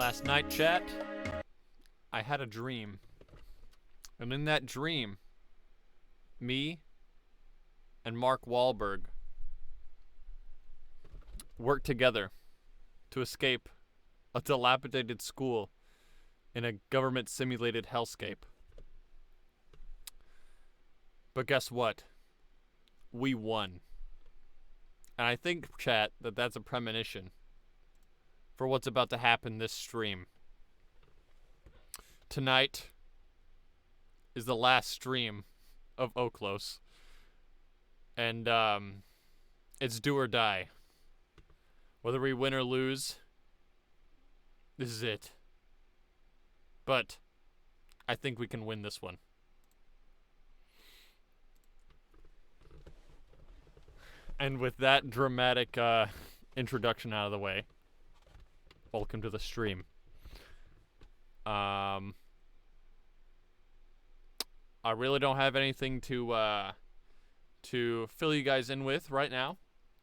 Last night, chat, I had a dream. And in that dream, me and Mark Wahlberg worked together to escape a dilapidated school in a government-simulated hellscape. But guess what? We won. And I think, chat, that that's a premonition for what's about to happen this stream. Tonight is the last stream of Okhlos. And, it's do or die. Whether we win or lose, this is it. But I think we can win this one. And with that dramatic introduction out of the way, welcome to the stream. I really don't have anything to fill you guys in with right now,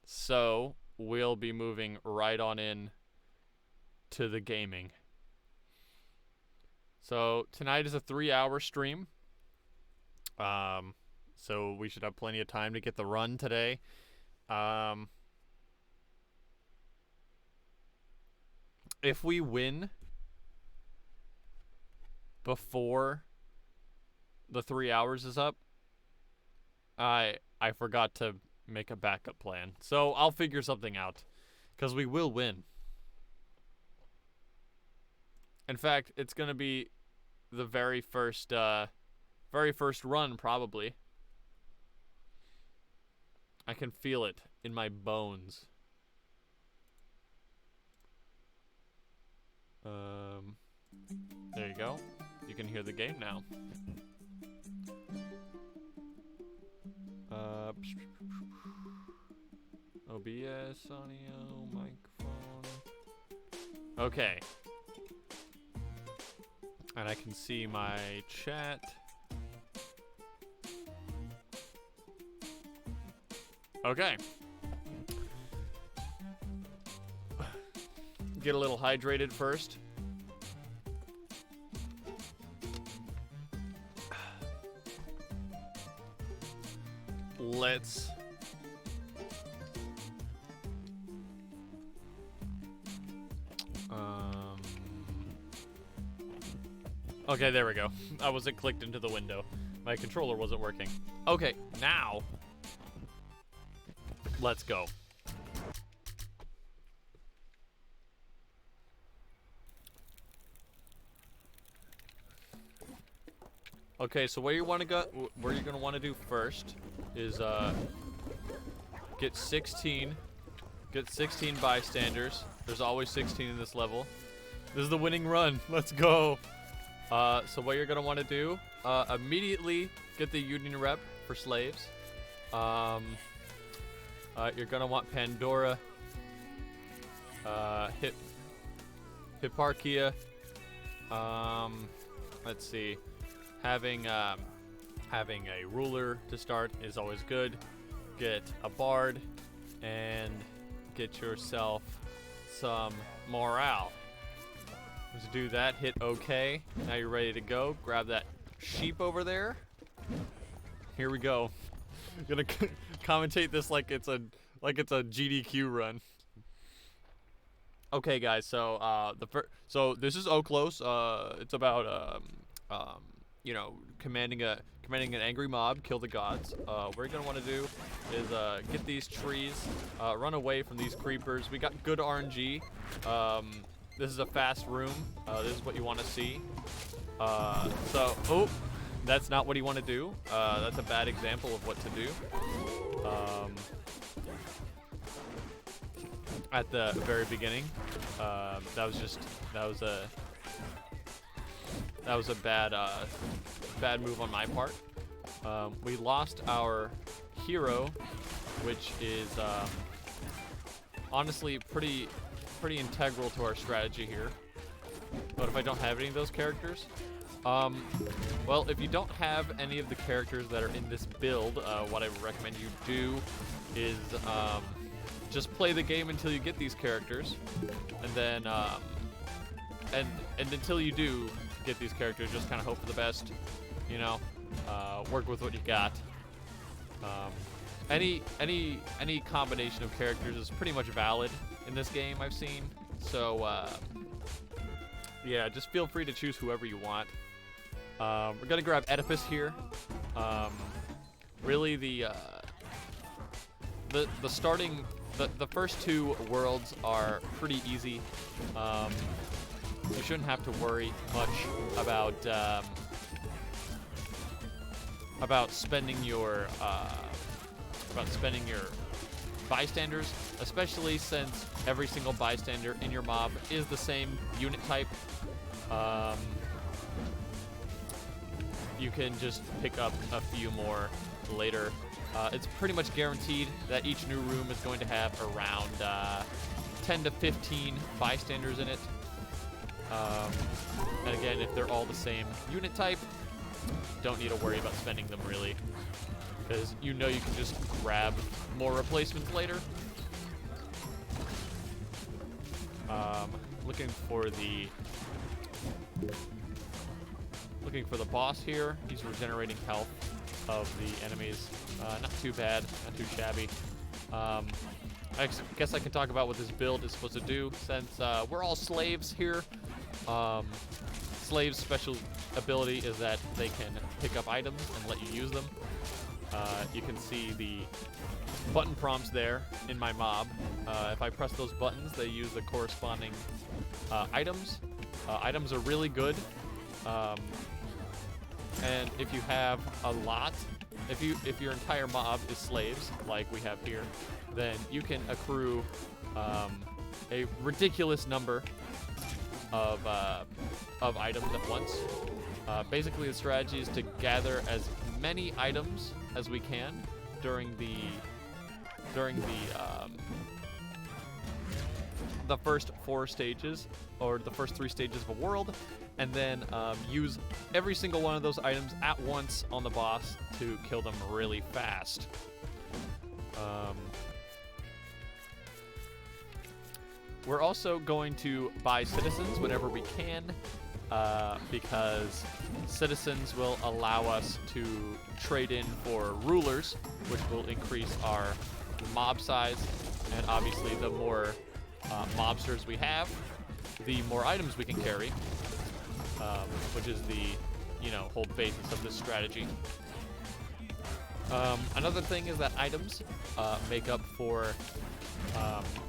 so we'll be moving right on in to the gaming. So tonight is a 3-hour stream. So we should have plenty of time to get the run today. If we win before the 3 hours is up, I forgot to make a backup plan. So I'll figure something out, because we will win. In fact, it's gonna be the very first run, probably. I can feel it in my bones. There you go. You can hear the game now. OBS, audio, microphone. Okay. And I can see my chat. Okay. Get a little hydrated first. Let's okay, there we go. I wasn't clicked into the window. My controller wasn't working. Okay, now let's go. Okay, so where you're gonna want to do first is get 16 bystanders. There's always 16 in this level. This is the winning run. Let's go. So what you're gonna want to do, immediately get the Union rep for slaves. You're gonna want Pandora, Hipparchia. Let's see. Having a ruler to start is always good. Get a bard and get yourself some morale. Let's do that. Hit OK. Now you're ready to go. Grab that sheep over there. Here we go. I'm gonna commentate this like it's a GDQ run. Okay, guys. So so this is Okhlos. It's about you know, commanding an angry mob, kill the gods. What you're gonna want to do is get these trees, run away from these creepers. We got good RNG. This is a fast room. This is what you want to see. Oh, that's not what you want to do. That's a bad example of what to do. At the very beginning, that was a bad move on my part. We lost our hero, which is honestly pretty integral to our strategy here. But if I don't have any of those characters, well, if you don't have any of the characters that are in this build, what I recommend you do is just play the game until you get these characters, and then and until you do get these characters, just kind of hope for the best. You know, work with what you got. Any combination of characters is pretty much valid in this game, I've seen. So yeah, just feel free to choose whoever you want. We're gonna grab Oedipus here. Really, the first two worlds are pretty easy. You shouldn't have to worry much about spending your bystanders, especially since every single bystander in your mob is the same unit type. You can just pick up a few more later. It's pretty much guaranteed that each new room is going to have around 10 to 15 bystanders in it. And again, if they're all the same unit type, don't need to worry about spending them really, because you know you can just grab more replacements later. Looking for the boss here. He's regenerating health of the enemies. Not too bad, not too shabby. I guess I can talk about what this build is supposed to do, since we're all slaves here. Slaves' special ability is that they can pick up items and let you use them. You can see the button prompts there in my mob. If I press those buttons, they use the corresponding items. Items are really good. And if you have a lot, if your entire mob is slaves, like we have here, then you can accrue a ridiculous number of items at once. Basically, the strategy is to gather as many items as we can during the first 4 stages, or the first 3 stages of a world, and then use every single one of those items at once on the boss to kill them really fast. We're also going to buy citizens whenever we can, because citizens will allow us to trade in for rulers, which will increase our mob size. And obviously, the more mobsters we have, the more items we can carry, which is the whole basis of this strategy. Another thing is that items make up for,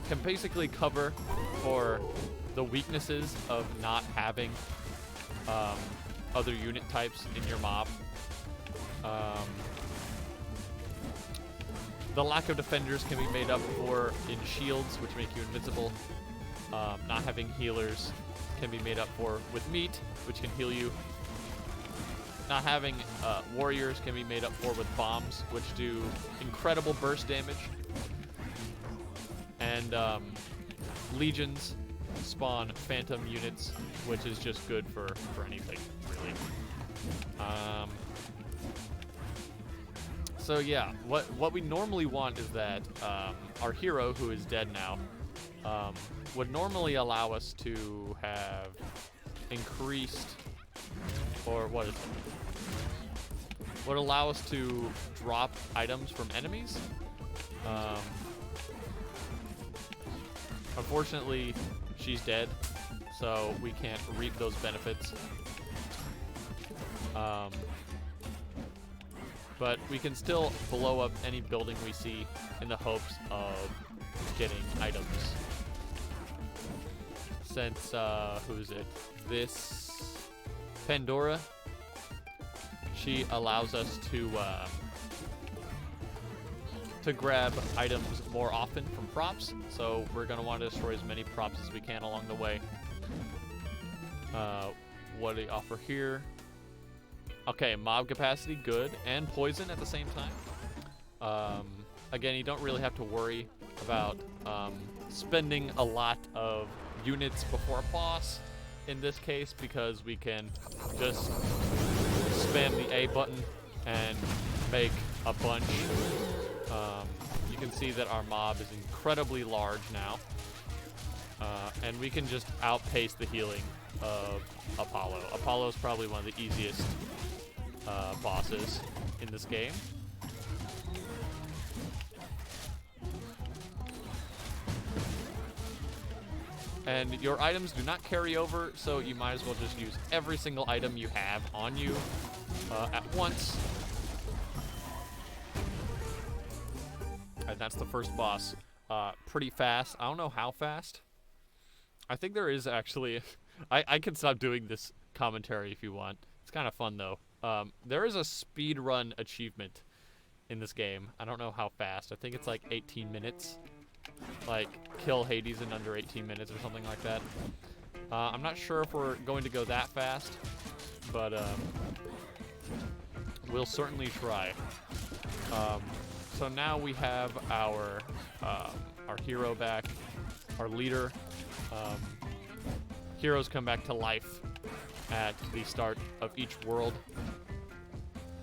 can basically cover for the weaknesses of not having other unit types in your mob. The lack of defenders can be made up for in shields, which make you invincible. Not having healers can be made up for with meat, which can heal you. Not having warriors can be made up for with bombs, which do incredible burst damage. And legions spawn phantom units, which is just good for anything, really. So yeah, what we normally want is that our hero, who is dead now, would normally allow us to have increased, or what is it? Would allow us to drop items from enemies. Unfortunately, she's dead, so we can't reap those benefits. But we can still blow up any building we see in the hopes of getting items. Since, who's it? This Pandora, she allows us to grab items more often from props, so we're going to want to destroy as many props as we can along the way. What do they offer here? Okay, mob capacity, good, and poison at the same time. Again, you don't really have to worry about spending a lot of units before a boss in this case, because we can just spam the A button and make a bunch. You can see that our mob is incredibly large now, and we can just outpace the healing of Apollo. Apollo is probably one of the easiest bosses in this game. And your items do not carry over, so you might as well just use every single item you have on you at once. And that's the first boss. Pretty fast. I don't know how fast. I think there is actually... I can stop doing this commentary if you want. It's kind of fun, though. There is a speed run achievement in this game. I don't know how fast. I think it's like 18 minutes. Like, kill Hades in under 18 minutes or something like that. I'm not sure if we're going to go that fast, but we'll certainly try. So now we have our hero back, our leader. Heroes come back to life at the start of each world,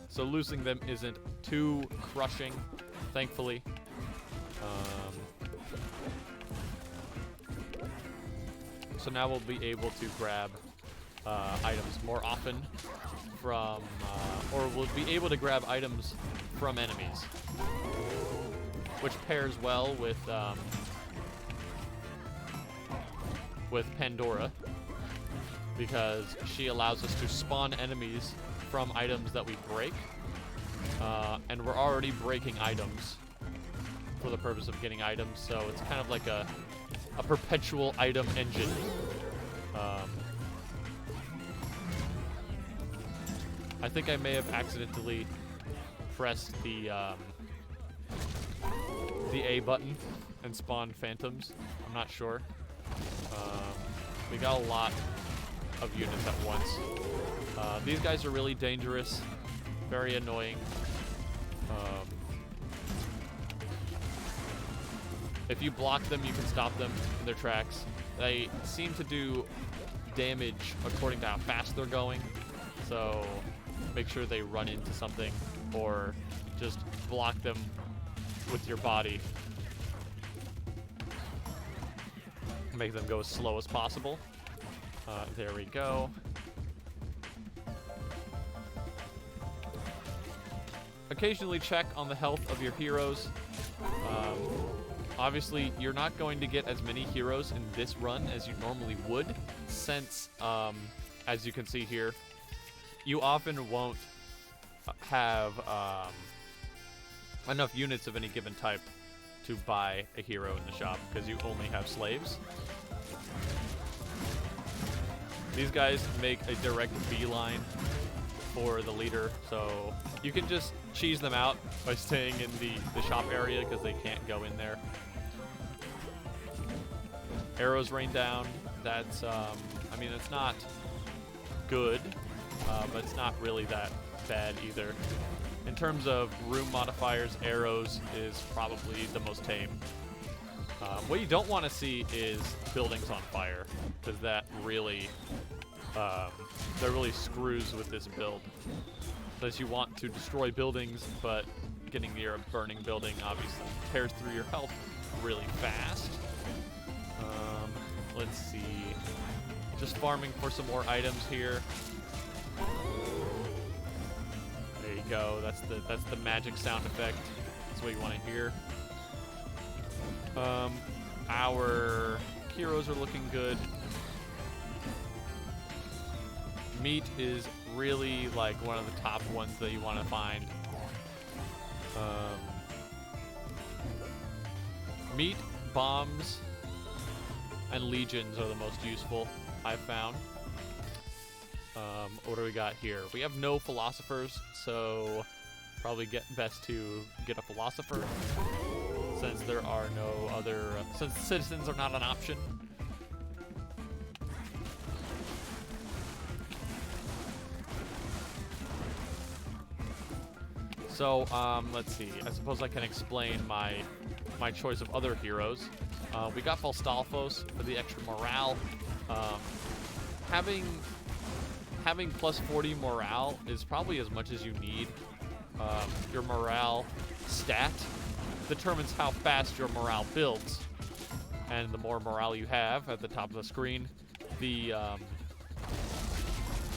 so losing them isn't too crushing, thankfully. So now we'll be able to grab items more often from, or we'll be able to grab items from enemies, which pairs well with Pandora, because she allows us to spawn enemies from items that we break, and we're already breaking items for the purpose of getting items, so it's kind of like a perpetual item engine. I think I may have accidentally pressed the A button and spawned phantoms. I'm not sure. We got a lot of units at once. These guys are really dangerous, very annoying. If you block them, you can stop them in their tracks. They seem to do damage according to how fast they're going, so make sure they run into something or just block them with your body. Make them go as slow as possible. There we go. Occasionally check on the health of your heroes. Obviously, you're not going to get as many heroes in this run as you normally would, since, as you can see here, you often won't have enough units of any given type to buy a hero in the shop, because you only have slaves. These guys make a direct beeline for the leader, so you can just cheese them out by staying in the shop area, because they can't go in there. Arrows rain down. That's, I mean, it's not good, but it's not really that bad either. In terms of room modifiers, arrows is probably the most tame. What you don't want to see is buildings on fire, because that really screws with this build. Unless you want to destroy buildings, but getting near a burning building obviously tears through your health really fast. Let's see. Just farming for some more items here. There you go. That's the magic sound effect. That's what you want to hear. Our heroes are looking good. Meat is really like one of the top ones that you want to find. Meat, bombs, and legions are the most useful, I've found. What do we got here? We have no philosophers, so probably best to get a philosopher, since there are no other, since citizens are not an option. So, let's see. I suppose I can explain my choice of other heroes. We got Falstafos for the extra morale. Having plus 40 morale is probably as much as you need. Your morale stat determines how fast your morale builds. And the more morale you have at the top of the screen, the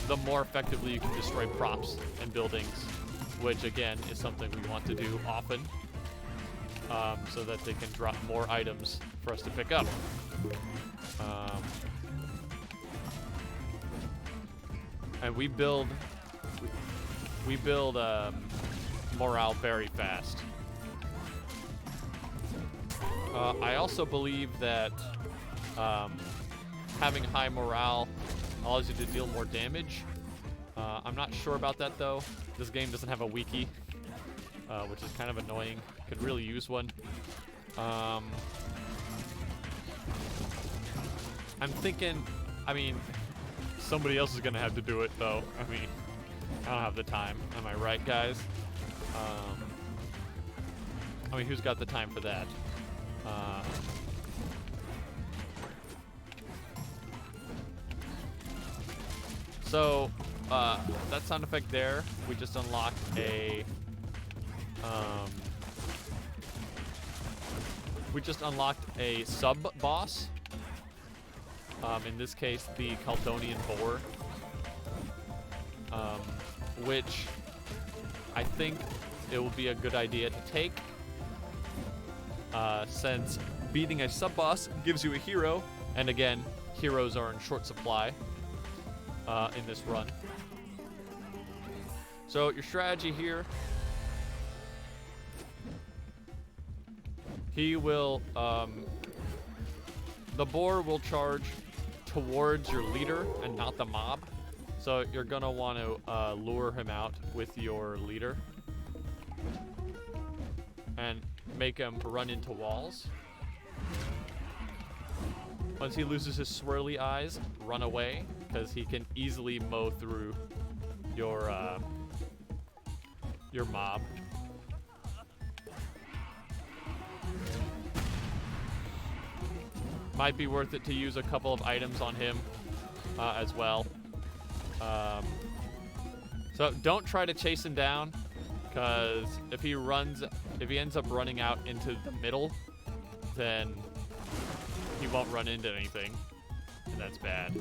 the more effectively you can destroy props and buildings, which again is something we want to do often, so that they can drop more items for us to pick up. And we build morale very fast. I also believe that having high morale allows you to deal more damage. I'm not sure about that though. This game doesn't have a wiki, which is kind of annoying. Could really use one. I'm thinking, I mean, somebody else is gonna have to do it though. I mean, I don't have the time. Am I right, guys? I mean, who's got the time for that? So, that sound effect there, we just unlocked a, sub-boss. In this case, the Caldonian Boar. Which I think it will be a good idea to take, since beating a sub-boss gives you a hero, and again, heroes are in short supply in this run. So your strategy here, he will, the boar will charge towards your leader and not the mob. So you're gonna want to lure him out with your leader and make him run into walls. Once he loses his swirly eyes, run away, because he can easily mow through your mob. Might be worth it to use a couple of items on him as well. So don't try to chase him down, because if he ends up running out into the middle, then he won't run into anything, and that's bad.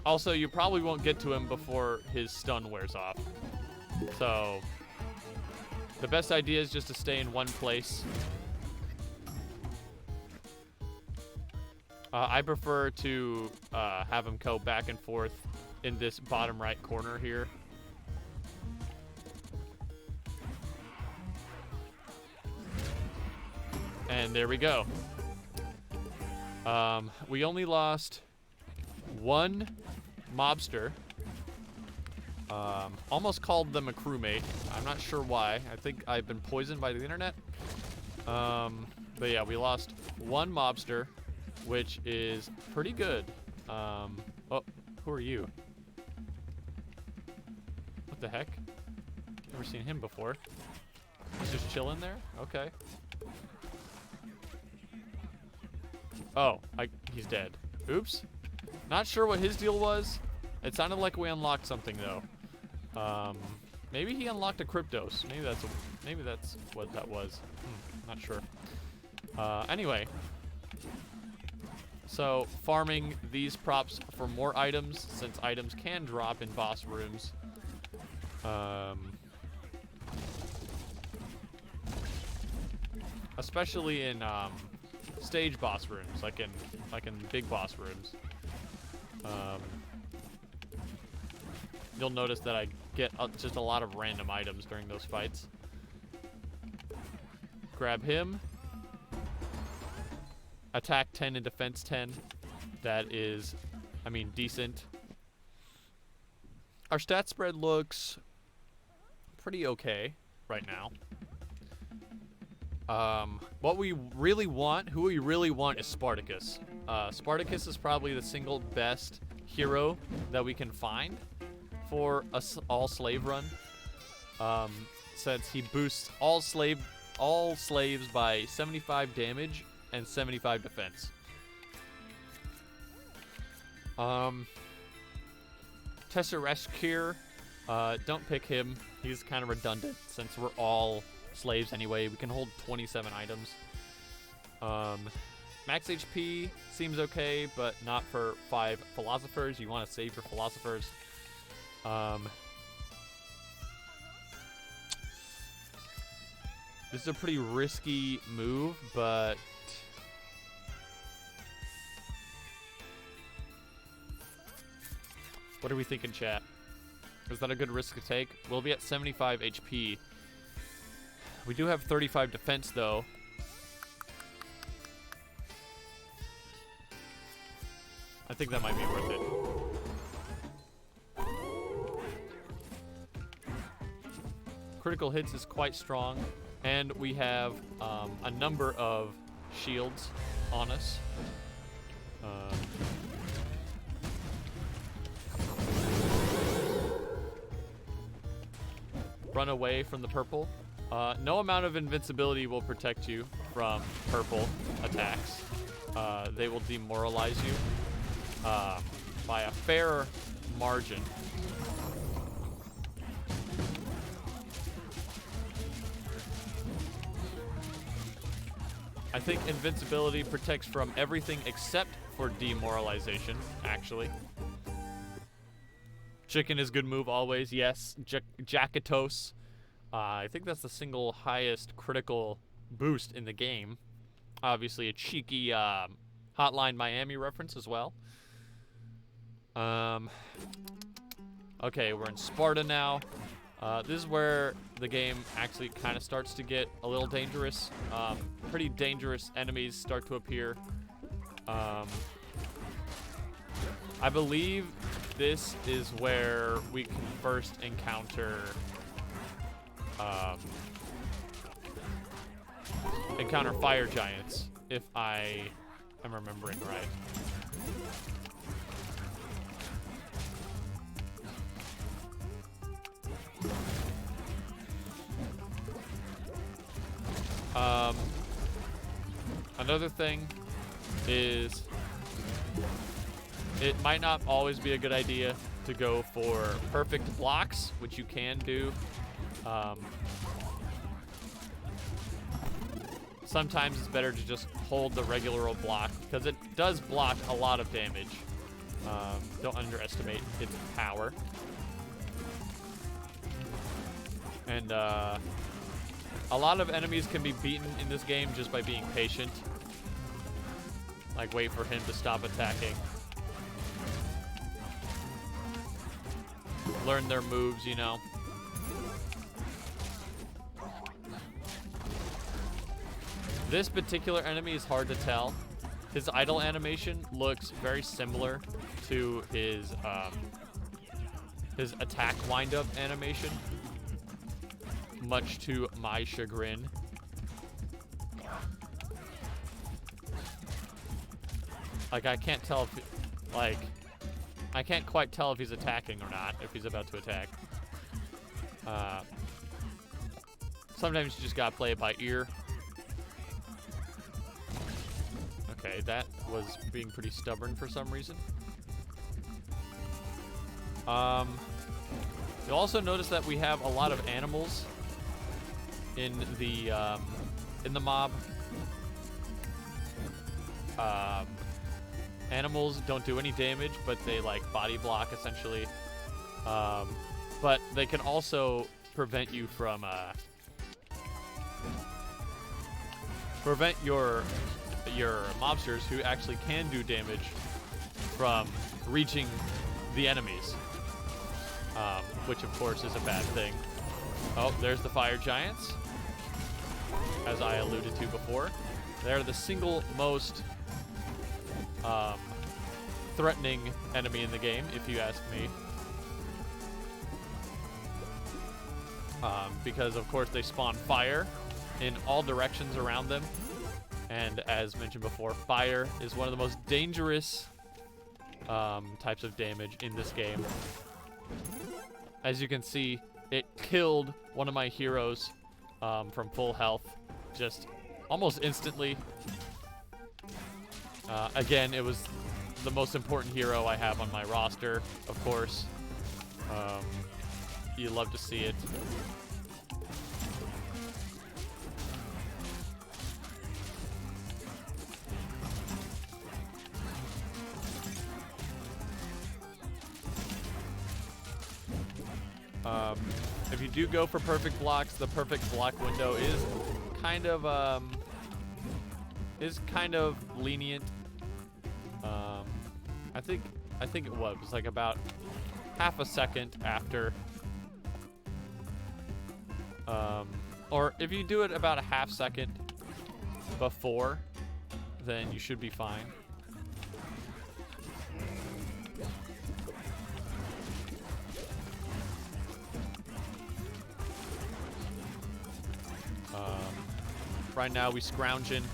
Also, you probably won't get to him before his stun wears off. So the best idea is just to stay in one place. I prefer to have him go back and forth in this bottom right corner here. And there we go. We only lost one mobster. Almost called them a crewmate. I'm not sure why. I think I've been poisoned by the internet. But yeah, we lost one mobster, which is pretty good. Oh, who are you? What the heck? Never seen him before. He's just chilling there? Okay. Oh, he's dead. Oops. Not sure what his deal was. It sounded like we unlocked something though. Maybe he unlocked a Cryptos. Maybe that's what that was. Not sure. Anyway. So, farming these props for more items, since items can drop in boss rooms. Especially in stage boss rooms, like in big boss rooms. You'll notice that I get just a lot of random items during those fights. Grab him. Attack 10 and defense 10. That is, I mean, decent. Our stat spread looks pretty okay right now. What we really want, who we really want is Spartacus. Spartacus is probably the single best hero that we can find for a all slave run. Since he boosts all slaves by 75 damage and 75 defense. Tessereshkir, don't pick him. He's kind of redundant since we're all slaves anyway. We can hold 27 items. Max HP seems okay, but not for 5 philosophers. You want to save your philosophers. This is a pretty risky move, but what are we thinking, chat? Is that a good risk to take? We'll be at 75 HP. We do have 35 defense, though. I think that might be worth it. Critical hits is quite strong, and we have a number of shields on us. Run away from the purple. No amount of invincibility will protect you from purple attacks. They will demoralize you by a fair margin. I think invincibility protects from everything except for demoralization, actually. Chicken is good move always, yes. Jackatos. I think that's the single highest critical boost in the game. Obviously a cheeky Hotline Miami reference as well. Okay, we're in Sparta now. This is where the game actually kind of starts to get a little dangerous. Pretty dangerous enemies start to appear. I believe this is where we can first encounter fire giants, if I am remembering right. Another thing is it might not always be a good idea to go for perfect blocks, which you can do. Sometimes it's better to just hold the regular old block because it does block a lot of damage. Don't underestimate its power. And a lot of enemies can be beaten in this game just by being patient. Like, wait for him to stop attacking. Learn their moves, you know. This particular enemy is hard to tell. His idle animation looks very similar to his attack wind-up animation, much to my chagrin. Like, I can't tell if, like, I can't quite tell if he's attacking or not, if he's about to attack. Sometimes you just gotta play it by ear. Okay, that was being pretty stubborn for some reason. You'll also notice that we have a lot of animals in the mob. Animals don't do any damage, but they like body block essentially. But they can also prevent you from prevent your mobsters who actually can do damage from reaching the enemies, which of course is a bad thing. Oh, there's the fire giants, as I alluded to before. They're the single most threatening enemy in the game, if you ask me. Because of course they spawn fire in all directions around them. And as mentioned before, fire is one of the most dangerous types of damage in this game. As you can see, it killed one of my heroes from full health just almost instantly. Again, it was the most important hero I have on my roster, of course. You love to see it. If you do go for perfect blocks, the perfect block window is kind of lenient. I think it was like about half a second after. Or if you do it about a half second before, then you should be fine. Right now we scrounging.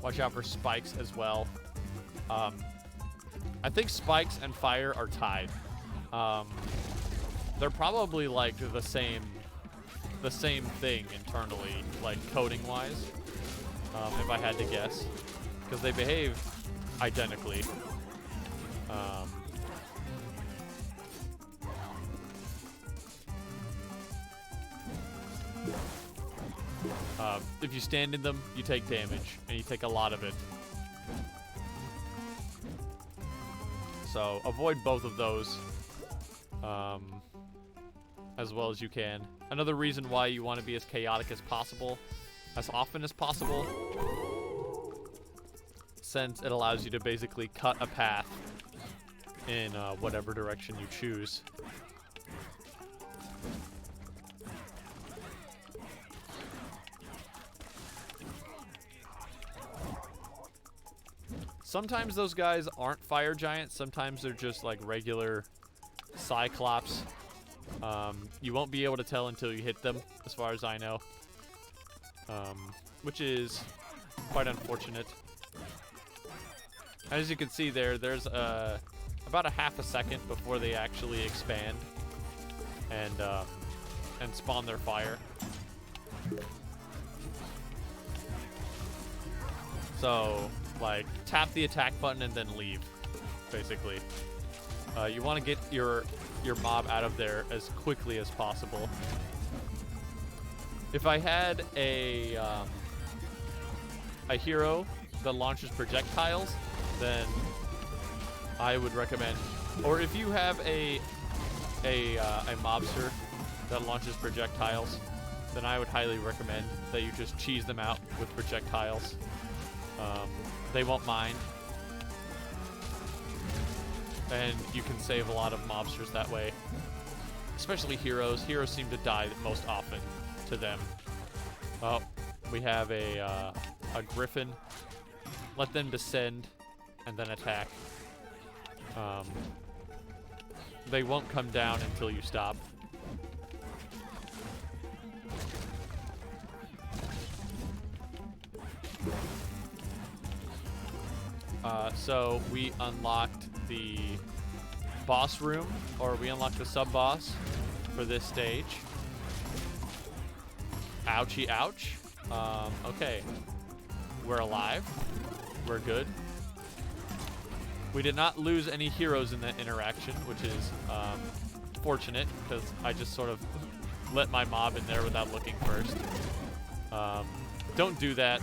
Watch out for spikes as well. I think spikes and fire are tied. They're probably like the same thing internally, like coding wise, if I had to guess, because they behave identically. If you stand in them, you take damage, and you take a lot of it. So avoid both of those as well as you can. Another reason why you want to be as chaotic as possible, as often as possible, since it allows you to basically cut a path in whatever direction you choose. Sometimes those guys aren't fire giants. Sometimes they're just like regular cyclops. You won't be able to tell until you hit them, as far as I know. Which is quite unfortunate. As you can see there's about a half a second before they actually expand and spawn their fire. So, like, tap the attack button and then leave, basically. You want to get your mob out of there as quickly as possible. If I had a hero that launches projectiles, then I would recommend, or if you have a mobster that launches projectiles, then I would highly recommend that you just cheese them out with projectiles. They won't mind. And you can save a lot of mobsters that way. Especially heroes. Heroes seem to die most often to them. Oh, we have a griffin. Let them descend and then attack. They won't come down until you stop. So we unlocked the boss room, or we unlocked the sub-boss for this stage. Ouchie, ouch. Okay. We're alive. We're good. We did not lose any heroes in that interaction, which is fortunate, because I just sort of let my mob in there without looking first. Don't do that.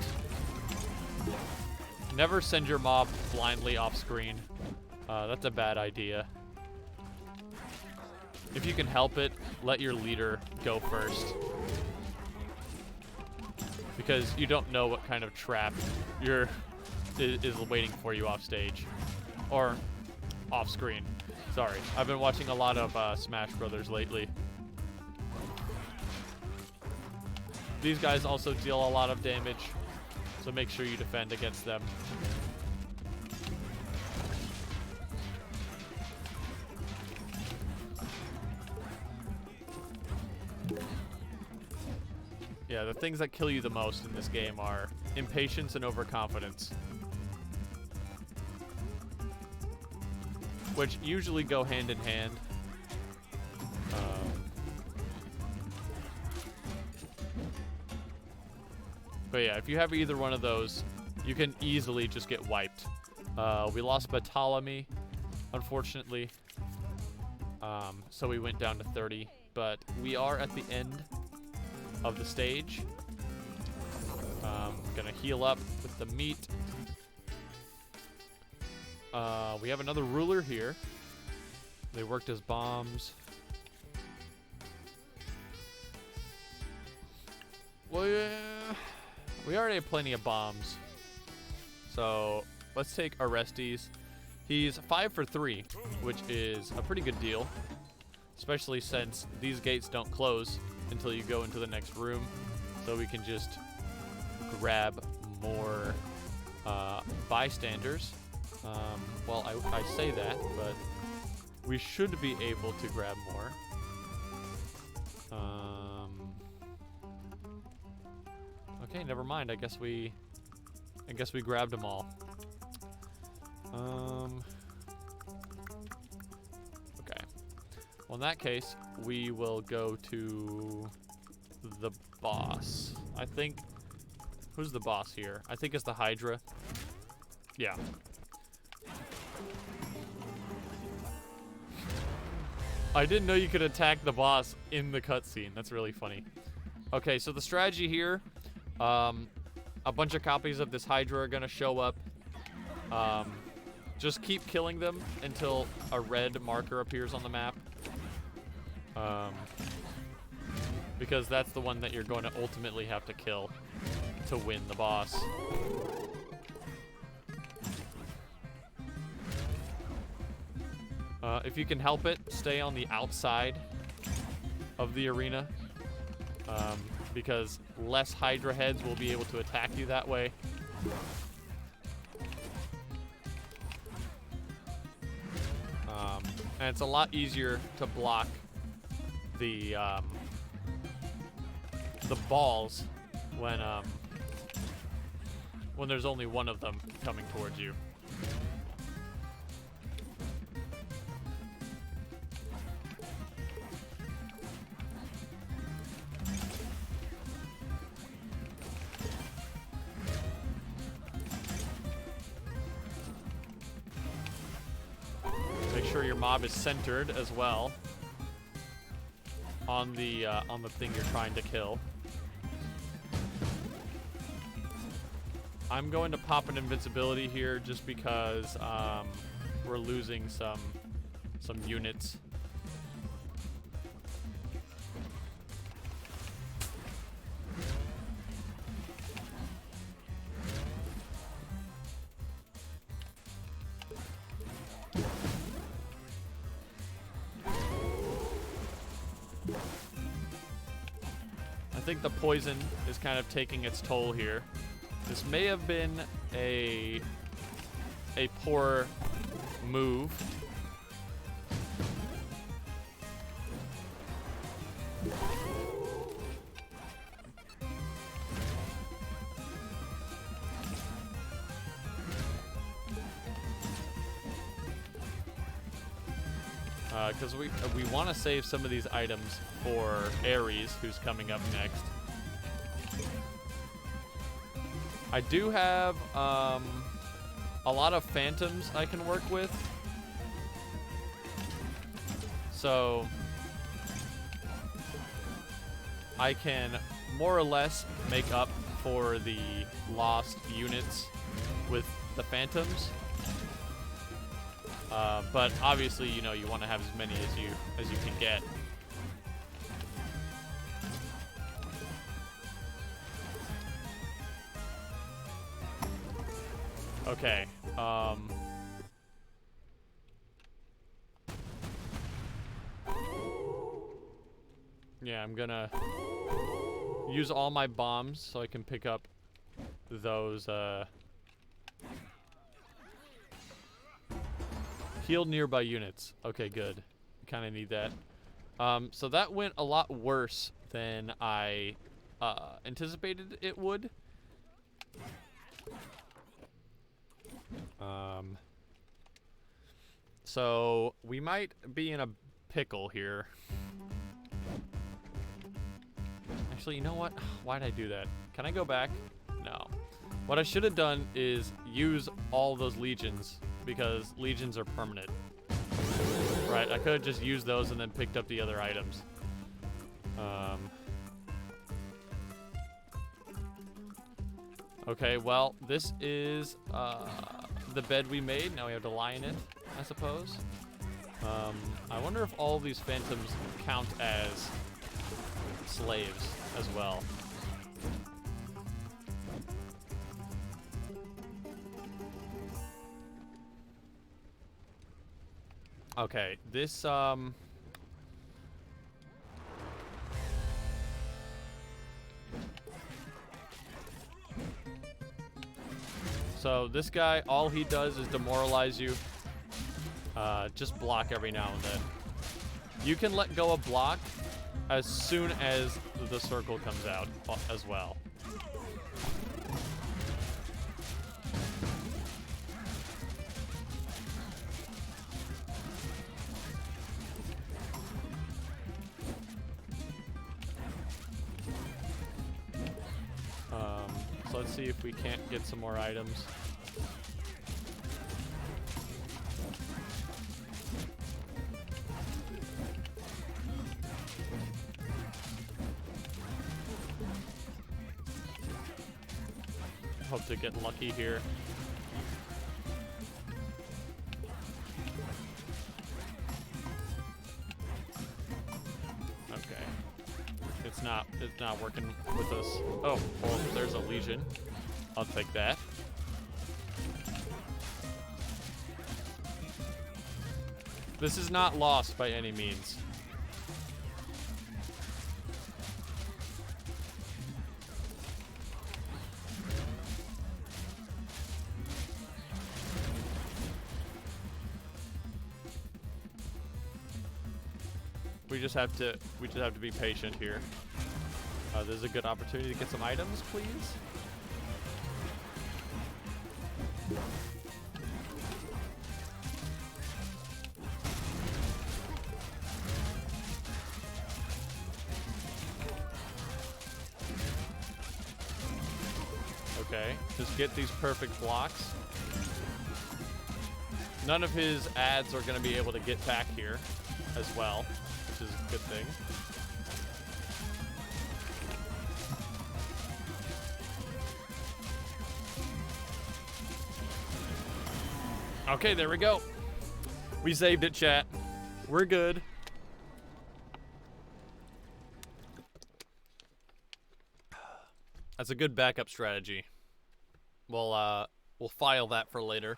Never send your mob blindly off screen. That's a bad idea. If you can help it, let your leader go first. Because you don't know what kind of trap is waiting for you off stage. Or off screen. Sorry. I've been watching a lot of Smash Brothers lately. These guys also deal a lot of damage, so make sure you defend against them. Yeah, the things that kill you the most in this game are impatience and overconfidence, which usually go hand in hand. But yeah, if you have either one of those, you can easily just get wiped. We lost Ptolemy, unfortunately. So we went down to 30, but we are at the end of the stage. Gonna heal up with the meat. we have another ruler here. They worked as bombs. Well, yeah, we already have plenty of bombs. So let's take Orestes. He's 5 for 3, which is a pretty good deal, especially since these gates don't close until you go into the next room. So we can just grab more bystanders. Well, I say that, but we should be able to grab more. Okay, never mind. I guess we grabbed them all. Okay. Well, in that case, we will go to the boss. I think. Who's the boss here? I think it's the Hydra. Yeah. I didn't know you could attack the boss in the cutscene. That's really funny. Okay, so the strategy here, a bunch of copies of this Hydra are gonna show up. Just keep killing them until a red marker appears on the map. Because that's the one that you're going to ultimately have to kill to win the boss. If you can help it, stay on the outside of the arena, because less Hydra heads will be able to attack you that way. And it's a lot easier to block the balls when there's only one of them coming towards you. Make sure your mob is centered as well on the thing you're trying to kill. I'm going to pop an invincibility here just because we're losing some units. I think the poison is kind of taking its toll here. This may have been a poor move. Because we want to save some of these items for Ares, who's coming up next. I do have a lot of phantoms I can work with. So I can more or less make up for the lost units with the phantoms. But obviously, you know, you want to have as many as you can get. Okay. Yeah, I'm gonna use all my bombs so I can pick up those healed nearby units. Okay, good. Kind of need that. So that went a lot worse than I anticipated it would. So we might be in a pickle here. Actually, you know what? Why'd I do that? Can I go back? No. What I should have done is use all those legions, because legions are permanent. Right, I could have just used those and then picked up the other items. Okay, well, this is the bed we made. Now we have to lie in it, I suppose. I wonder if all these phantoms count as slaves as well. Okay, this, so this guy, all he does is demoralize you. Just block every now and then. You can let go of block as soon as the circle comes out as well. So let's see if we can't get some more items. Hope to get lucky here. Okay. It's not working with us. Oh, well, there's a legion. I'll take that. This is not lost by any means. We just have to be patient here. This is a good opportunity to get some items, please. Okay, just get these perfect blocks. None of his ads are going to be able to get back here as well, which is a good thing. Okay, there we go. We saved it, chat. We're good. That's a good backup strategy. We'll file that for later.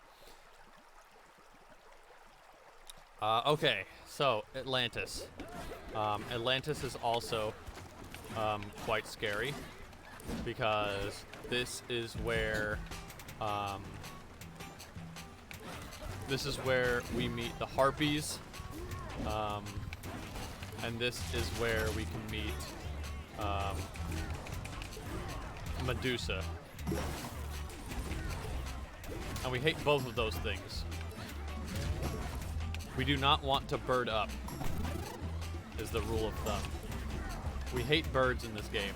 Okay, so Atlantis. Atlantis is also quite scary because this is where we meet the Harpies, and this is where we can meet Medusa. And we hate both of those things. We do not want to bird up, is the rule of thumb. We hate birds in this game.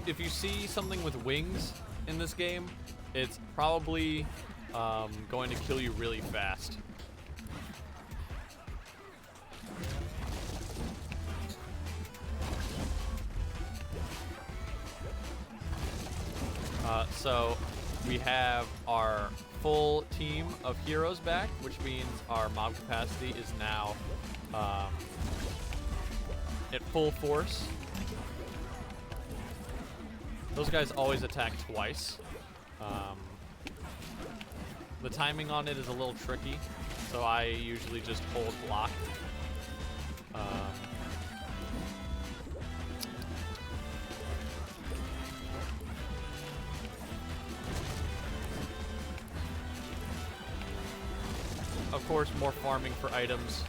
If you see something with wings in this game, it's probably going to kill you really fast. So we have our full team of heroes back, which means our mob capacity is now at full force. Those guys always attack twice. The timing on it is a little tricky, so I usually just hold block. Of course, more farming for items.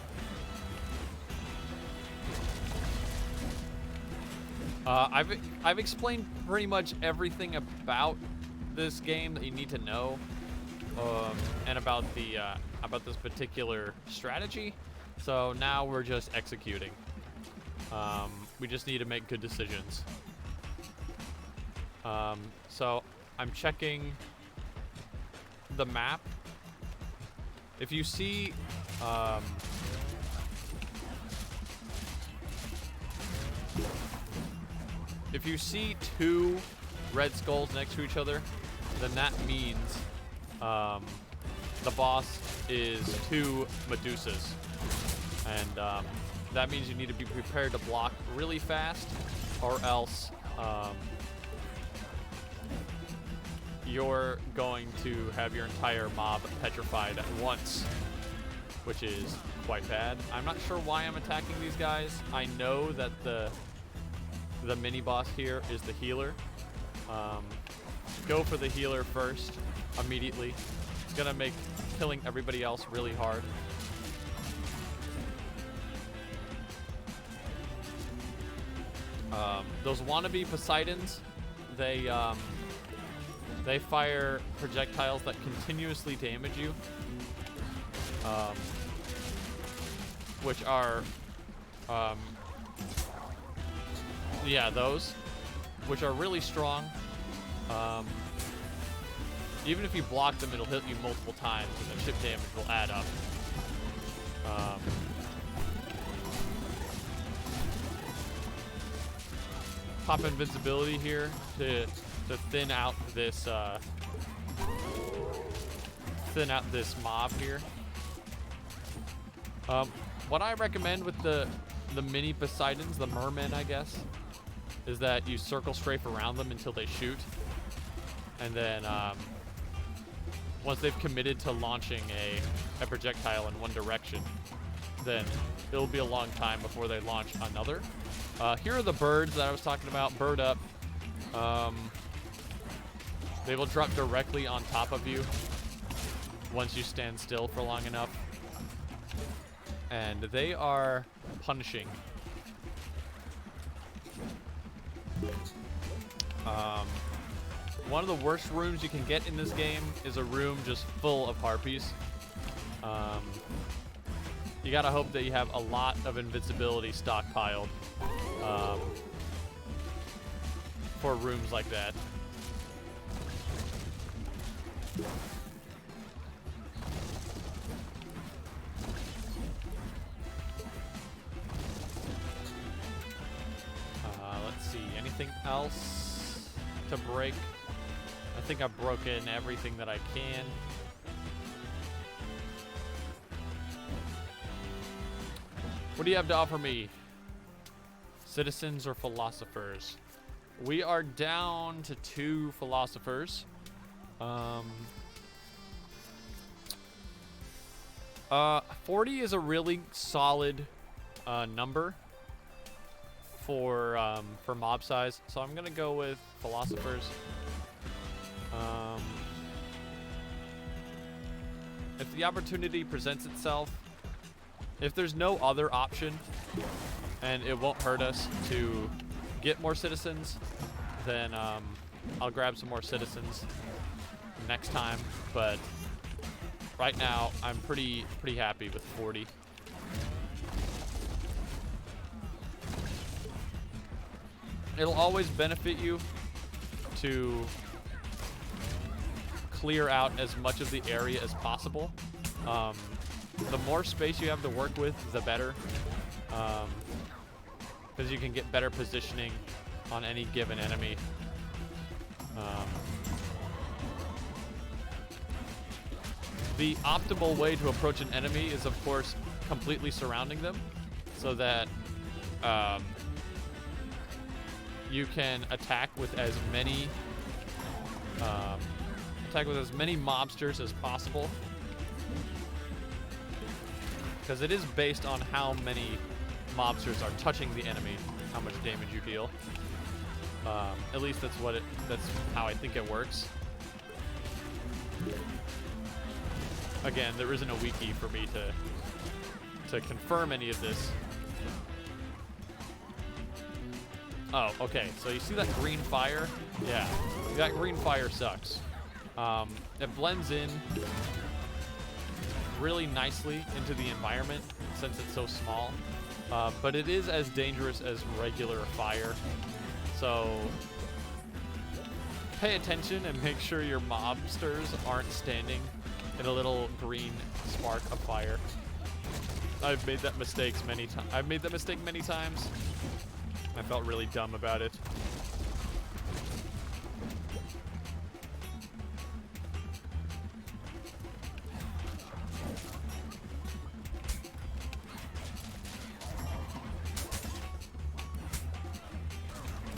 I've explained pretty much everything about this game that you need to know, and about this particular strategy. So now we're just executing. We just need to make good decisions. So I'm checking the map. If you see, if you see two red skulls next to each other, then that means the boss is 2 Medusas. And that means you need to be prepared to block really fast, or else you're going to have your entire mob petrified at once, which is quite bad. I'm not sure why I'm attacking these guys. I know that the mini boss here is the healer. Go for the healer first, immediately. It's gonna make killing everybody else really hard. Those wannabe Poseidons, they fire projectiles that continuously damage you, which are, yeah, those, which are really strong. Even if you block them, it'll hit you multiple times, and the chip damage will add up. Pop invincibility here to thin out this mob here. What I recommend with the mini Poseidons, the mermen, I guess, is that you circle strafe around them until they shoot, and then once they've committed to launching a projectile in one direction, then it'll be a long time before they launch another. Here are the birds that I was talking about. Bird up. They will drop directly on top of you once you stand still for long enough. And they are punishing. One of the worst rooms you can get in this game is a room just full of harpies. You gotta hope that you have a lot of invincibility stockpiled for rooms like that. Let's see, anything else to break? I think I've broken everything that I can. What do you have to offer me? Citizens or philosophers? We are down to 2 philosophers. 40 is a really solid number for mob size, so I'm gonna go with philosophers. If the opportunity presents itself, if there's no other option and it won't hurt us to get more citizens, then I'll grab some more citizens next time. But right now, I'm pretty happy with 40. It'll always benefit you to clear out as much of the area as possible. The more space you have to work with, the better, because you can get better positioning on any given enemy. The optimal way to approach an enemy is, of course, completely surrounding them, so that you can attack with as many mobsters as possible. Because it is based on how many mobsters are touching the enemy, how much damage you deal. At least that's how I think it works. Again, there isn't a wiki for me to confirm any of this. Oh, okay. So you see that green fire? Yeah, that green fire sucks. It blends in really nicely into the environment since it's so small, but it is as dangerous as regular fire, so pay attention and make sure your mobsters aren't standing in a little green spark of fire. I've made that mistake many times. I felt really dumb about it.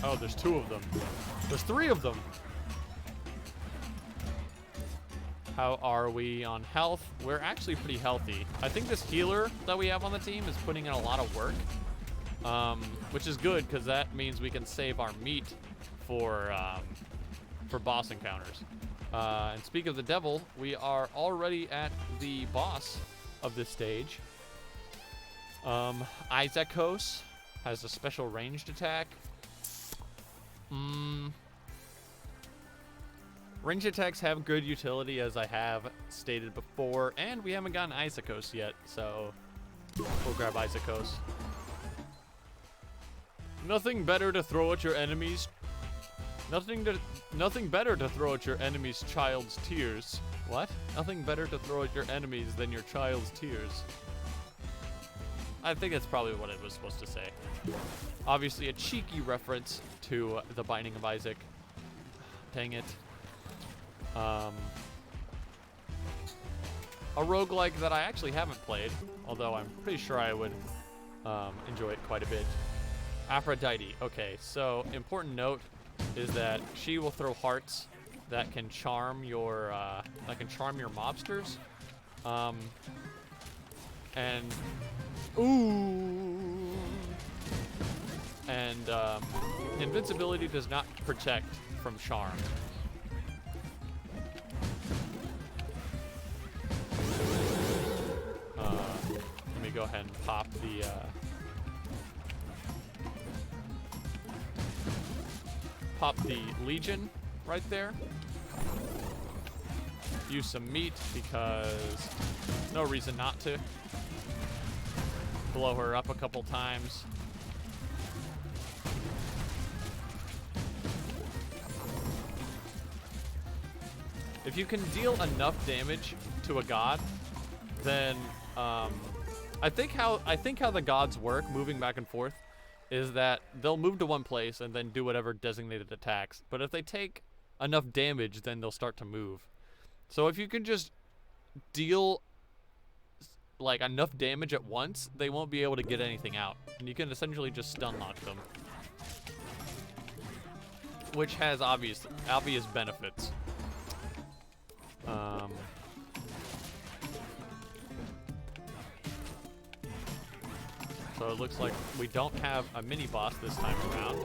Oh, there's 2 of them. There's 3 of them. How are we on health? We're actually pretty healthy. I think this healer that we have on the team is putting in a lot of work, which is good because that means we can save our meat for boss encounters. And speak of the devil, we are already at the boss of this stage. Okhlos has a special ranged attack. Ranged attacks have good utility, as I have stated before, and we haven't gotten Okhlos yet, so we'll grab Okhlos. Nothing better to throw at your enemies. Nothing better to throw at your enemy's child's tears. What? Nothing better to throw at your enemies than your child's tears. I think that's probably what it was supposed to say. Obviously, a cheeky reference to The Binding of Isaac. Dang it. A roguelike that I actually haven't played, although I'm pretty sure I would enjoy it quite a bit. Aphrodite. Okay, so important note is that she will throw hearts that can charm your mobsters. And invincibility does not protect from charm. Let me go ahead and pop the Legion right there. Use some meat because no reason not to. Blow her up a couple times. If you can deal enough damage to a god, then I think how the gods work, moving back and forth, is that they'll move to one place and then do whatever designated attacks. But if they take enough damage, then they'll start to move. So if you can just deal like enough damage at once, they won't be able to get anything out. And you can essentially just stun lock them, which has obvious benefits. So it looks like we don't have a mini boss this time around.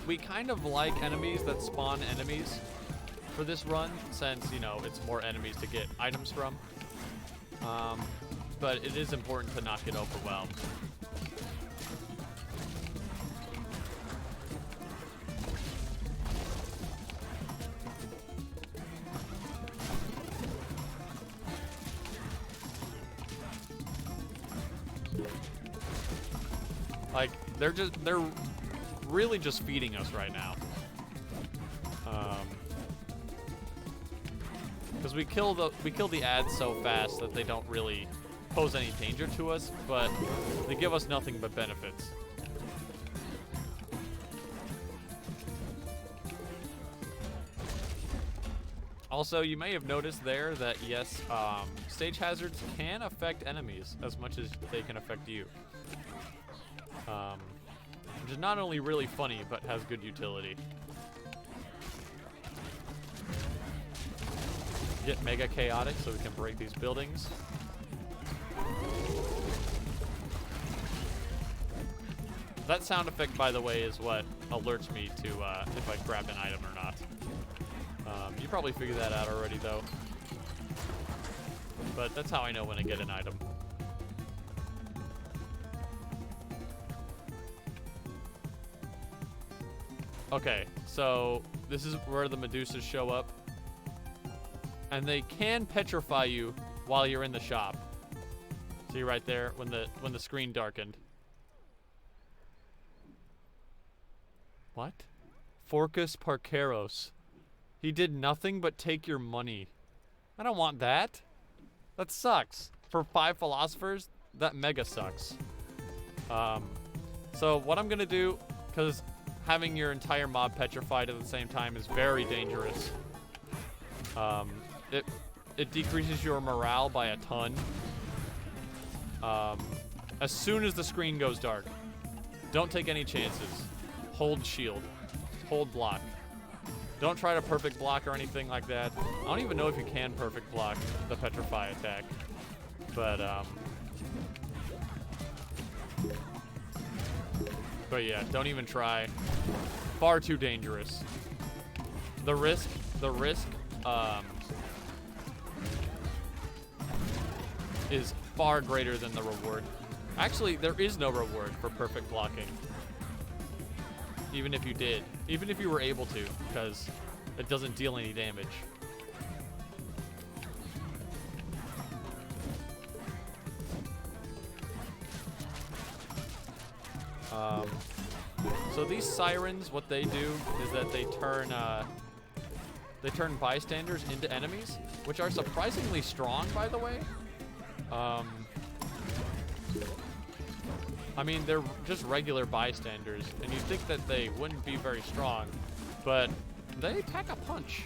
We kind of like enemies that spawn enemies for this run, since, you know, it's more enemies to get items from. But it is important to not get overwhelmed. Like, they're really just feeding us right now. Because we kill the ads so fast that they don't really pose any danger to us, but they give us nothing but benefits. Also, you may have noticed there that yes, stage hazards can affect enemies as much as they can affect you. Which is not only really funny, but has good utility. Get mega chaotic so we can break these buildings. That sound effect, by the way, is what alerts me to if I grabbed an item or not. You probably figured that out already, though. But that's how I know when I get an item. Okay, so this is where the Medusas show up. And they can petrify you while you're in the shop. See right there when the screen darkened. What? Forcus Parceros. He did nothing but take your money. I don't want that. That sucks. For 5 philosophers, that mega sucks. So what I'm gonna do Because having your entire mob petrified at the same time is very dangerous. It decreases your morale by a ton. As soon as the screen goes dark, don't take any chances. Hold shield. Hold block. Don't try to perfect block or anything like that. I don't even know if you can perfect block the petrify attack. But yeah, don't even try. Far too dangerous. The risk is far greater than the reward. Actually, there is no reward for perfect blocking. Even if you did. Even if you were able to, because it doesn't deal any damage. So these sirens, what they do is that they turn bystanders into enemies, which are surprisingly strong, by the way. I mean, they're just regular bystanders, and you'd think that they wouldn't be very strong, but they pack a punch.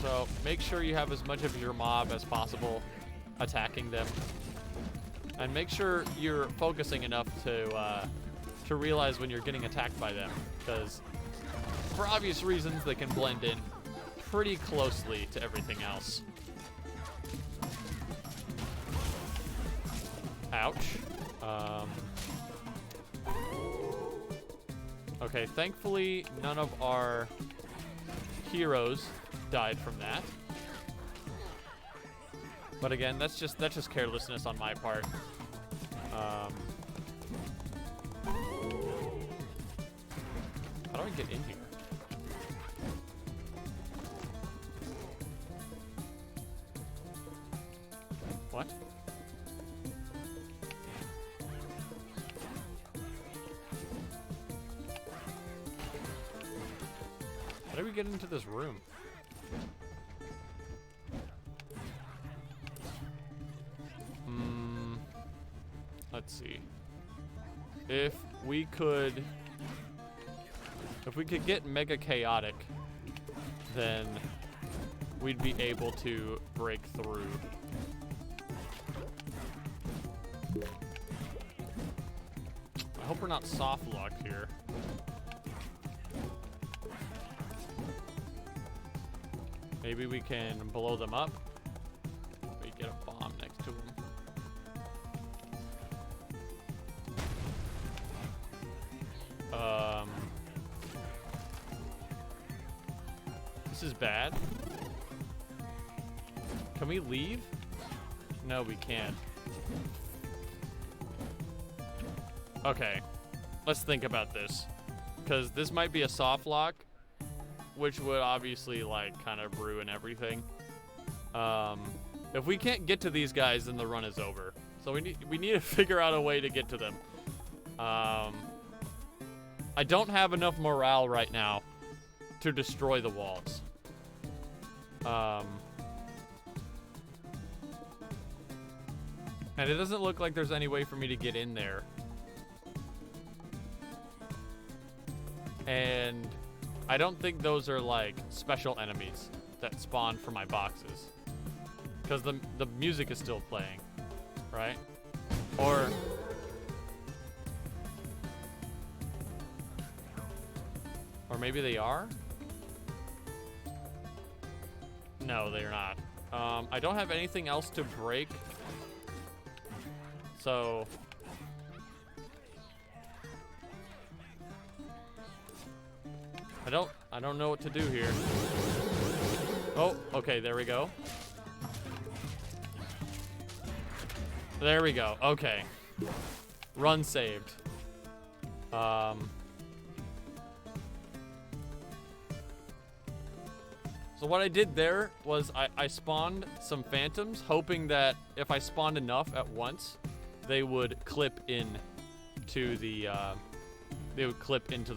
So make sure you have as much of your mob as possible attacking them. And make sure you're focusing enough to realize when you're getting attacked by them, because for obvious reasons they can blend in pretty closely to everything else. Ouch. Okay, thankfully none of our heroes died from that. But again, that's just carelessness on my part. How do I get in here? What? How do we get into this room? Let's see. If we could get mega chaotic, then we'd be able to break through. I hope we're not soft locked here. Maybe we can blow them up. We get a bomb next to them. This is bad. Can we leave? No, we can't. Okay, let's think about this, because this might be a soft lock, which would obviously like kind of ruin everything. If we can't get to these guys, then the run is over. So we need to figure out a way to get to them. I don't have enough morale right now to destroy the walls. And it doesn't look like there's any way for me to get in there. And I don't think those are like special enemies that spawn from my boxes, because the music is still playing, right? Or maybe they are? No, they're not. I don't have anything else to break, so I don't know what to do here. Oh, okay, there we go. There we go. Okay. Run saved. So what I did there was I spawned some phantoms, hoping that if I spawned enough at once, they would clip in to the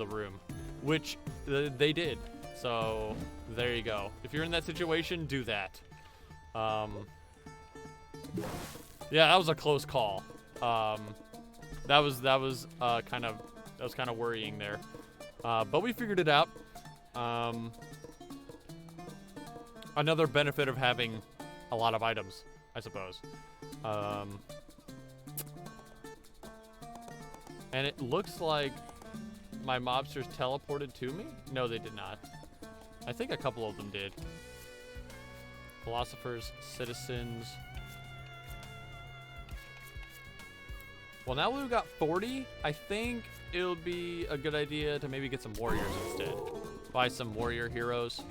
room, which they did. So there you go. If you're in that situation, do that. Yeah, that was a close call. that was kind of worrying there. But we figured it out. Another benefit of having a lot of items, I suppose. And it looks like my mobsters teleported to me? No, they did not. I think a couple of them did. Philosophers, citizens. Well, now we've got 40. I think it'll be a good idea to maybe get some warriors instead. Buy some warrior heroes.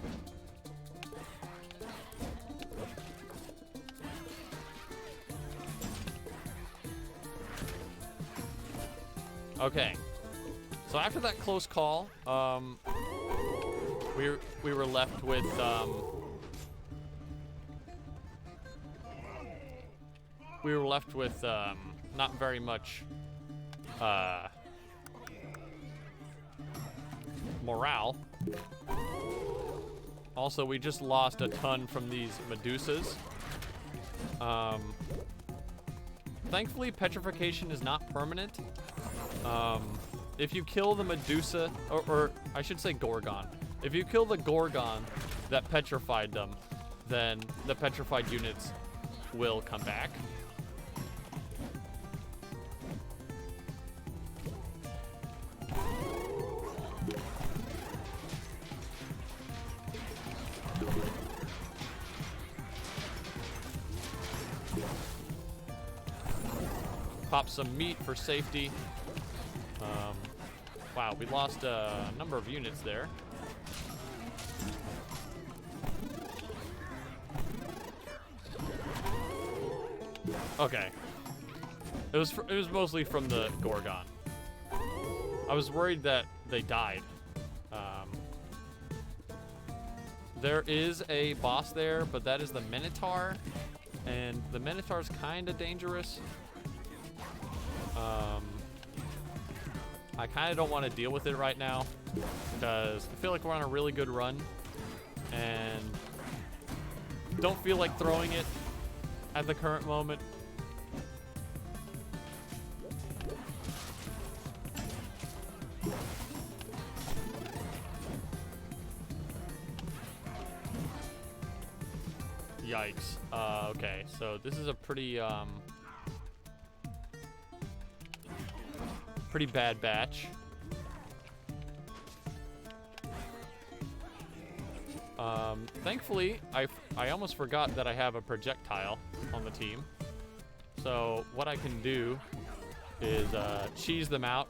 Okay. So after that close call, we were left with not very much morale. Also, we just lost a ton from these Medusas. Thankfully, petrification is not permanent. If you kill the Medusa, or I should say Gorgon, if you kill the Gorgon that petrified them, then the petrified units will come back. Pop some meat for safety. Wow, we lost a number of units there. Okay. It was mostly from the Gorgon. I was worried that they died. There is a boss there, but that is the Minotaur, and the Minotaur's kind of dangerous. I kind of don't want to deal with it right now because I feel like we're on a really good run and don't feel like throwing it at the current moment. Yikes. Okay, so this is a pretty bad batch. Thankfully, I almost forgot that I have a projectile on the team. So what I can do is cheese them out.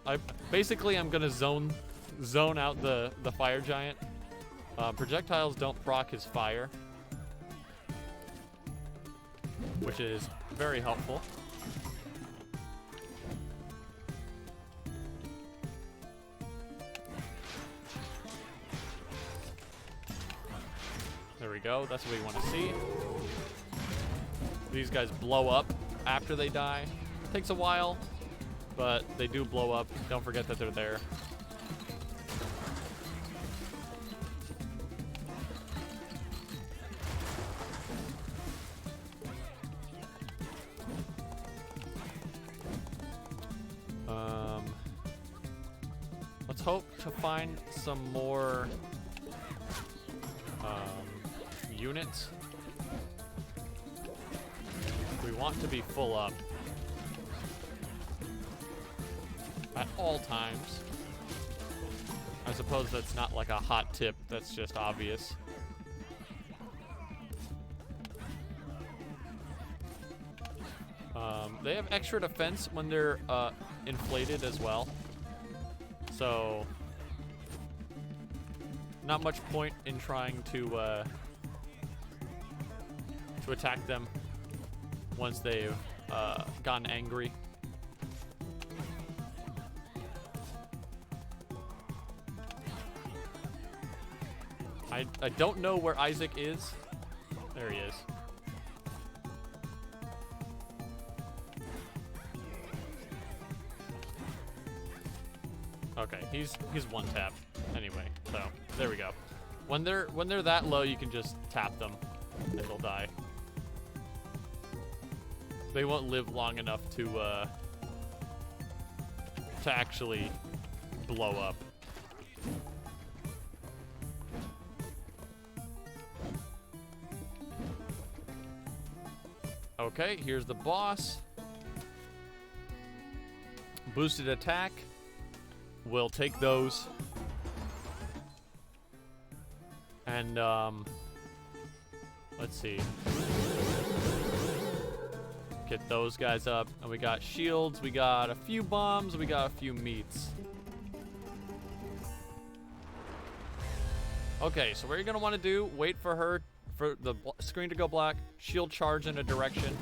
Basically, I'm gonna zone out the fire giant. Projectiles don't proc his fire, which is very helpful. There we go. That's what we want to see. These guys blow up after they die. Takes a while, but they do blow up. Don't forget that they're there. Let's hope to find some more units. We want to be full up at all times. I suppose that's not like a hot tip, that's just obvious. They have extra defense when they're inflated as well. So not much point in trying to attack them once they've gotten angry. I don't know where Isaac is. There he is. Okay, he's one tap anyway. So there we go. When they're that low, you can just tap them and they'll die. They won't live long enough to to actually blow up. Okay, here's the boss. Boosted attack. We'll take those. And, let's see. Get those guys up. And we got shields, we got a few bombs, we got a few meats. Okay, so what you're gonna wanna do, wait for her, for the screen to go black, shield charge in a direction.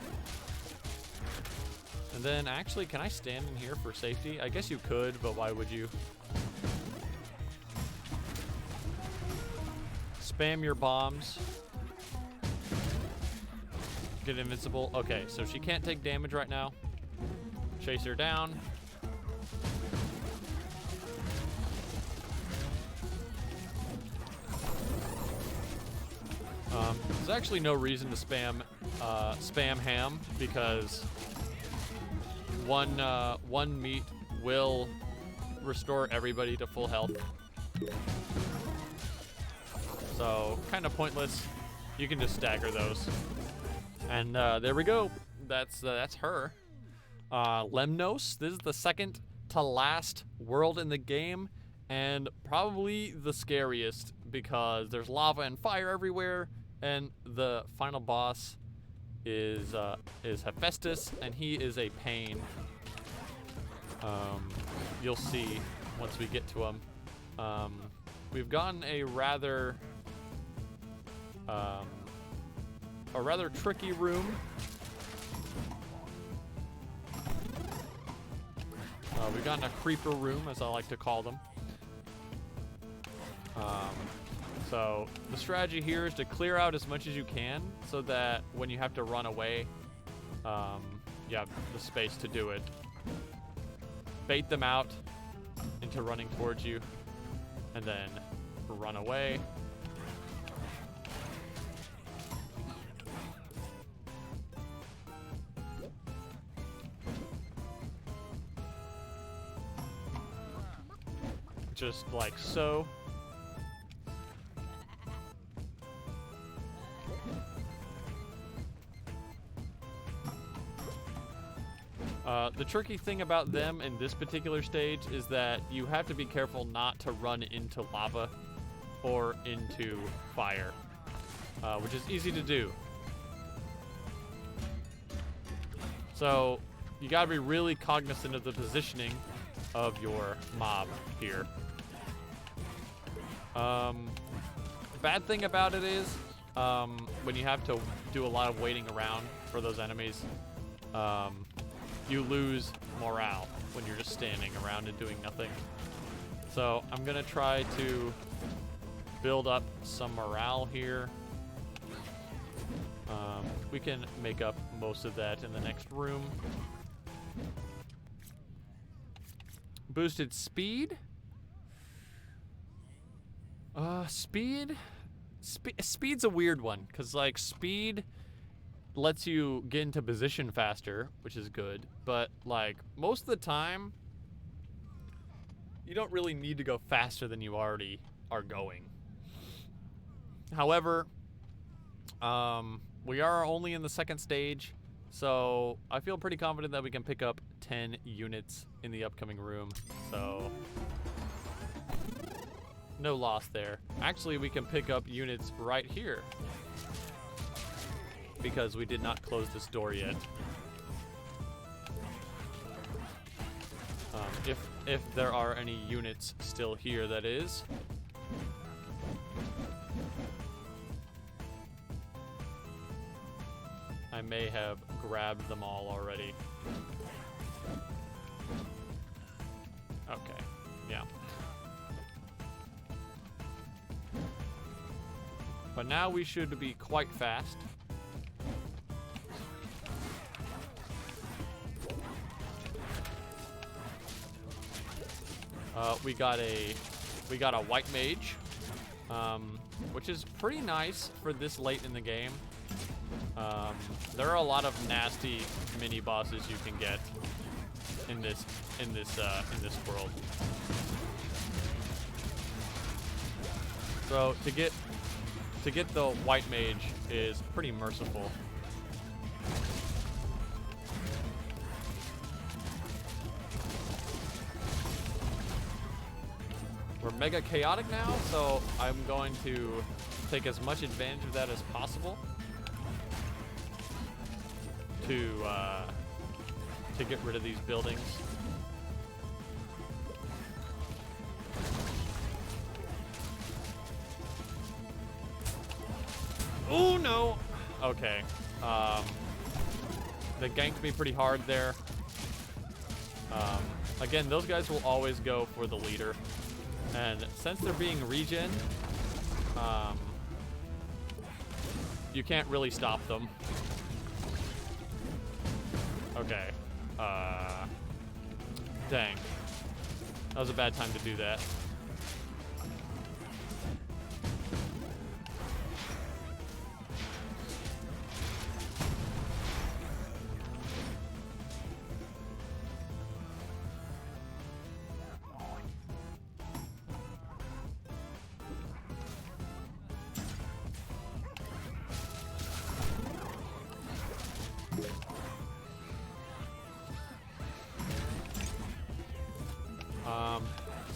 And then, actually, can I stand in here for safety? I guess you could, but why would you? Spam your bombs. Get invincible. Okay, so she can't take damage right now. Chase her down. There's actually no reason to spam ham, because one meat will restore everybody to full health. So kind of pointless. You can just stagger those. And there we go. That's her. Lemnos. This is the second to last world in the game, and probably the scariest because there's lava and fire everywhere. And the final boss is Hephaestus, and he is a pain. You'll see once we get to him. We've gotten a rather tricky room. We've gotten a creeper room, as I like to call them. So the strategy here is to clear out as much as you can, so that when you have to run away, you have the space to do it. Bait them out into running towards you, and then run away. Just like so. The tricky thing about them in this particular stage is that you have to be careful not to run into lava or into fire, which is easy to do. So you gotta be really cognizant of the positioning of your mob here. Bad thing about it is when you have to do a lot of waiting around for those enemies, you lose morale when you're just standing around and doing nothing. So I'm gonna try to build up some morale here. We can make up most of that in the next room. Boosted speed. Speed's a weird one, because like speed lets you get into position faster, which is good, but like most of the time you don't really need to go faster than you already are going. However, we are only in the second stage, so I feel pretty confident that we can pick up 10 units in the upcoming room, so no loss there. Actually, we can pick up units right here, because we did not close this door yet. If there are any units still here, that is. I may have grabbed them all already. Okay, yeah. But now we should be quite fast. We got a white mage, which is pretty nice for this late in the game. There are a lot of nasty mini bosses you can get in this world. So to get the white mage is pretty merciful. We're mega chaotic now, so I'm going to take as much advantage of that as possible to get rid of these buildings. Oh no! Okay. They ganked me pretty hard there. Again, those guys will always go for the leader. And since they're being regen, you can't really stop them. Okay. Dang. That was a bad time to do that.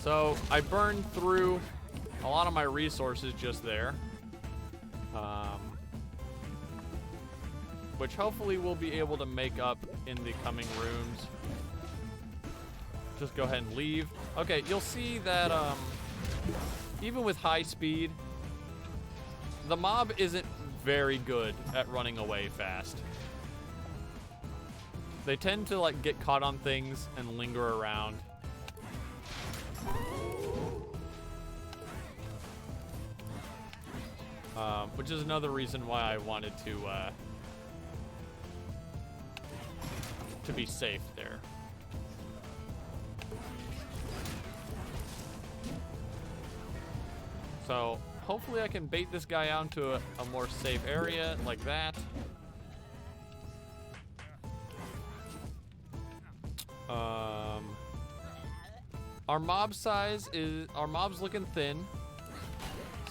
So I burned through a lot of my resources just there, which hopefully we'll be able to make up in the coming rooms. Just go ahead and leave. Okay, you'll see that even with high speed, the mob isn't very good at running away fast. They tend to like get caught on things and linger around. Which is another reason why I wanted to be safe there. So hopefully I can bait this guy out to a more safe area like that. Our mob's looking thin,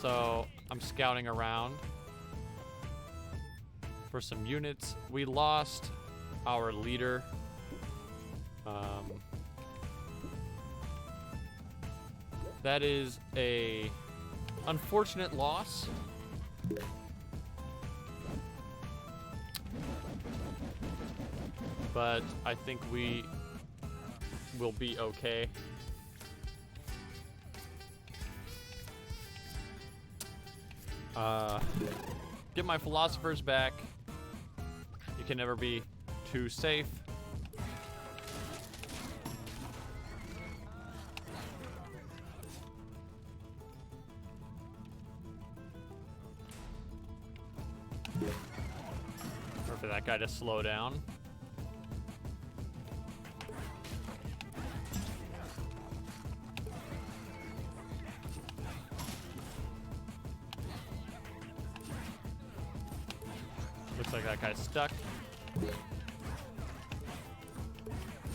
so I'm scouting around for some units. We lost our leader. That is a unfortunate loss. But I think we will be okay. Get my philosophers back. You can never be too safe. Or for that guy to slow down. Looks like that guy's stuck.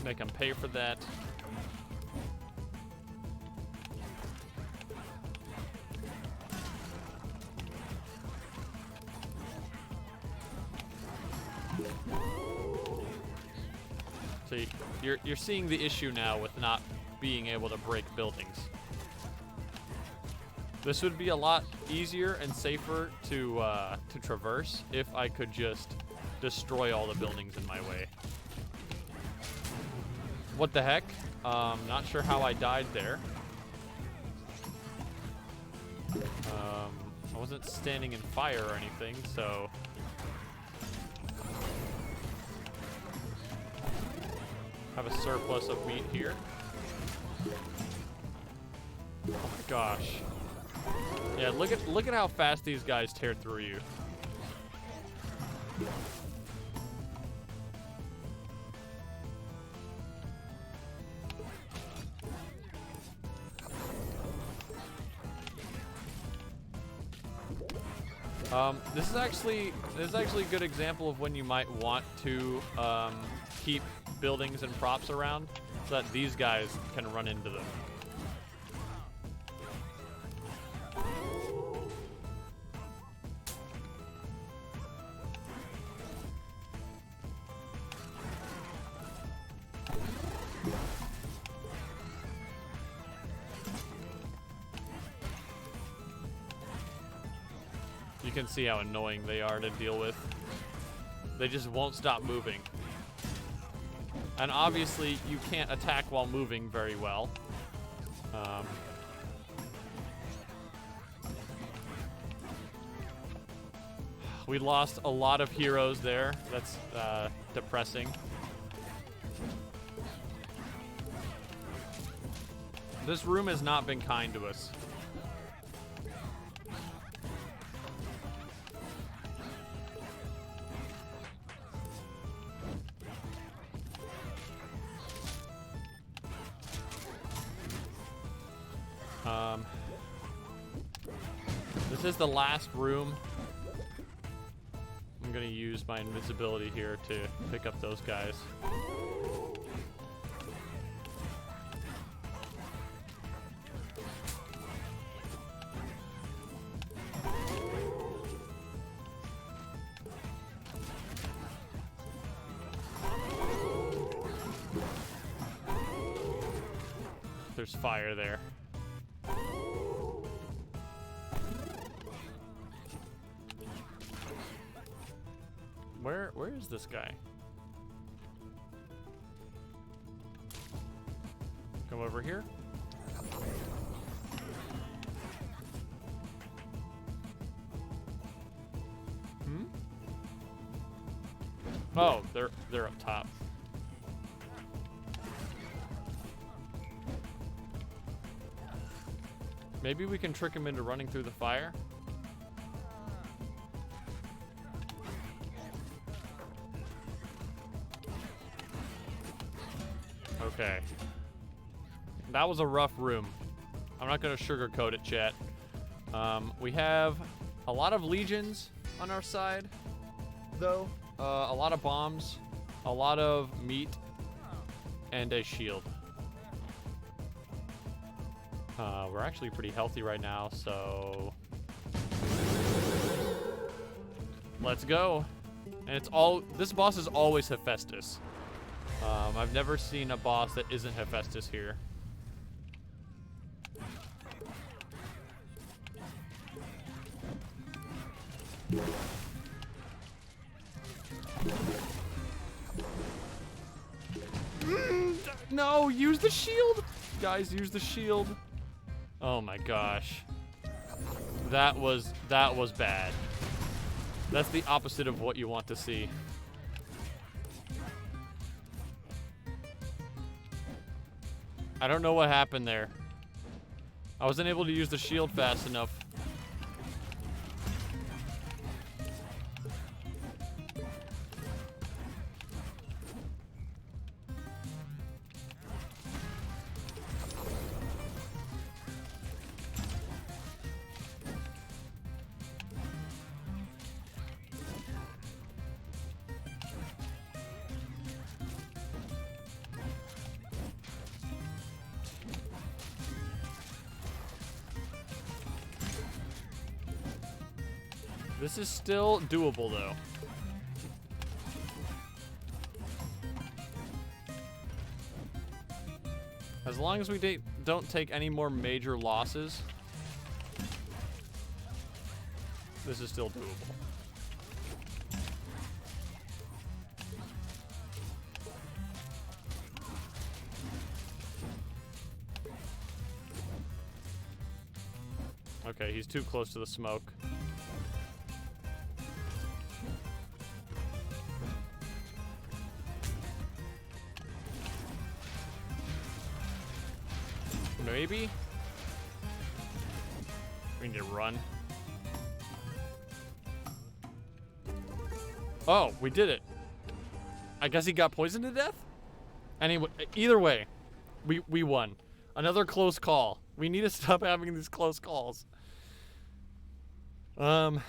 Make him pay for that. So you're seeing the issue now with not being able to break buildings. This would be a lot easier and safer to traverse if I could just destroy all the buildings in my way. What the heck? Not sure how I died there. I wasn't standing in fire or anything, so... have a surplus of meat here. Oh my gosh. Yeah, look at how fast these guys tear through you. This is actually a good example of when you might want to keep buildings and props around. so that these guys can run into them. You can see how annoying they are to deal with. They just won't stop moving. And obviously, you can't attack while moving very well. We lost a lot of heroes there. That's depressing. This room has not been kind to us. This is the last room. I'm gonna use my invisibility here to pick up those guys. There's fire there. Where is this guy? Come over here. Oh, they're up top. Maybe we can trick him into running through the fire. Okay. That was a rough room. I'm not going to sugarcoat it, chat. We have a lot of legions on our side, though. A lot of bombs, a lot of meat, and a shield. We're actually pretty healthy right now, so let's go. And it's all, this boss is always Hephaestus. I've never seen a boss that isn't Hephaestus here. No, use the shield! Guys, use the shield. Oh my gosh. That was bad. That's the opposite of what you want to see. I don't know what happened there. I wasn't able to use the shield fast enough. This is still doable, though. As long as we don't take any more major losses, this is still doable. Okay, he's too close to the smoke. Maybe? We need to run. Oh, we did it. I guess he got poisoned to death? Anyway, either way, we won. Another close call. We need to stop having these close calls. I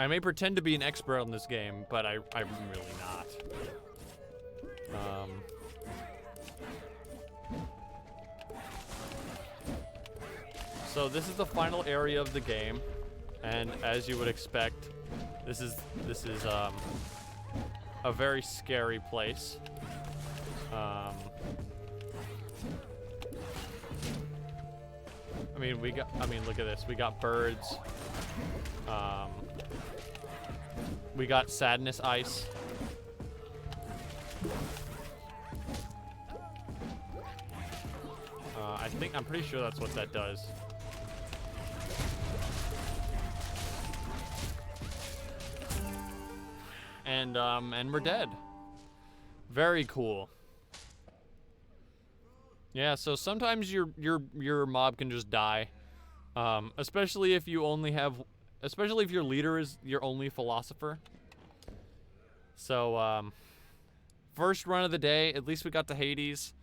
may pretend to be an expert on this game, but I'm really not. So this is the final area of the game, and as you would expect, this is a very scary place. I mean, look at this. We got birds. We got sadness ice. I'm pretty sure that's what that does. And we're dead. Very cool. Yeah, so sometimes your mob can just die. Especially if you only have, especially if your leader is your only philosopher. So, first run of the day, at least we got to Hades.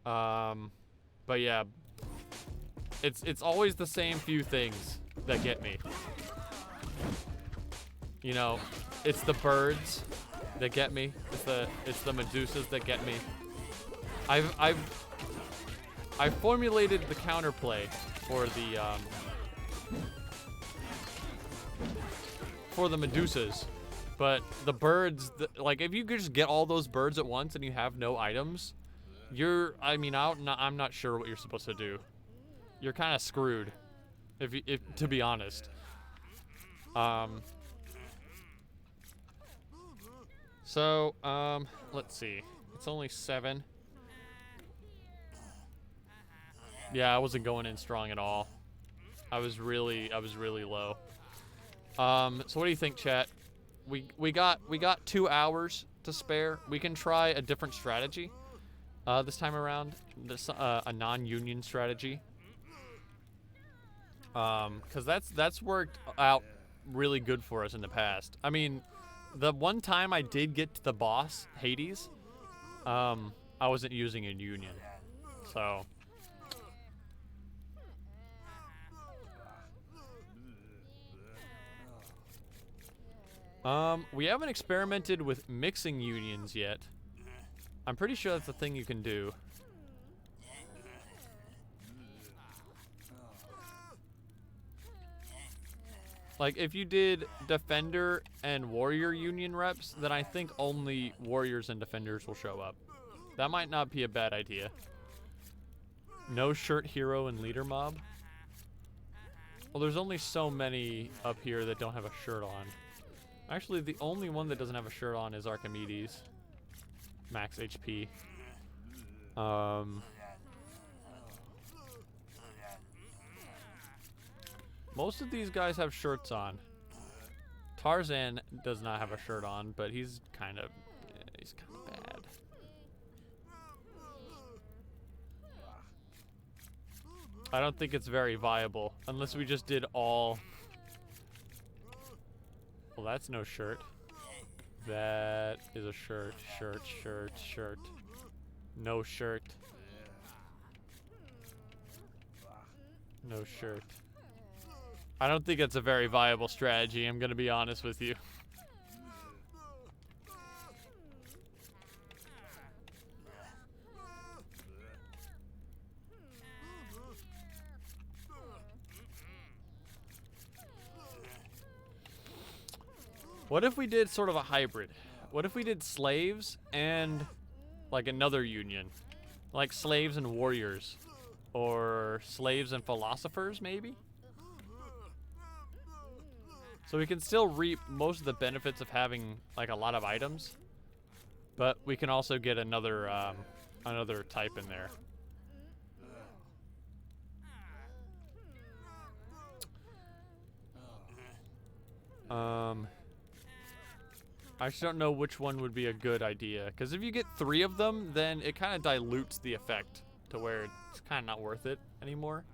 But yeah, it's always the same few things that get me. You know, it's the birds that get me. It's the Medusas that get me. I've formulated the counterplay for the Medusas, but the birds, like if you could just get all those birds at once and you have no items, I'm not sure what you're supposed to do. You're kind of screwed, if to be honest. So, let's see. It's only 7. Yeah, I wasn't going in strong at all. I was really low. So what do you think, chat? We got 2 hours to spare. We can try a different strategy this time around. A non-union strategy. Cause that's worked out really good for us in the past. I mean, the one time I did get to the boss, Hades, I wasn't using a union. So we haven't experimented with mixing unions yet. I'm pretty sure that's a thing you can do. Like, if you did Defender and Warrior Union reps, then I think only Warriors and Defenders will show up. That might not be a bad idea. No shirt hero and leader mob? Well, there's only so many up here that don't have a shirt on. Actually, the only one that doesn't have a shirt on is Archimedes. Max HP. Most of these guys have shirts on. Tarzan does not have a shirt on, but he's kind of bad. I don't think it's very viable unless we just did all. Well, that's no shirt. That is a shirt. Shirt. No shirt. No shirt. I don't think it's a very viable strategy, I'm gonna be honest with you. What if we did sort of a hybrid? What if we did slaves and like another union? Like slaves and warriors? Or slaves and philosophers, maybe? So we can still reap most of the benefits of having like a lot of items, but we can also get another type in there. I just don't know which one would be a good idea, because if you get 3 of them, then it kind of dilutes the effect to where it's kind of not worth it anymore.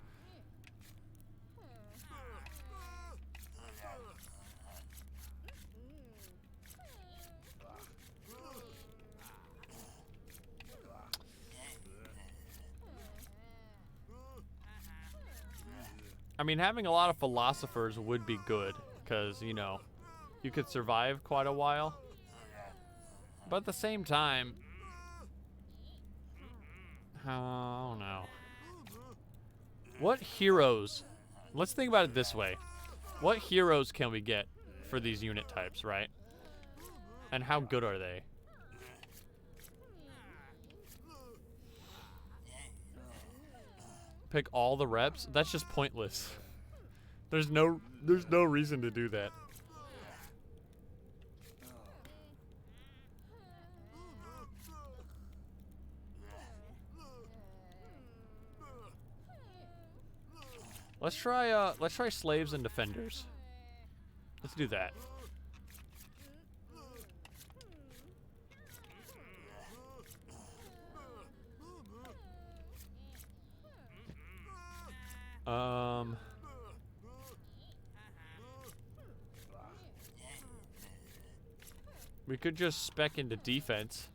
I mean, having a lot of philosophers would be good, because, you know, you could survive quite a while. But at the same time, oh no. What heroes? Let's think about it this way. What heroes can we get for these unit types, right? And how good are they? Pick all the reps? That's just pointless. There's no reason to do that. Let's try slaves and defenders. Let's do that. We could just spec into defense.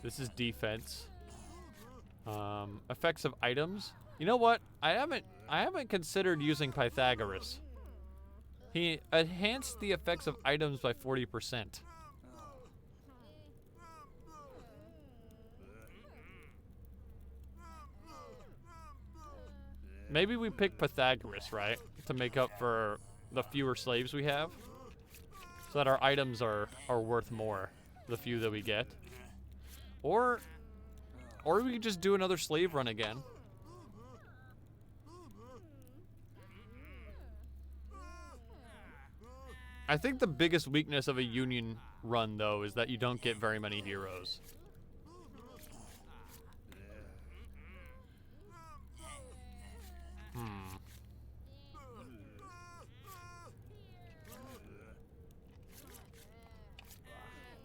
This is defense. Effects of items. You know what? I haven't considered using Pythagoras. He enhanced the effects of items by 40%. Maybe we pick Pythagoras, right? To make up for the fewer slaves we have. So that our items are worth more, the few that we get. Or we could just do another slave run again. I think the biggest weakness of a union run, though, is that you don't get very many heroes.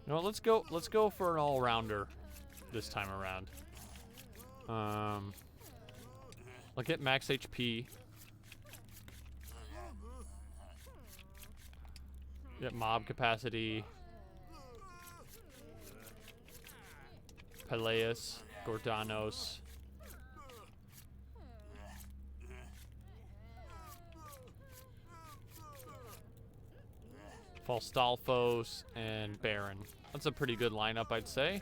You know what, let's go for an all-rounder this time around. I'll get max HP. Get mob capacity. Peleus, Gordanos. Falstolfos and Baron. That's a pretty good lineup, I'd say.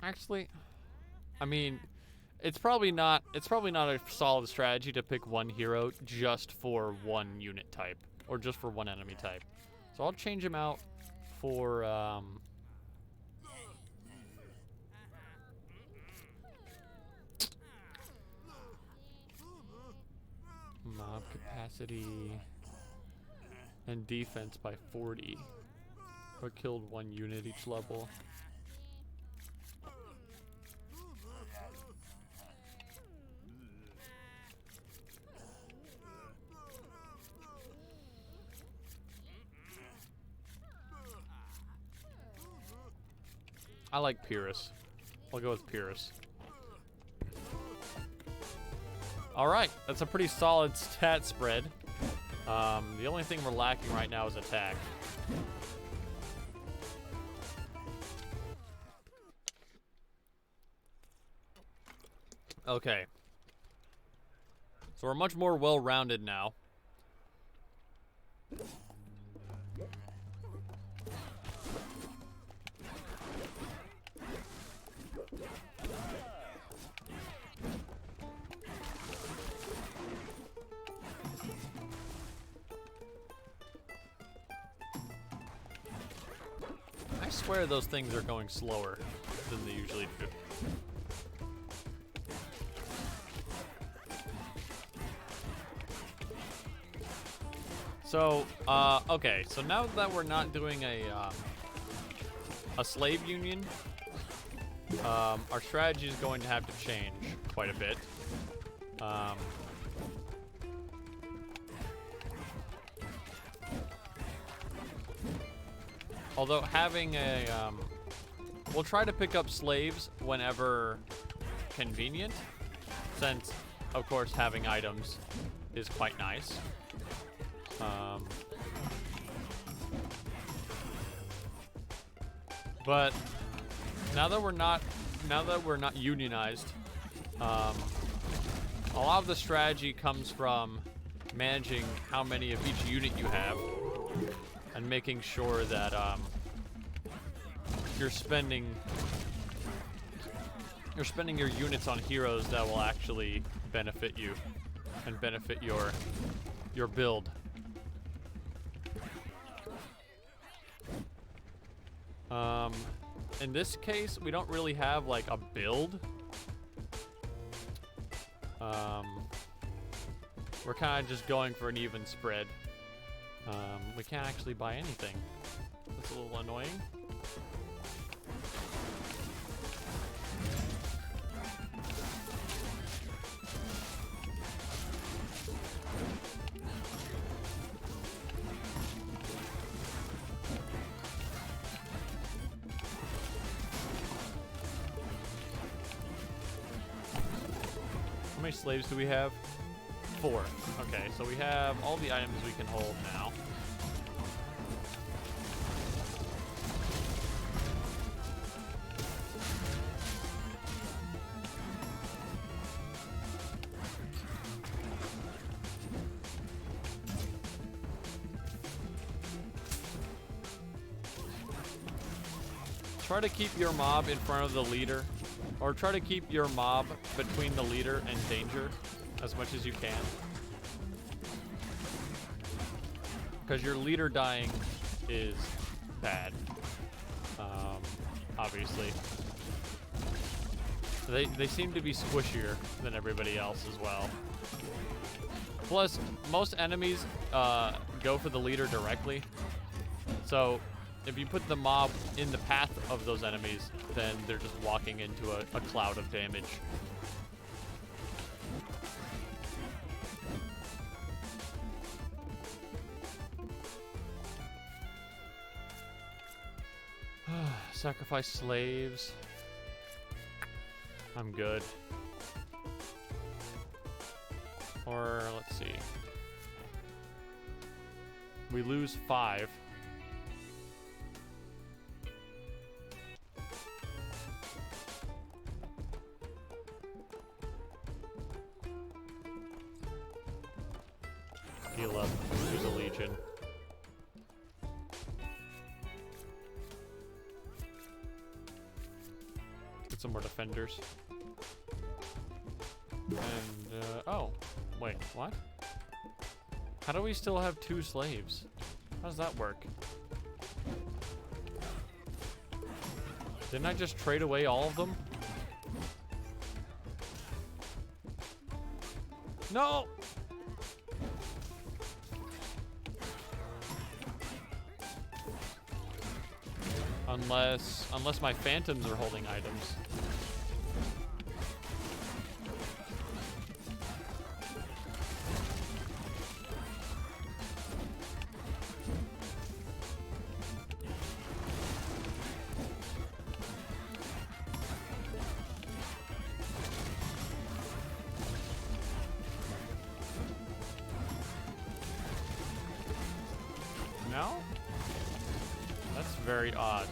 Actually, I mean, it's probably not a solid strategy to pick one hero just for one unit type or just for one enemy type. So I'll change him out for mob capacity and defense by 40. Or killed one unit each level. I like Pyrrhus. I'll go with Pyrrhus. Alright, that's a pretty solid stat spread. The only thing we're lacking right now is attack. Okay. So we're much more well-rounded now. I swear those things are going slower than they usually do. So, okay, so now that we're not doing a slave union, our strategy is going to have to change quite a bit. Although having a, we'll try to pick up slaves whenever convenient, since, of course, having items is quite nice. But now that we're not unionized, A lot of the strategy comes from managing how many of each unit you have and making sure that you're spending your units on heroes that will actually benefit you and benefit your build. In this case, we don't really have like a build. We're kind of just going for an even spread. We can't actually buy anything. That's a little annoying. How many slaves do we have? 4. Okay, so we have all the items we can hold now. Try to keep your mob in front of the leader, or try to keep your mob between the leader and danger as much as you can. Because your leader dying is bad, obviously. They seem to be squishier than everybody else as well. Plus, most enemies go for the leader directly. So, if you put the mob in the path of those enemies, then they're just walking into a cloud of damage. Sacrifice slaves. I'm good. Or, let's see. We lose 5. Heal up. Use a legion. Get some more defenders. And, oh. Wait, what? How do we still have 2 slaves? How does that work? Didn't I just trade away all of them? No! Unless my phantoms are holding items. No? That's very odd.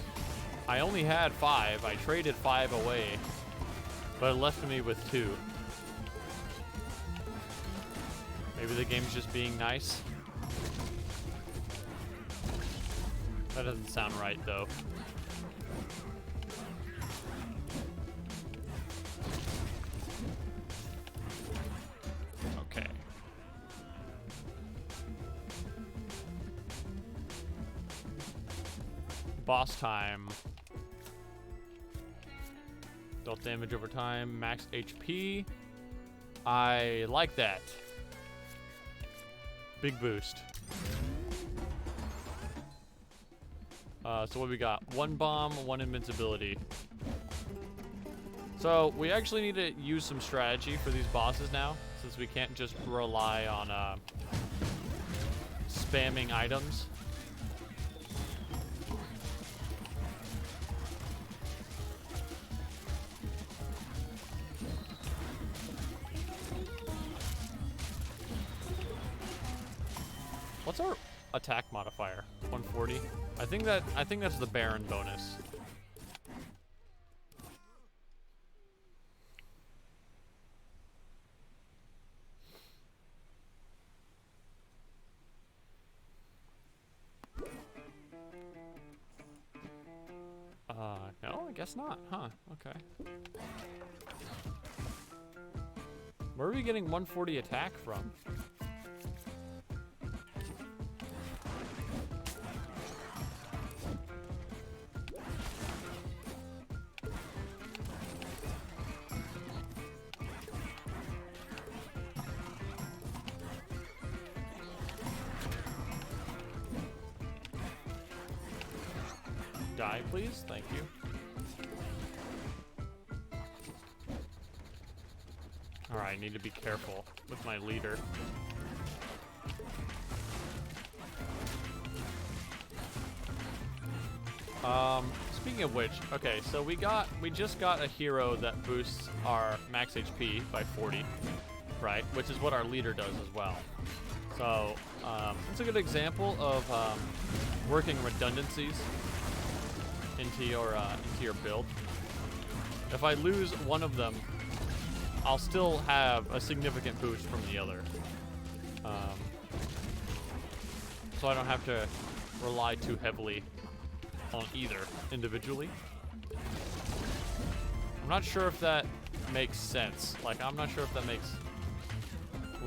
I only had 5. I traded 5 away, but it left me with 2. Maybe the game's just being nice. That doesn't sound right, though. Okay. Boss time. Dealt damage over time, max HP. I like that. Big boost. So what we got? 1 bomb, 1 invincibility. So we actually need to use some strategy for these bosses now, since we can't just rely on spamming items. What's our attack modifier? 140. I think that's the Baron bonus. Guess not, huh? Okay. Where are we getting 140 attack from? Die, please. Thank you. Alright, I need to be careful with my leader. Speaking of which, okay, so we just got a hero that boosts our max HP by 40, right? Which is what our leader does as well. So, it's a good example of working redundancies into your build. If I lose one of them, I'll still have a significant boost from the other. So I don't have to rely too heavily on either individually. I'm not sure if that makes sense. Like, I'm not sure if that makes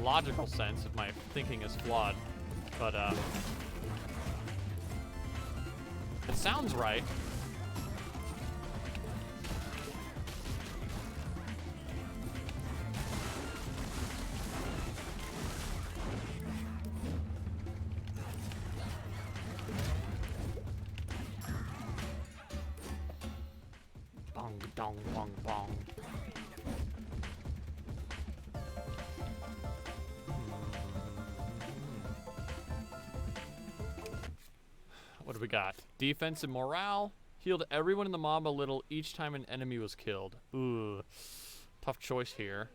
logical sense, if my thinking is flawed. But, it sounds right. Dong, bong, bong. What do we got? Defense and morale. Healed everyone in the mob a little each time an enemy was killed. Ooh. Tough choice here.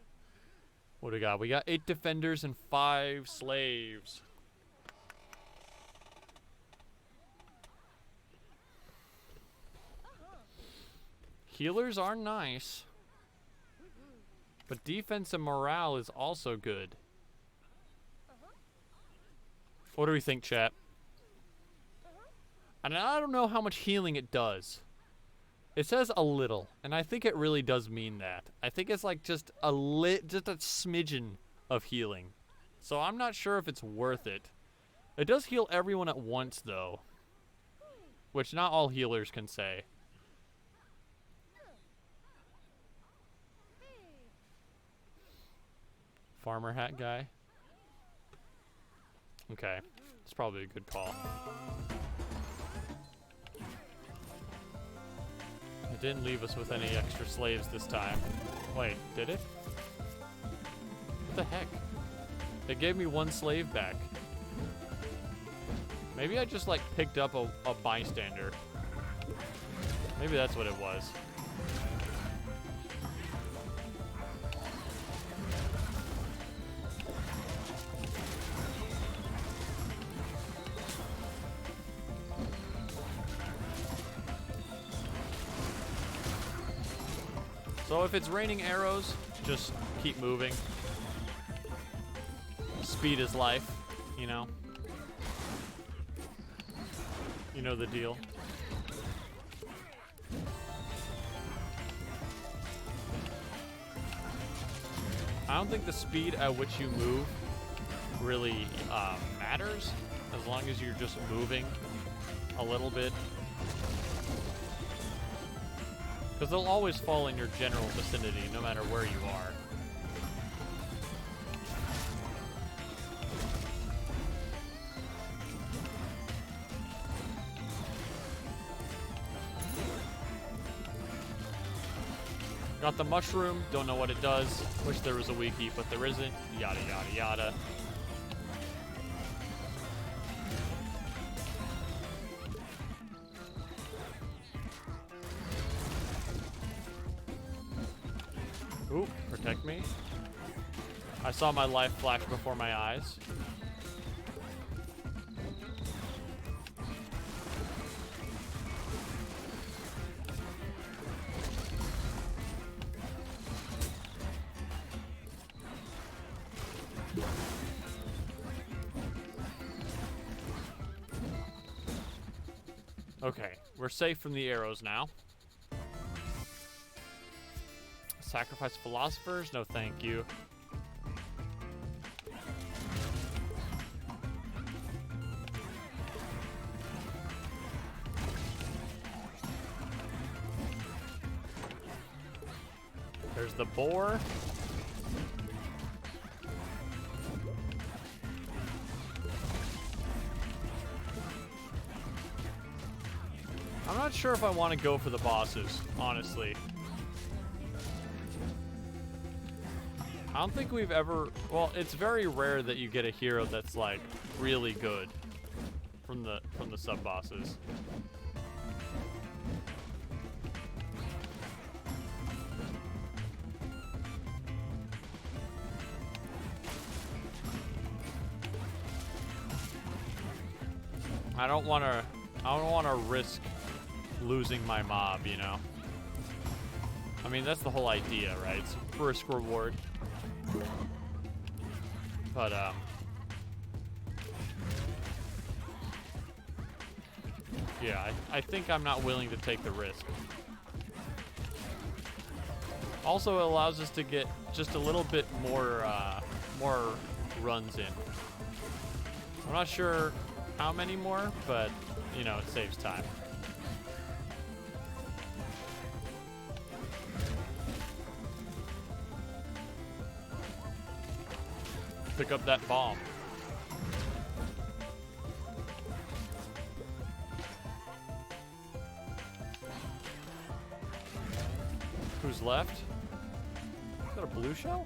What do we got? We got 8 defenders and 5 slaves. Healers are nice, but defense and morale is also good. What do we think, chat? And I don't know how much healing it does. It says a little, and I think it really does mean that. I think it's like just a smidgen of healing. So I'm not sure if it's worth it. It does heal everyone at once, though, which not all healers can say. Farmer hat guy. Okay, it's probably a good call. It didn't leave us with any extra slaves this time. Wait, did it? What the heck? It gave me 1 slave back. Maybe I just like picked up a bystander. Maybe that's what it was. So if it's raining arrows, just keep moving. Speed is life, you know? You know the deal. I don't think the speed at which you move really matters, as long as you're just moving a little bit. Because they'll always fall in your general vicinity, no matter where you are. Got the mushroom, don't know what it does. Wish there was a wiki, but there isn't. Yada, yada, yada. Ooh, protect me. I saw my life flash before my eyes. Okay, we're safe from the arrows now. Sacrifice philosophers? No, thank you. There's the boar. I'm not sure if I want to go for the bosses, honestly. I don't think we've ever... Well, it's very rare that you get a hero that's, like, really good from the sub-bosses. I don't want to risk losing my mob, you know? I mean, that's the whole idea, right? It's risk reward. But, yeah, I think I'm not willing to take the risk. Also, it allows us to get just a little bit more runs in. I'm not sure how many more, but, you know, it saves time. Pick up that bomb. Who's left? Is that a blue shell?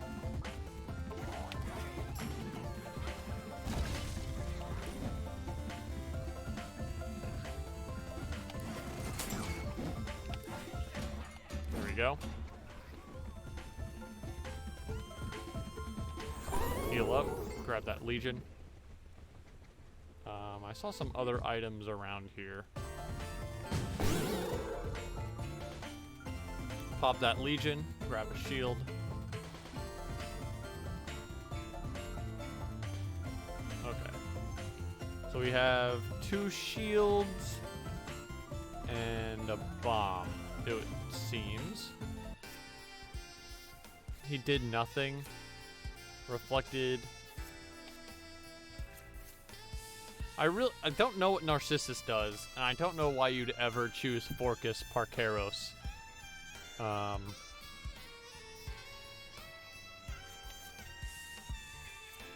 There we go. Heal up, grab that Legion. I saw some other items around here. Pop that Legion, grab a shield. Okay. So we have 2 shields and a bomb, it seems. He did nothing. Reflected. I don't know what Narcissus does, and I don't know why you'd ever choose Forcus Parkeros.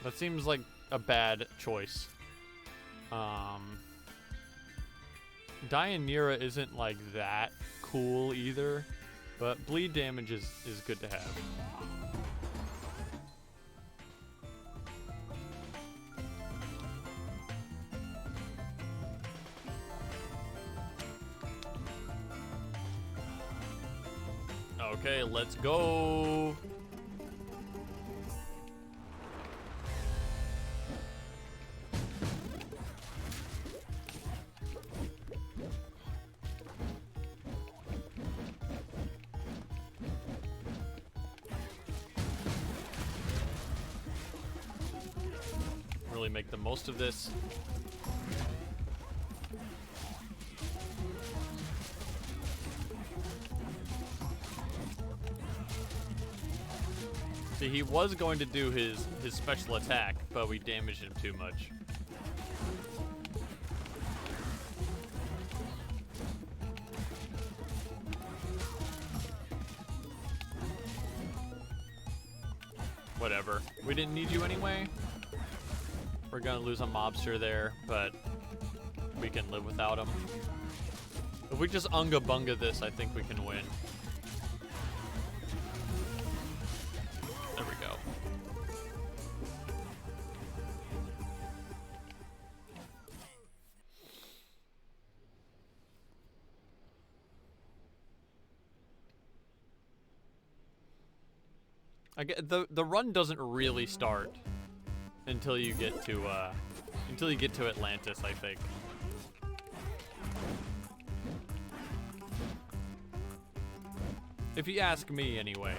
That seems like a bad choice. Deianira isn't like that cool either, but bleed damage is good to have. Okay, let's go. Really make the most of this. See, he was going to do his special attack, but we damaged him too much. Whatever. We didn't need you anyway. We're gonna lose a mobster there, but we can live without him. If we just unga bunga this, I think we can win. There we go. I get the run doesn't really start until you get to Atlantis, I think. If you ask me, anyway.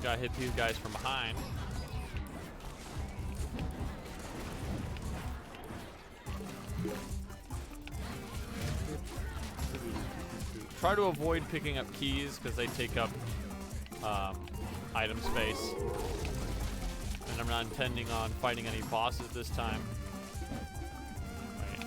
Gotta hit these guys from behind. Try to avoid picking up keys because they take up item space. And I'm not intending on fighting any bosses this time. Right.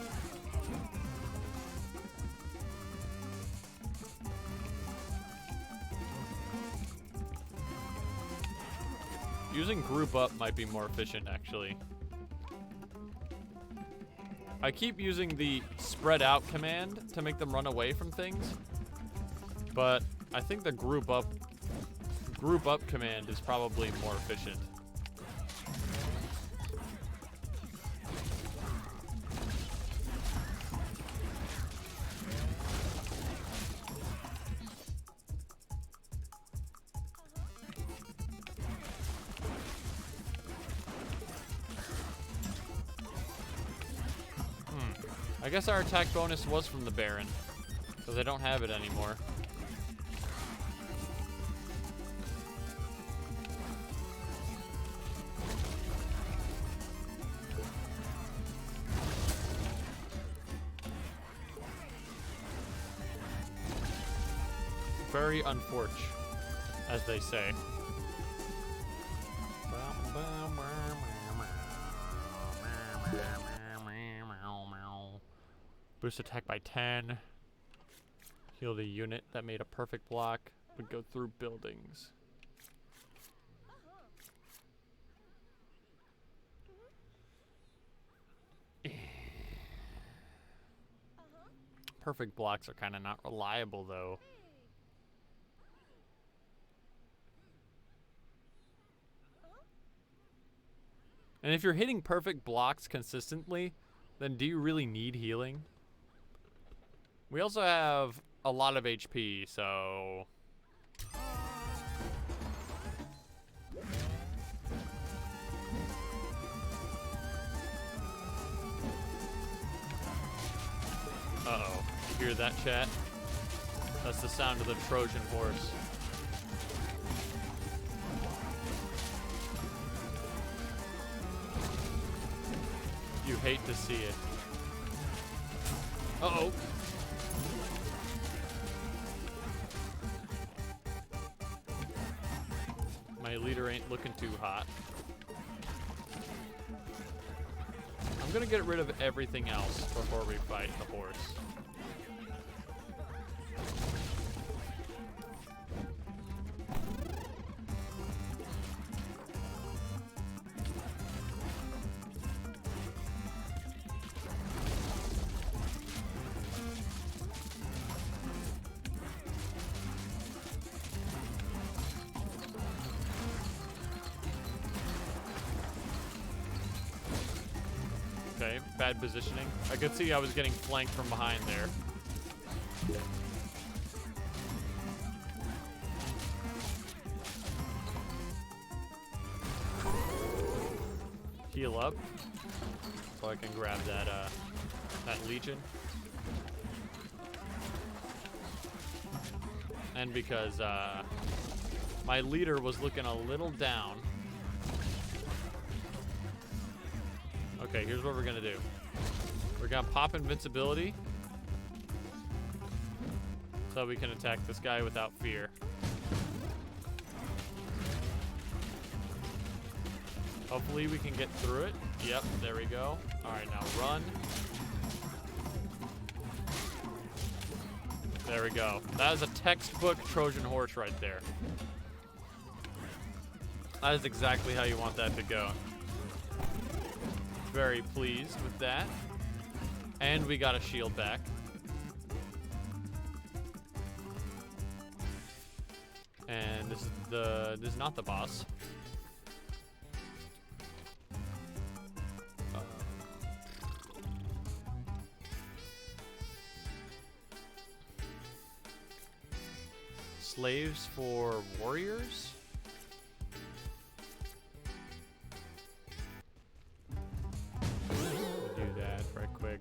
Using group up might be more efficient, actually. I keep using the spread out command to make them run away from things, but I think the group up command is probably more efficient. I guess our attack bonus was from the Baron, because I don't have it anymore. Very unfortunate, as they say. Boost attack by 10. Heal the unit that made a perfect block. Would go through buildings. Perfect blocks are kind of not reliable, though. And if you're hitting perfect blocks consistently, then do you really need healing? We also have a lot of HP, so... Uh-oh. You hear that, chat? That's the sound of the Trojan horse. You hate to see it. Uh-oh. My leader ain't looking too hot. I'm gonna get rid of everything else before we fight the horse. Okay, bad positioning. I could see I was getting flanked from behind there. Heal up so I can grab that that Legion. And because my leader was looking a little down. Okay, here's what we're gonna do. We're gonna pop invincibility so we can attack this guy without fear. Hopefully we can get through it. Yep, there we go. All right, now run. There we go. That is a textbook Trojan horse right there. That is exactly how you want that to go. Very pleased with that. And we got a shield back. And this is not the boss. Slaves for warriors? Quick.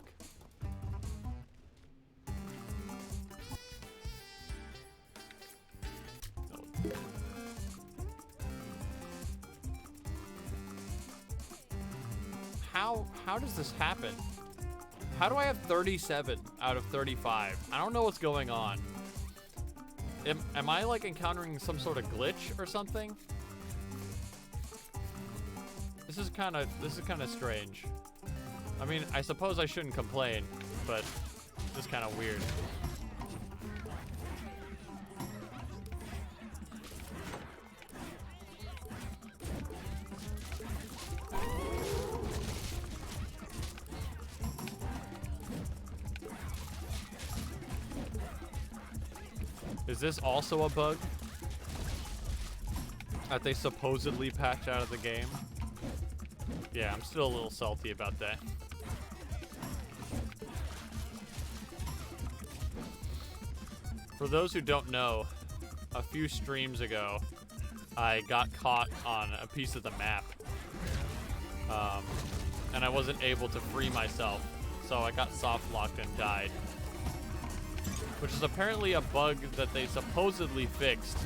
how does this happen? How do I have 37 out of 35? I don't know what's going on. Am I like encountering some sort of glitch or something? This is kind of strange. I mean, I suppose I shouldn't complain, but this is kind of weird. Is this also a bug that they supposedly patched out of the game? Yeah, I'm still a little salty about that. For those who don't know, a few streams ago, I got caught on a piece of the map. And I wasn't able to free myself, so I got soft locked and died. Which is apparently a bug that they supposedly fixed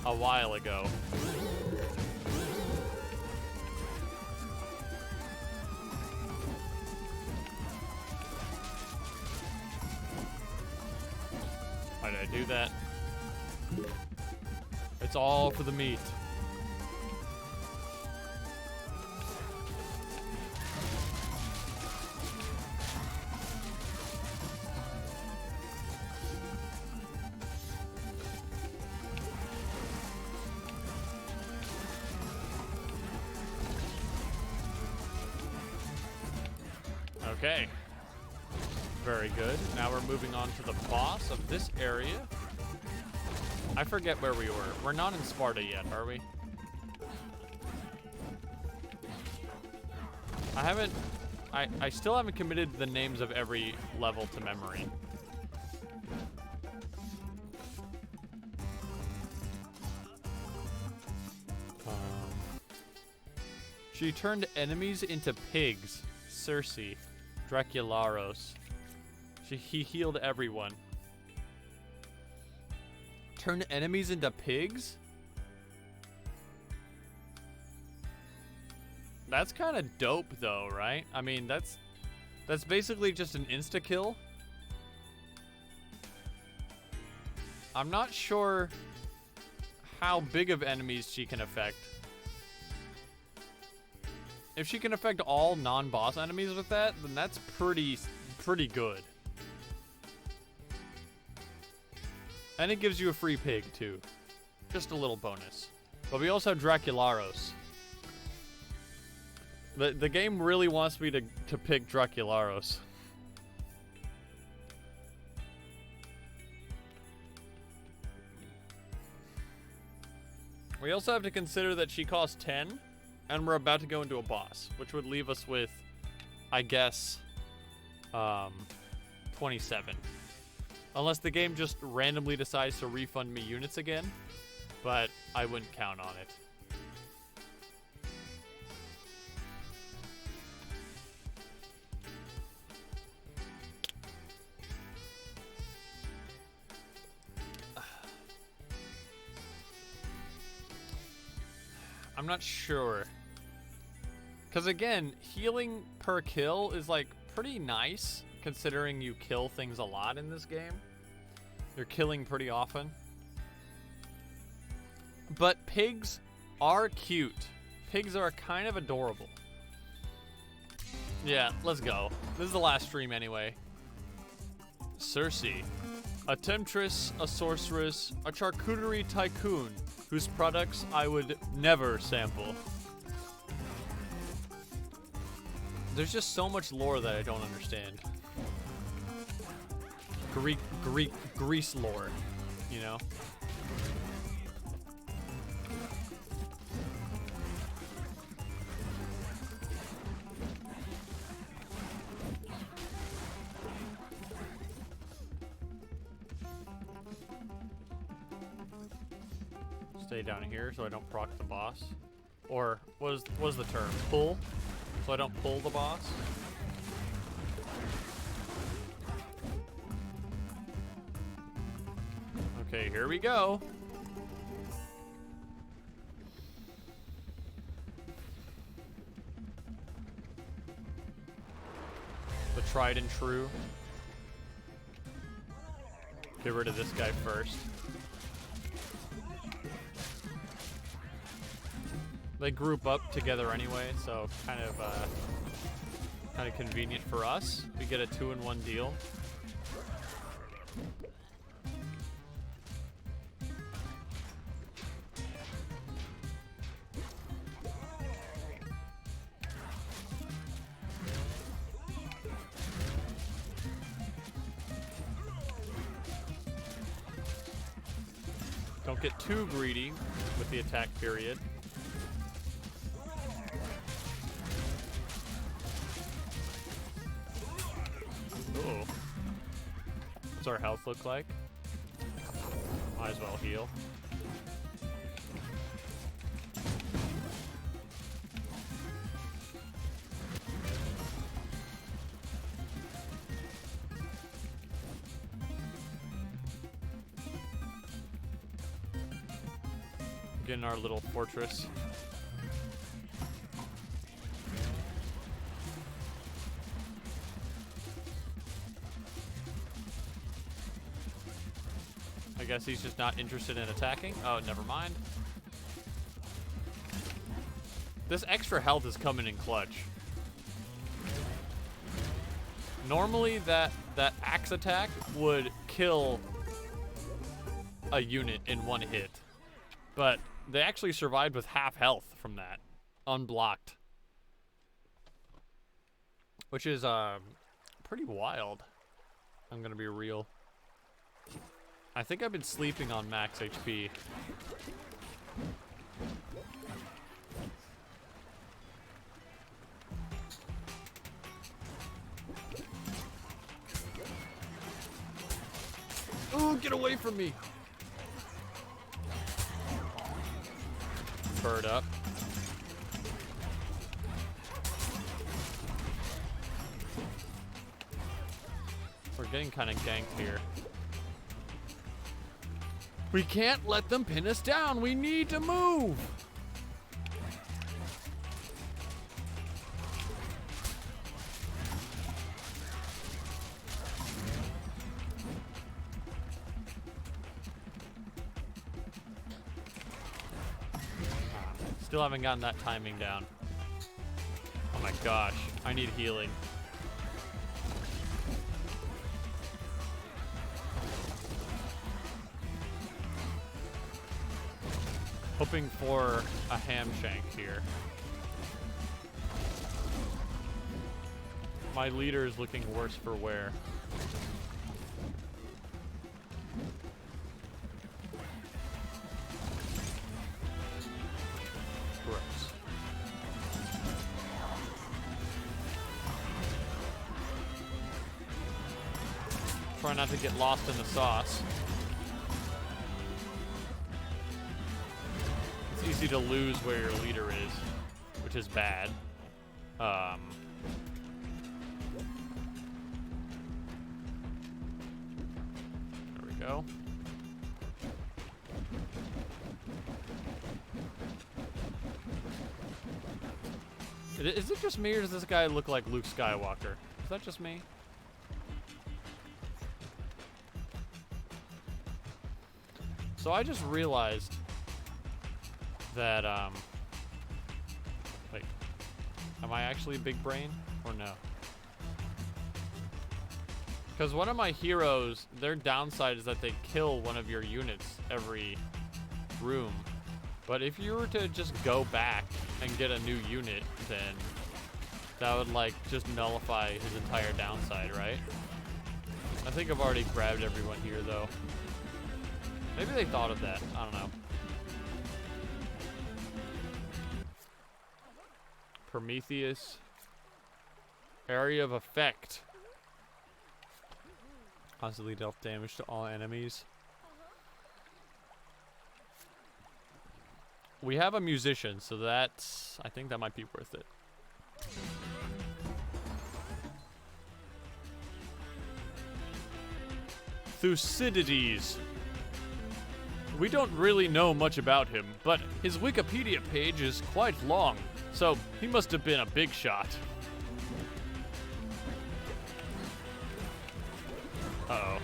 a while ago. Why did I do that? It's all for the meat. Okay. Very good. Now we're moving on to the boss of this area. I forget where we were. We're not in Sparta yet, are we? I still haven't committed the names of every level to memory. She turned enemies into pigs. Circe. Dracularos. He healed everyone. Turn enemies into pigs? That's kind of dope though, right? I mean, that's basically just an insta-kill. I'm not sure how big of enemies she can affect. If she can affect all non-boss enemies with that, then that's pretty good. And it gives you a free pig, too. Just a little bonus. But we also have Dracularos. The game really wants me to pick Dracularos. We also have to consider that she costs 10. And we're about to go into a boss, which would leave us with, I guess, 27. Unless the game just randomly decides to refund me units again, but I wouldn't count on it. I'm not sure. Because again, healing per kill is like pretty nice considering you kill things a lot in this game. You're killing pretty often. But pigs are cute. Pigs are kind of adorable. Yeah, let's go. This is the last stream anyway. Circe. A temptress, a sorceress, a charcuterie tycoon, whose products I would never sample. There's just so much lore that I don't understand. Greece lore, you know? Stay down here so I don't proc the boss. Or, what was the term? Pull? So I don't pull the boss? Okay, here we go. tried and true. Get rid of this guy first. They group up together anyway, so kind of convenient for us. We get a 2-in-1 deal. Don't get too greedy with the attack period. Ooh. What's our health look like? Might as well heal. Get in our little fortress. I guess he's just not interested in attacking. Oh, never mind. This extra health is coming in clutch. Normally that axe attack would kill a unit in one hit. But they actually survived with half health from that, unblocked. Which is pretty wild. I'm gonna be real. I think I've been sleeping on max HP. Oh, get away from me! Bird up. We're getting kind of ganked here. We can't let them pin us down. We need to move. Still haven't gotten that timing down. Oh my gosh, I need healing. Hoping for a ham shank here. My leader is looking worse for wear. Gross. Try not to get lost in the sauce. Easy to lose where your leader is, which is bad. There we go. Is it just me, or does this guy look like Luke Skywalker? Is that just me? So I just realized that, wait, am I actually big brain or no? Because one of my heroes, their downside is that they kill one of your units every room. But if you were to just go back and get a new unit, then that would like just nullify his entire downside, right? I think I've already grabbed everyone here though. Maybe they thought of that, I don't know. Prometheus. Area of effect. Constantly dealt damage to all enemies. We have a musician, so that's... I think that might be worth it. Thucydides. We don't really know much about him, but his Wikipedia page is quite long. So, he must have been a big shot. Uh-oh.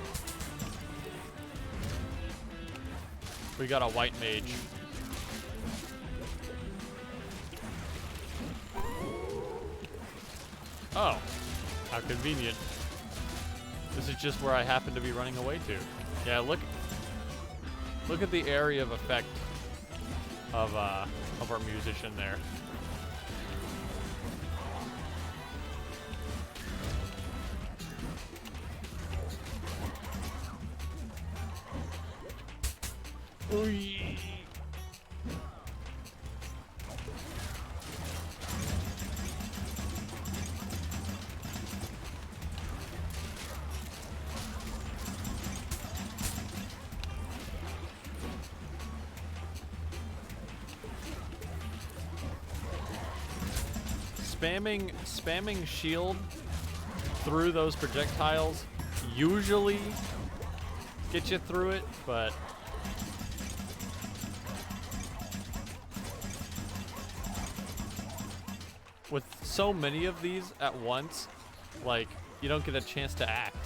We got a white mage. Oh, how convenient. This is just where I happen to be running away to. Yeah, look at the area of effect of our musician there. Oy. Spamming shield through those projectiles usually gets you through it, but with so many of these at once, like, you don't get a chance to act.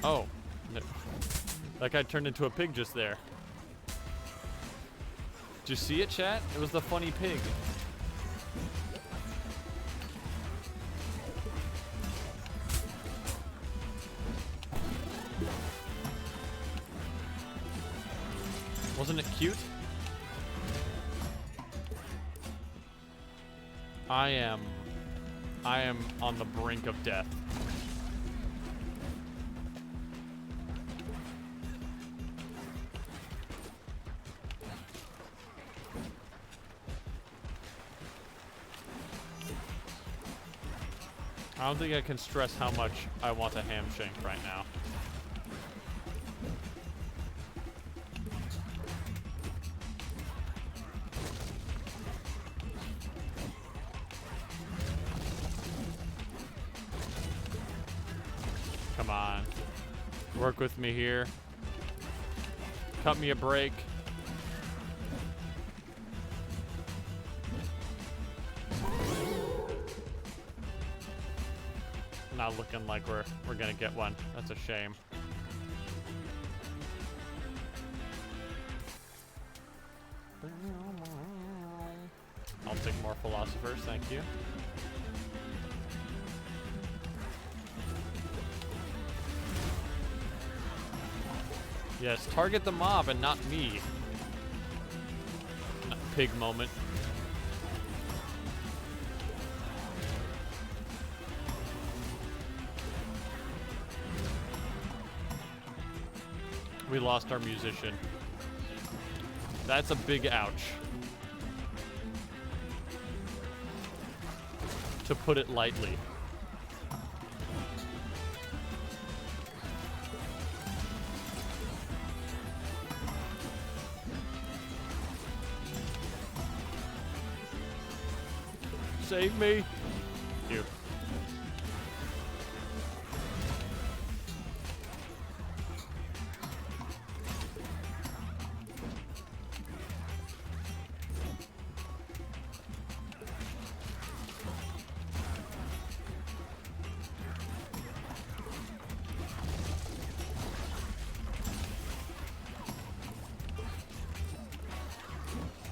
Oh, no. That guy turned into a pig just there. Did you see it, chat? It was the funny pig. Wasn't it cute? I am on the brink of death. I don't think I can stress how much I want a hamshank right now. Come on. Work with me here. Cut me a break. Not looking like we're gonna get one. That's a shame. I'll take more philosophers, thank you. Yes, target the mob and not me. Pig moment. We lost our musician. That's a big ouch. To put it lightly. Save me. Thank you.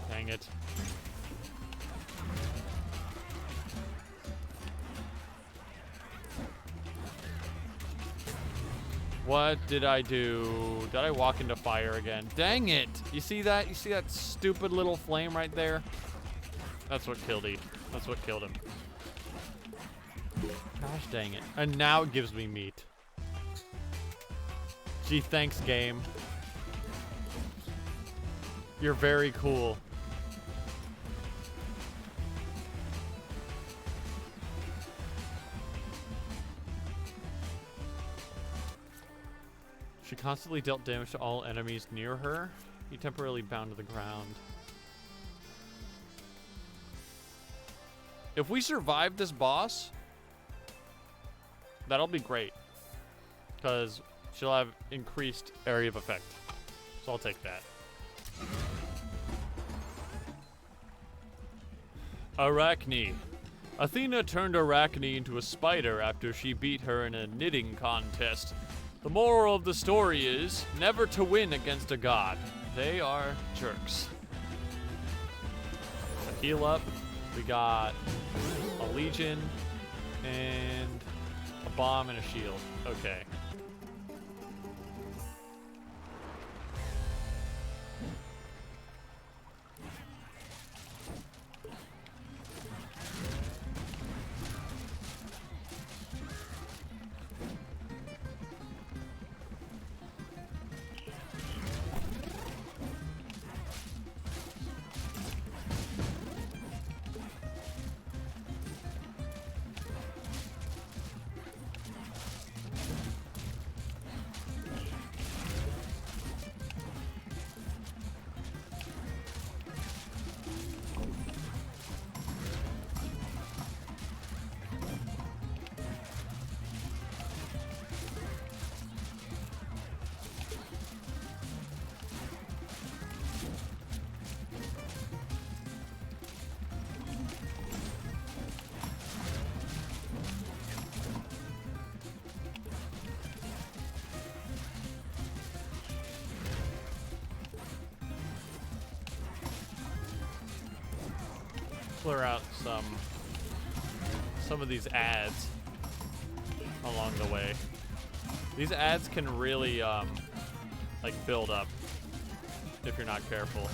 Dang it. What did I do? Did I walk into fire again? Dang it! You see that? You see that stupid little flame right there? That's what killed him. That's what killed him. Gosh dang it. And now it gives me meat. Gee, thanks, game. You're very cool. She constantly dealt damage to all enemies near her. He temporarily bound to the ground. If we survive this boss, that'll be great. Because she'll have increased area of effect. So I'll take that. Arachne. Athena turned Arachne into a spider after she beat her in a knitting contest. The moral of the story is never to win against a god. They are jerks. So heal up. We got a legion and a bomb and a shield. Okay. Clear out some of these ads along the way. These ads can really like build up if you're not careful.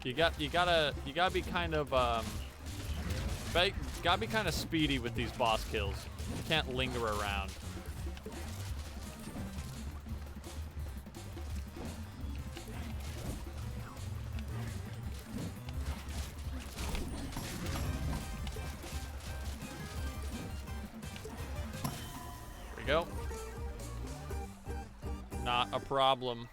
You gotta be kind of gotta be kind of speedy with these boss kills. You can't linger around. Go. Not a problem.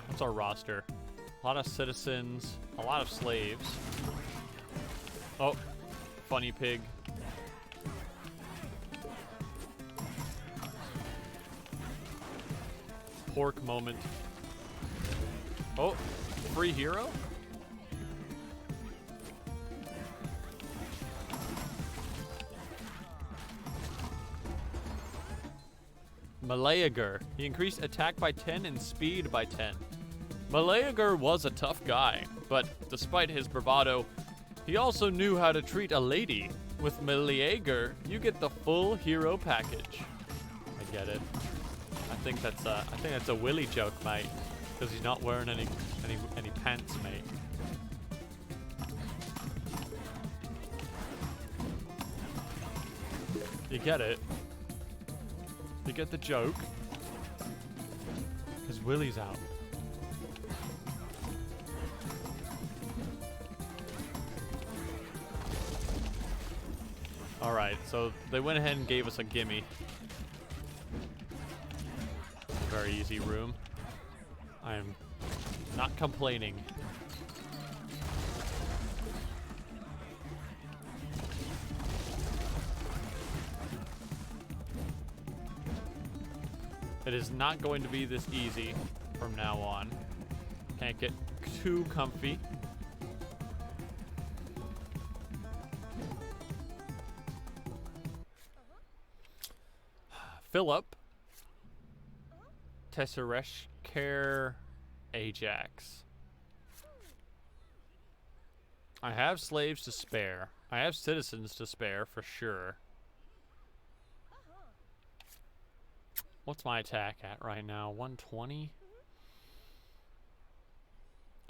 What's our roster? A lot of citizens, a lot of slaves. Oh, funny pig. Pork moment. Oh, free hero? Malayager. He increased attack by 10 and speed by 10. Malayager was a tough guy, but despite his bravado, he also knew how to treat a lady. With Malayager, you get the full hero package. I get it. I think that's a Willy joke, mate, because he's not wearing any pants, mate. You get it? You get the joke? Because Willy's out. Alright, so they went ahead and gave us a gimme. A very easy room. I am not complaining. It is not going to be this easy from now on. Can't get too comfy. Philip, Tesseresh, Care, Ajax. I have slaves to spare. I have citizens to spare for sure. What's my attack at right now? 120?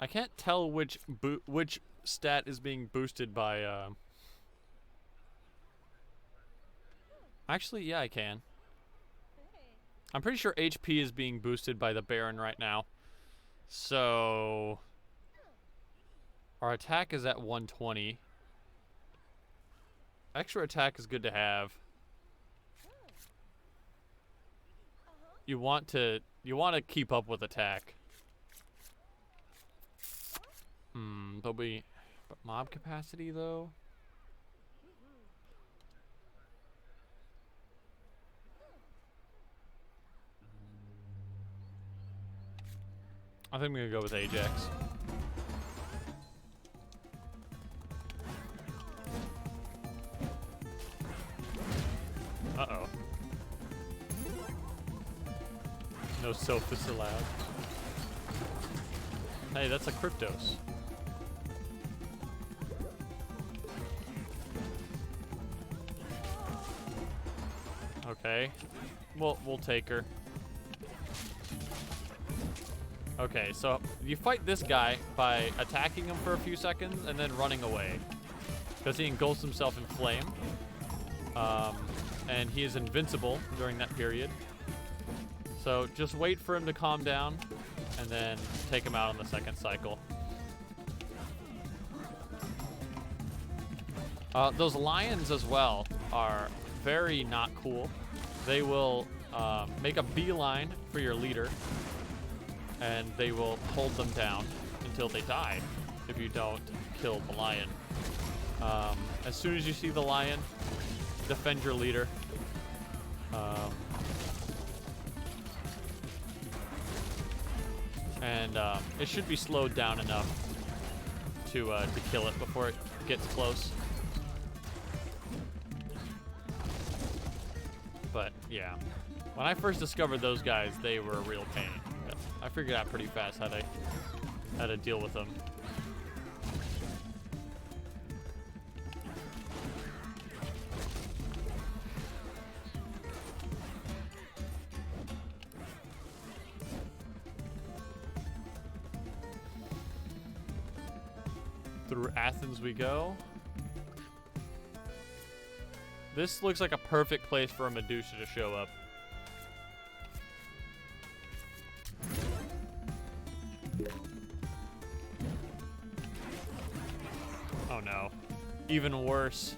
I can't tell which stat is being boosted by Actually, yeah, I can. I'm pretty sure HP is being boosted by the Baron right now. So our attack is at 120. Extra attack is good to have. You want to keep up with attack. But mob capacity though. I think I'm gonna go with Ajax. Uh-oh. No Sophis allowed. Hey, that's a Kryptos. Okay. We'll take her. Okay, so you fight this guy by attacking him for a few seconds and then running away. Because he engulfs himself in flame. And he is invincible during that period. So just wait for him to calm down and then take him out on the second cycle. Those lions as well are very not cool. They will make a beeline for your leader, and they will hold them down until they die if you don't kill the lion. As soon as you see the lion, defend your leader. And it should be slowed down enough to kill it before it gets close. But yeah, when I first discovered those guys, they were a real pain. But I figured out pretty fast how to deal with them. Through Athens we go. This looks like a perfect place for a Medusa to show up. Oh no. Even worse.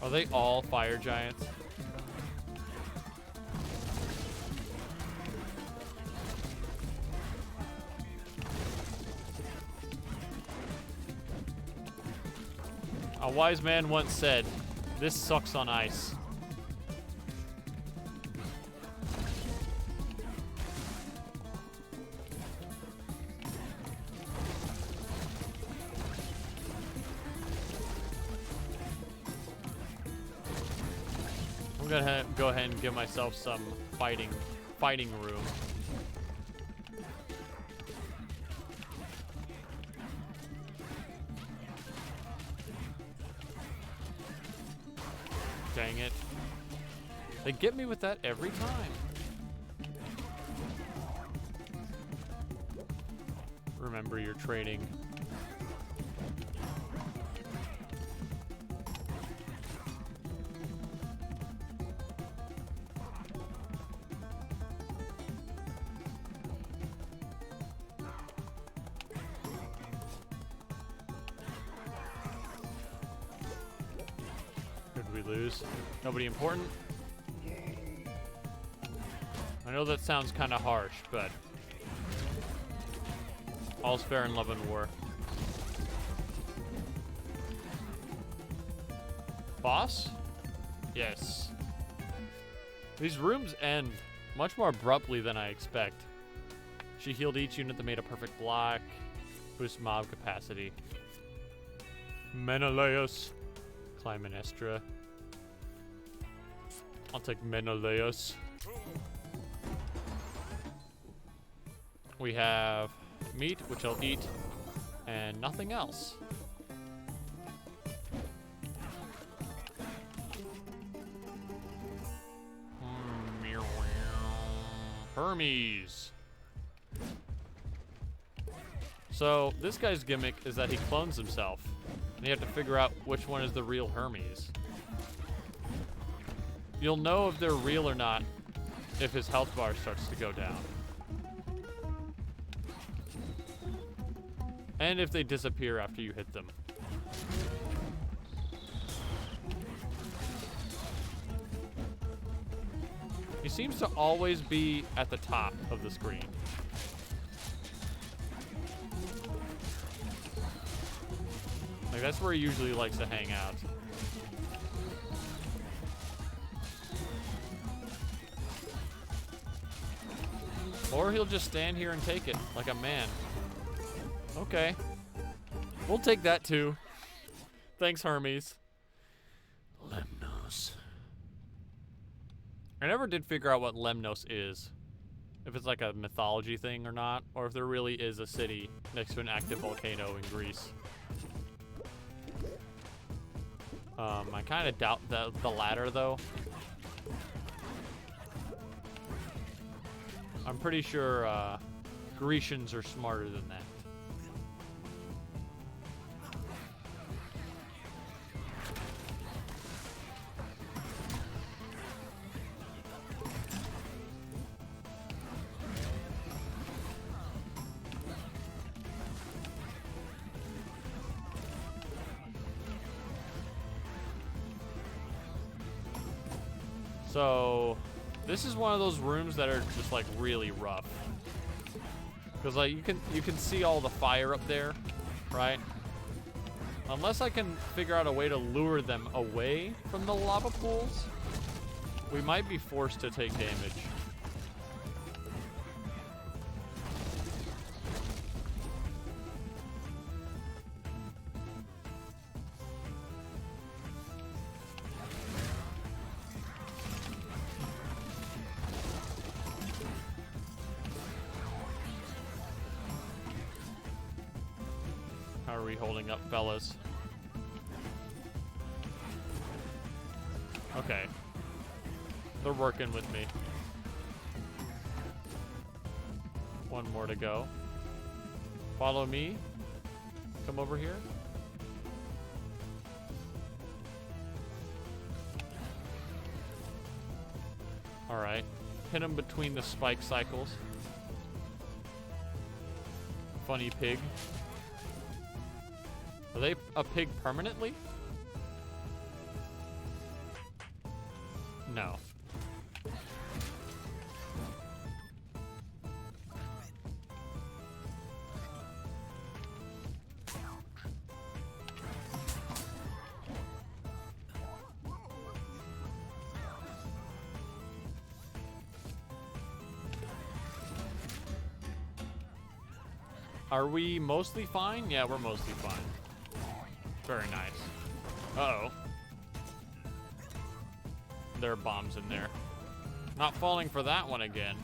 Are they all fire giants? A wise man once said, "This sucks on ice." I'm gonna go ahead and give myself some fighting room. Dang it. They get me with that every time. Remember your training. Lose. Nobody important? I know that sounds kind of harsh, but all's fair in love and war. Boss? Yes. These rooms end much more abruptly than I expect. She healed each unit that made a perfect block. Boost mob capacity. Menelaus. Clytemnestra. I'll take Menelaus. We have meat, which I'll eat, and nothing else. Hermes. So this guy's gimmick is that he clones himself, and you have to figure out which one is the real Hermes. You'll know if they're real or not if his health bar starts to go down. And if they disappear after you hit them. He seems to always be at the top of the screen. Like, that's where he usually likes to hang out. Or he'll just stand here and take it like a man. Okay. We'll take that too. Thanks, Hermes. Lemnos. I never did figure out what Lemnos is. If it's like a mythology thing or not, or if there really is a city next to an active volcano in Greece. I kind of doubt the latter, though. I'm pretty sure Grecians are smarter than that. So, this is one of those rooms that are just like really rough. Because like you can see all the fire up there, right? Unless I can figure out a way to lure them away from the lava pools, we might be forced to take damage. How are we holding up, fellas? Okay. They're working with me. One more to go. Follow me. Come over here. Alright. Hit him between the spike cycles. Funny pig. Are they a pig permanently? No. Are we mostly fine? Yeah, we're mostly fine. Very nice. Uh-oh. There are bombs in there. Not falling for that one again.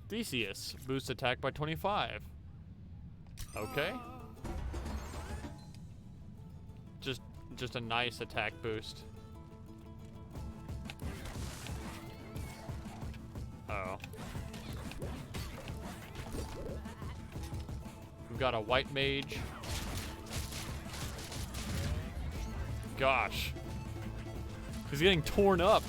Theseus. Boost attack by 25. Okay. Just a nice attack boost. Uh-oh. We've got a white mage. Gosh. He's getting torn up.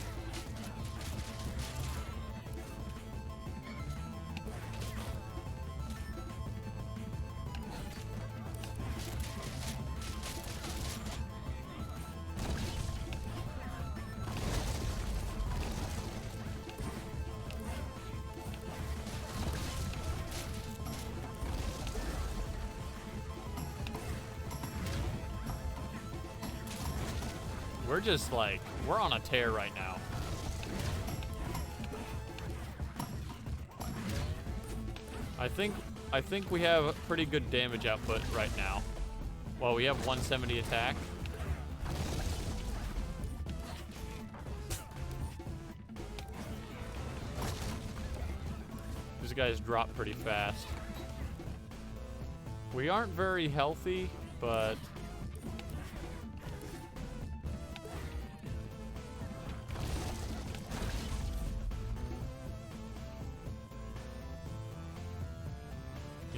We're just like, we're on a tear right now. I think we have pretty good damage output right now. Well, we have 170 attack. These guys drop pretty fast. We aren't very healthy, but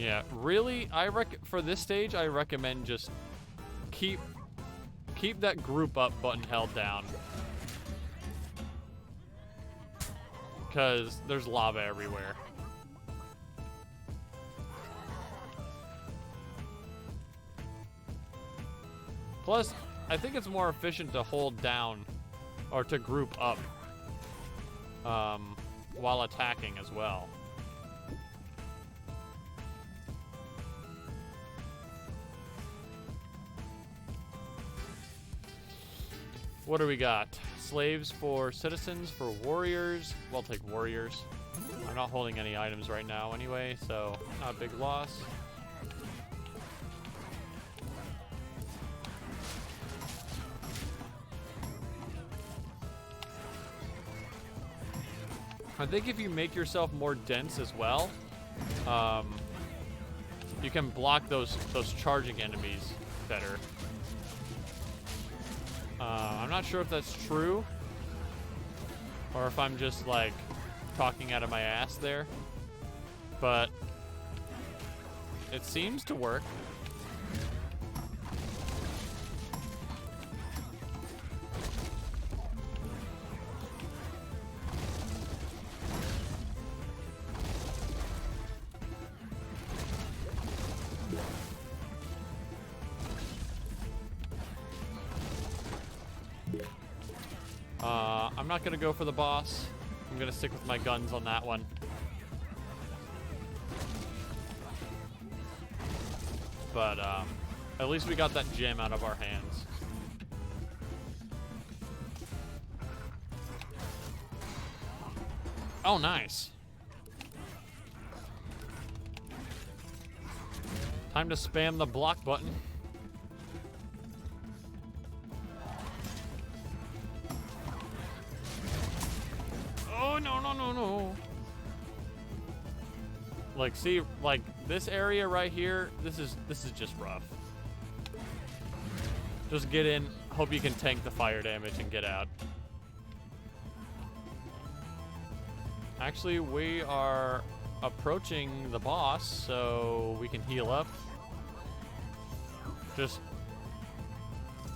Yeah, really, for this stage, I recommend just keep that group up button held down. Because there's lava everywhere. Plus, I think it's more efficient to hold down or to group up while attacking as well. What do we got? Slaves for citizens, for warriors. We'll take warriors. I'm not holding any items right now anyway, so not a big loss. I think if you make yourself more dense as well, you can block those charging enemies better. I'm not sure if that's true, or if I'm just like talking out of my ass there, but it seems to work. I'm not gonna go for the boss. I'm gonna stick with my guns on that one. But at least we got that gem out of our hands. Oh, nice. Time to spam the block button. Oh, no, no, no, no. Like, see, like, this area right here, this is just rough. Just get in, hope you can tank the fire damage and get out. Actually, we are approaching the boss, so we can heal up. Just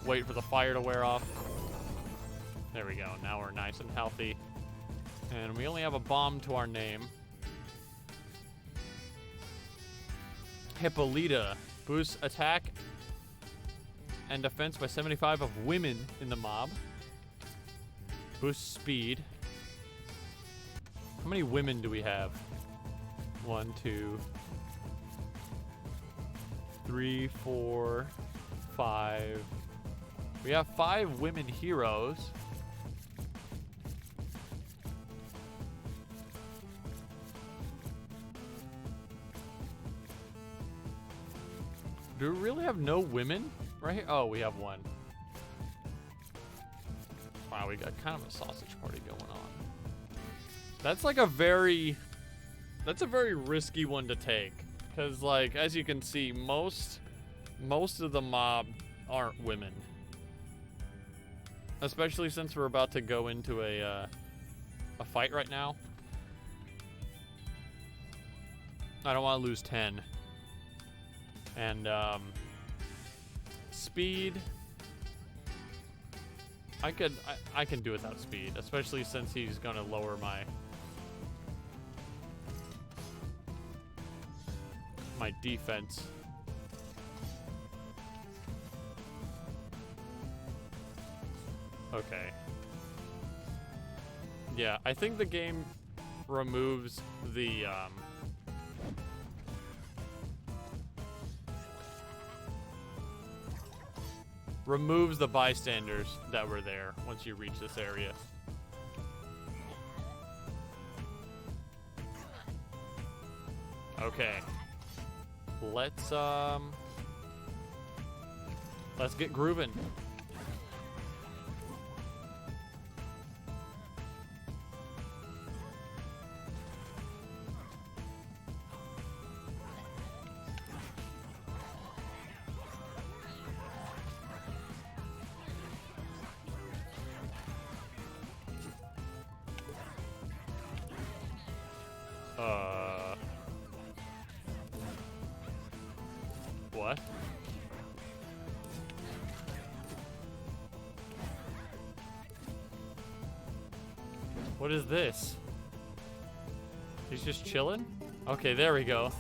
wait for the fire to wear off. There we go, now we're nice and healthy. And we only have a bomb to our name. Hippolyta boosts attack and defense by 75 of women in the mob. Boosts speed. How many women do we have? 1, 2, 3, 4, 5. We have 5 women heroes. Do we really have no women right here? Oh, we have one. Wow, we got kind of a sausage party going on. That's like that's a very risky one to take. Because, like, as you can see, most of the mob aren't women. Especially since we're about to go into a fight right now. I don't want to lose 10. And, speed. I can do without speed, especially since he's gonna lower my defense. Okay. Yeah, I think the game removes the, removes the bystanders that were there once you reach this area. Okay. Let's get grooving. What is this? He's just chilling? Okay, there we go.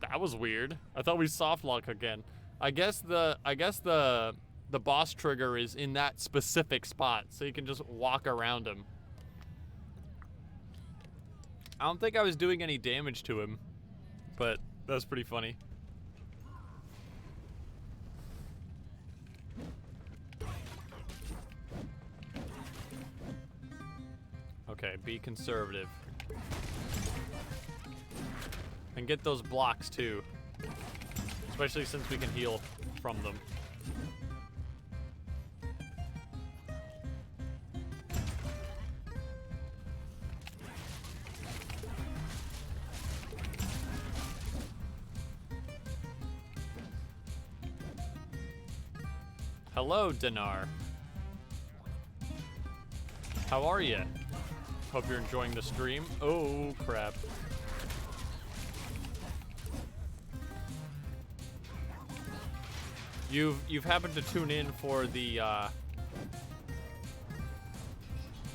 That was weird. I thought we soft lock again. I guess the boss trigger is in that specific spot, so you can just walk around him. I don't think I was doing any damage to him, but that's pretty funny. Okay, be conservative. And get those blocks too. Especially since we can heal from them. Hello, Dinar. How are you? Hope you're enjoying the stream. Oh, crap. You've happened to tune in for the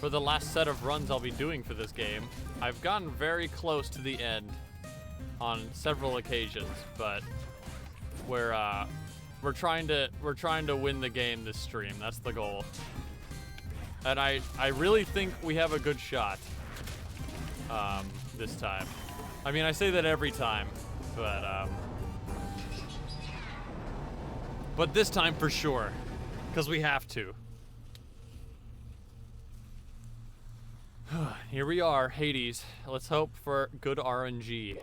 last set of runs I'll be doing for this game. I've gotten very close to the end on several occasions, but we're trying to win the game this stream. That's the goal. And I really think we have a good shot this time. I mean, I say that every time, but this time for sure, because we have to. Here we are, Hades. Let's hope for good RNG.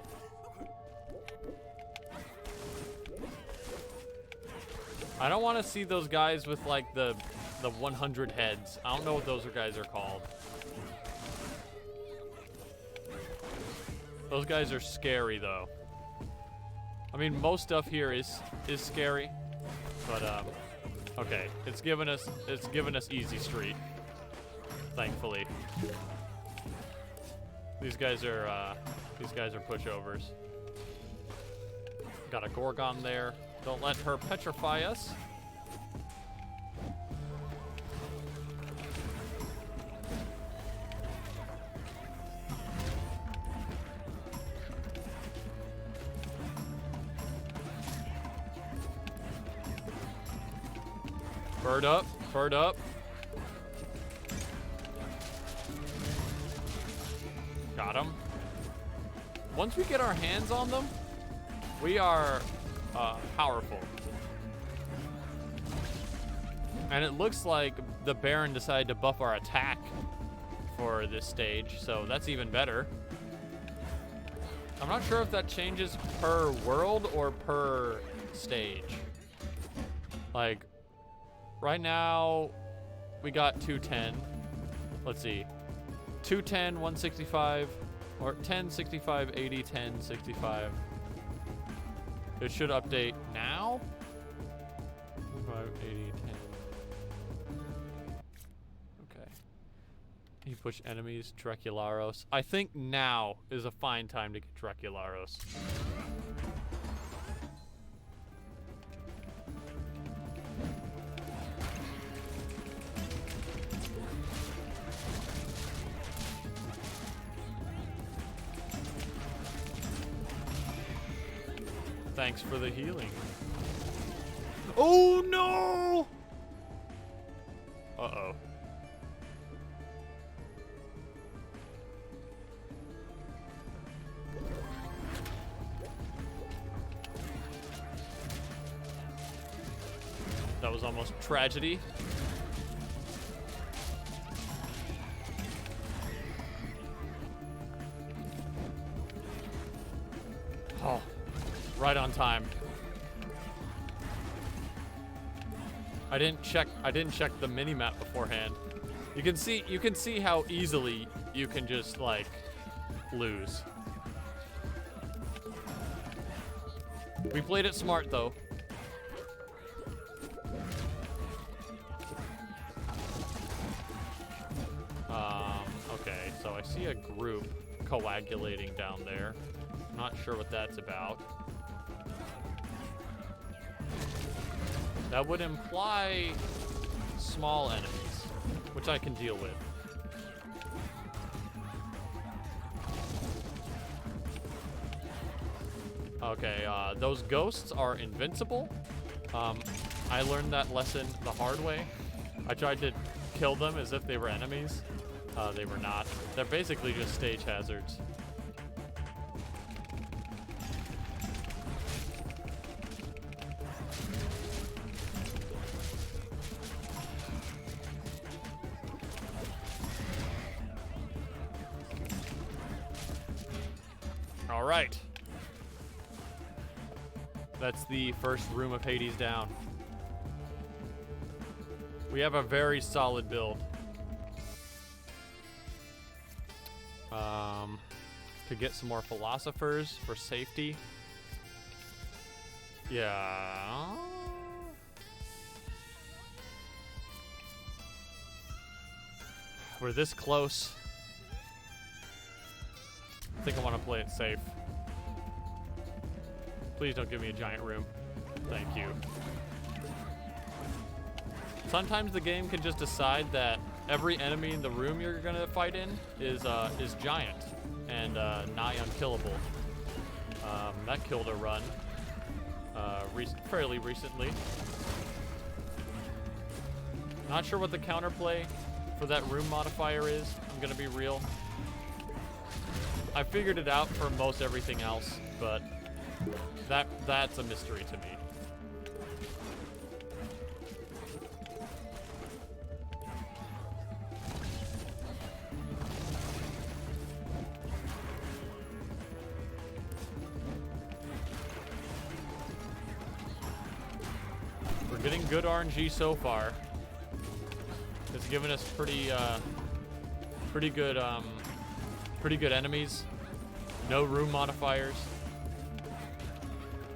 I don't want to see those guys with like the 100 heads. I don't know what those guys are called. Those guys are scary though. I mean, most stuff here is scary, but okay, it's given us easy street, thankfully. These guys are pushovers. Got a Gorgon there. Don't let her petrify us. Bird up, bird up. Got him. Once we get our hands on them, we are powerful. And it looks like the Baron decided to buff our attack for this stage, so that's even better. I'm not sure if that changes per world or per stage. Like, right now, we got 210. Let's see. 210, 165, or 10, 65, 80, 10, 65. It should update now. 5, 80, 10. Okay. You push enemies, Dracularos. I think now is a fine time to get Dracularos. Thanks for the healing. Oh no! Uh-oh. That was almost tragedy. Oh. Right on time. I didn't check the mini-map beforehand. You can see how easily you can just like lose. We played it smart though. Okay, so I see a group coagulating down there. Not sure what that's about. That would imply small enemies, which I can deal with. Okay, those ghosts are invincible. I learned that lesson the hard way. I tried to kill them as if they were enemies. They were not. They're basically just stage hazards. All right. That's the first room of Hades down. We have a very solid build. To get some more philosophers for safety. Yeah. We're this close. I think I want to play it safe. Please don't give me a giant room. Thank you. Sometimes the game can just decide that every enemy in the room you're gonna fight in is giant and nigh unkillable. That killed a run fairly recently. Not sure what the counterplay for that room modifier is. I'm gonna be real. I figured it out for most everything else, but that's a mystery to me. We're getting good RNG so far. It's given us pretty good enemies. No room modifiers.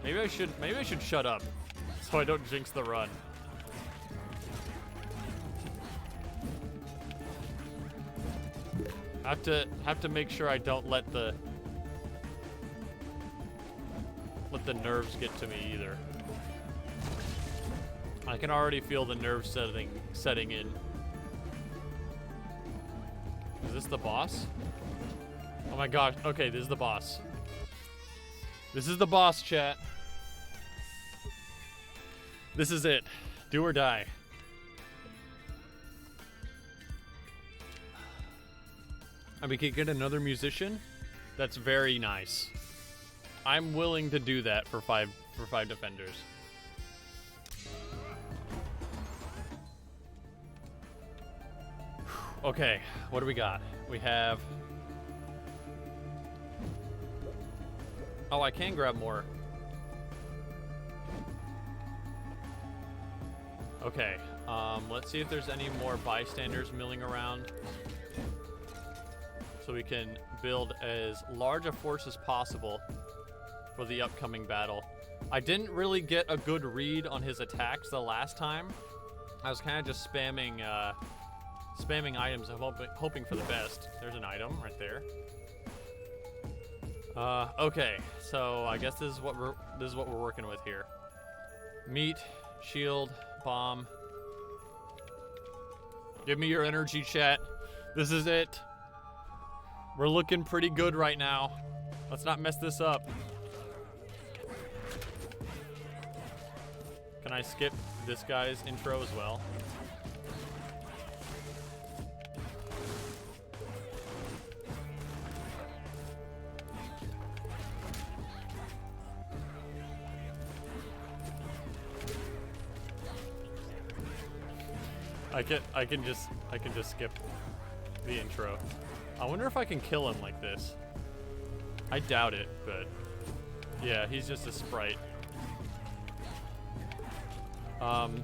Maybe I should shut up so I don't jinx the run. Have to make sure I don't let the nerves get to me either. I can already feel the nerves setting in. Is this the boss? Oh my gosh. Okay, this is the boss. This is the boss, chat. This is it. Do or die. And we could get another musician. That's very nice. I'm willing to do that for five defenders. Okay, what do we got? We have... Oh, I can grab more. Okay, let's see if there's any more bystanders milling around. So we can build as large a force as possible for the upcoming battle. I didn't really get a good read on his attacks the last time. I was kind of just spamming items, hoping for the best. There's an item right there. Okay, so I guess this is what we're working with here. Meat, shield, bomb. Give me your energy, chat. This is it. We're looking pretty good right now. Let's not mess this up. Can I skip this guy's intro as well? I can just skip the intro. I wonder if I can kill him like this. I doubt it, but yeah, he's just a sprite.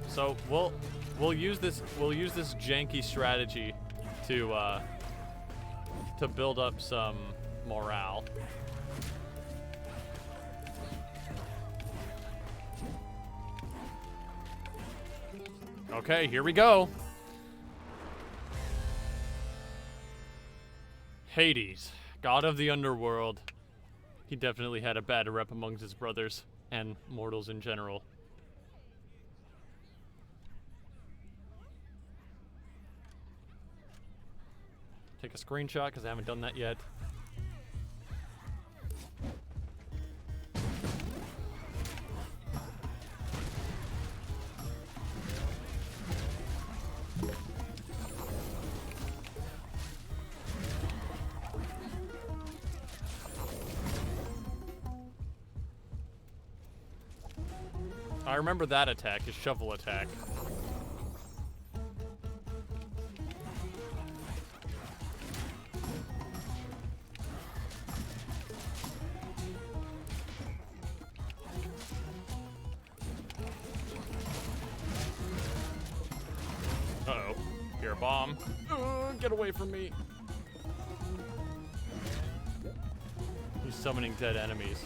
So we'll use this janky strategy to build up some morale. Okay, here we go. Hades, god of the underworld. He definitely had a bad rep amongst his brothers and mortals in general. Take a screenshot because I haven't done that yet. I remember that attack, his shovel attack. Uh-oh. You're a bomb. Get away from me. He's summoning dead enemies.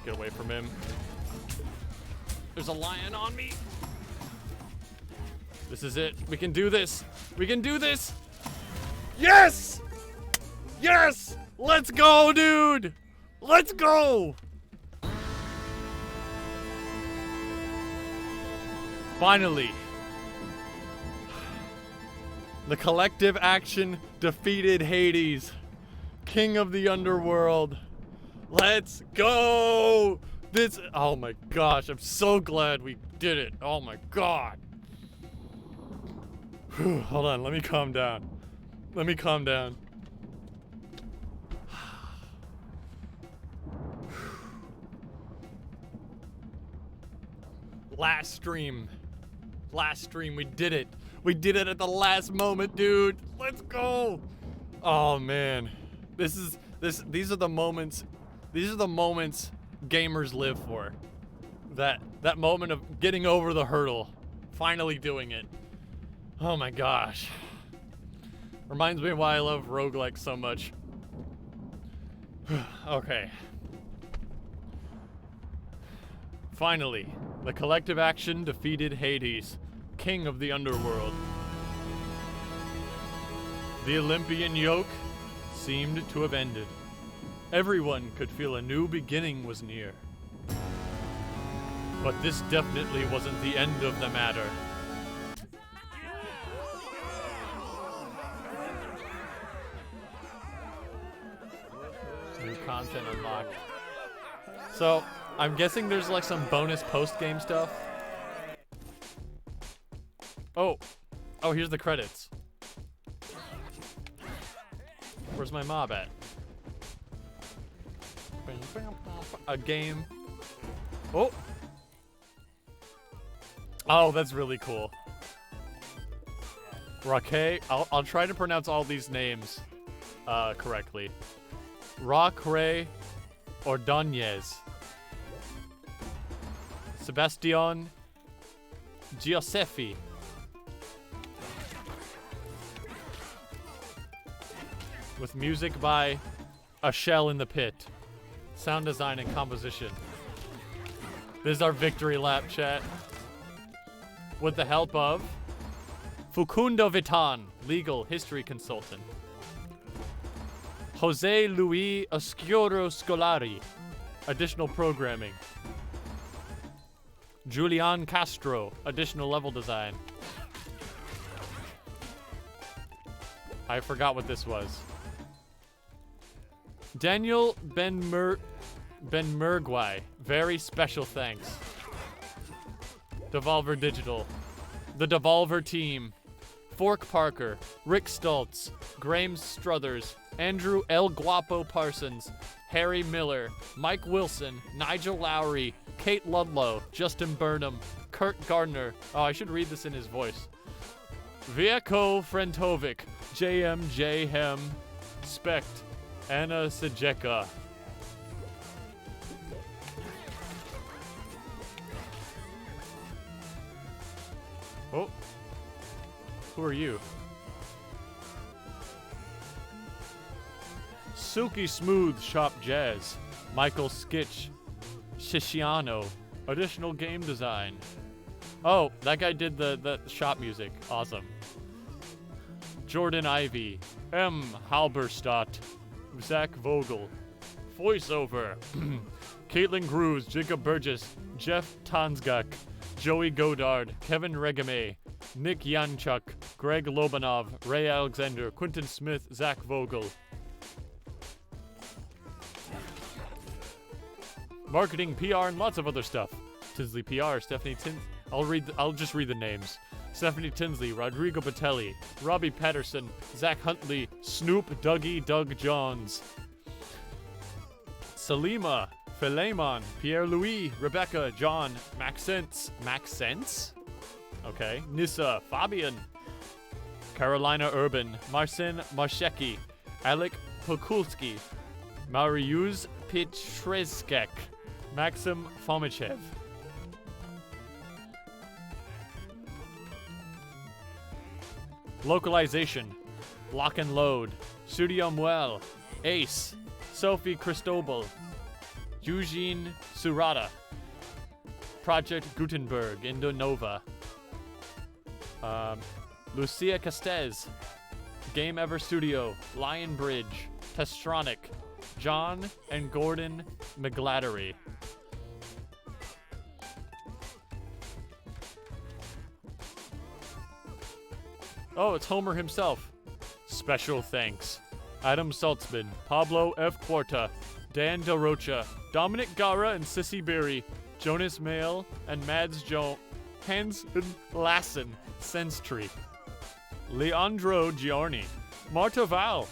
Get away from him. There's a lion on me. This is it. We can do this. We can do this. Yes! Yes! Let's go, dude! Let's go! Finally. The collective action defeated Hades, king of the underworld. Let's go! Oh my gosh, I'm so glad we did it. Oh my god. Hold on, let me calm down. Let me calm down. Last stream, we did it. We did it at the last moment, dude. Let's go. Oh man, these are the moments. These are the moments gamers live for. That moment of getting over the hurdle, finally doing it. Oh my gosh. Reminds me of why I love roguelikes so much. Okay. Finally, the collective action defeated Hades, king of the underworld. The Olympian yoke seemed to have ended. Everyone could feel a new beginning was near. But this definitely wasn't the end of the matter. New content unlocked. So, I'm guessing there's like some bonus post-game stuff. Oh, here's the credits. Where's my mob at? A game. Oh, that's really cool. Raquel. I'll try to pronounce all these names correctly. Raquel Ordonez. Sebastian Giuseppe. With music by A Shell in the Pit. Sound design and composition. This is our victory lap, chat. With the help of Facundo Vitan, legal history consultant. Jose Luis Oscuro Scolari, additional programming. Julian Castro, additional level design. I forgot what this was. Daniel Benmergui, very special thanks. Devolver Digital. The Devolver Team. Fork Parker, Rick Stoltz, Graham Struthers, Andrew L. Guapo Parsons, Harry Miller, Mike Wilson, Nigel Lowry, Kate Ludlow, Justin Burnham, Kurt Gardner. Oh, I should read this in his voice. Vieco Frentovic, JMJ Hem, Spect, Anna Sejeka. Oh. Who are you? Silky Smooth Shop Jazz. Michael Skitch. Shishiano. Additional game design. Oh, that guy did the shop music. Awesome. Jordan Ivy. M. Halberstadt. Zach Vogel. Voiceover. Caitlin Cruz, Jacob Burgess, Jeff Tansgak, Joey Godard, Kevin Regame, Nick Yanchuk, Greg Lobanov, Ray Alexander, Quentin Smith, Zach Vogel. Marketing, PR, and lots of other stuff. Tinsley PR, Stephanie I'll just read the names. Stephanie Tinsley, Rodrigo Patelli, Robbie Patterson, Zach Huntley, Snoop Dougie Doug Johns, Salima, Philemon, Pierre-Louis, Rebecca, John, Maxence? Okay. Nissa, Fabian, Carolina Urban, Marcin Marshecki, Alec Pokulski, Mariusz Pietrzeskek, Maxim Fomichev. Localization, Lock and Load, Studio Muel, Ace, Sophie Cristobal, Eugene Surata, Project Gutenberg, Indonova, Lucia Castez, Game Ever Studio, Lion Bridge, Testronic, John and Gordon McGlattery. Oh, it's Homer himself. Special thanks. Adam Saltzman, Pablo F. Quarta, Dan Del Rocha, Dominic Gara and Sissy Berry, Jonas Mail and Mads Hans Lassen, Senstree, Leandro Giorni, Marta Val,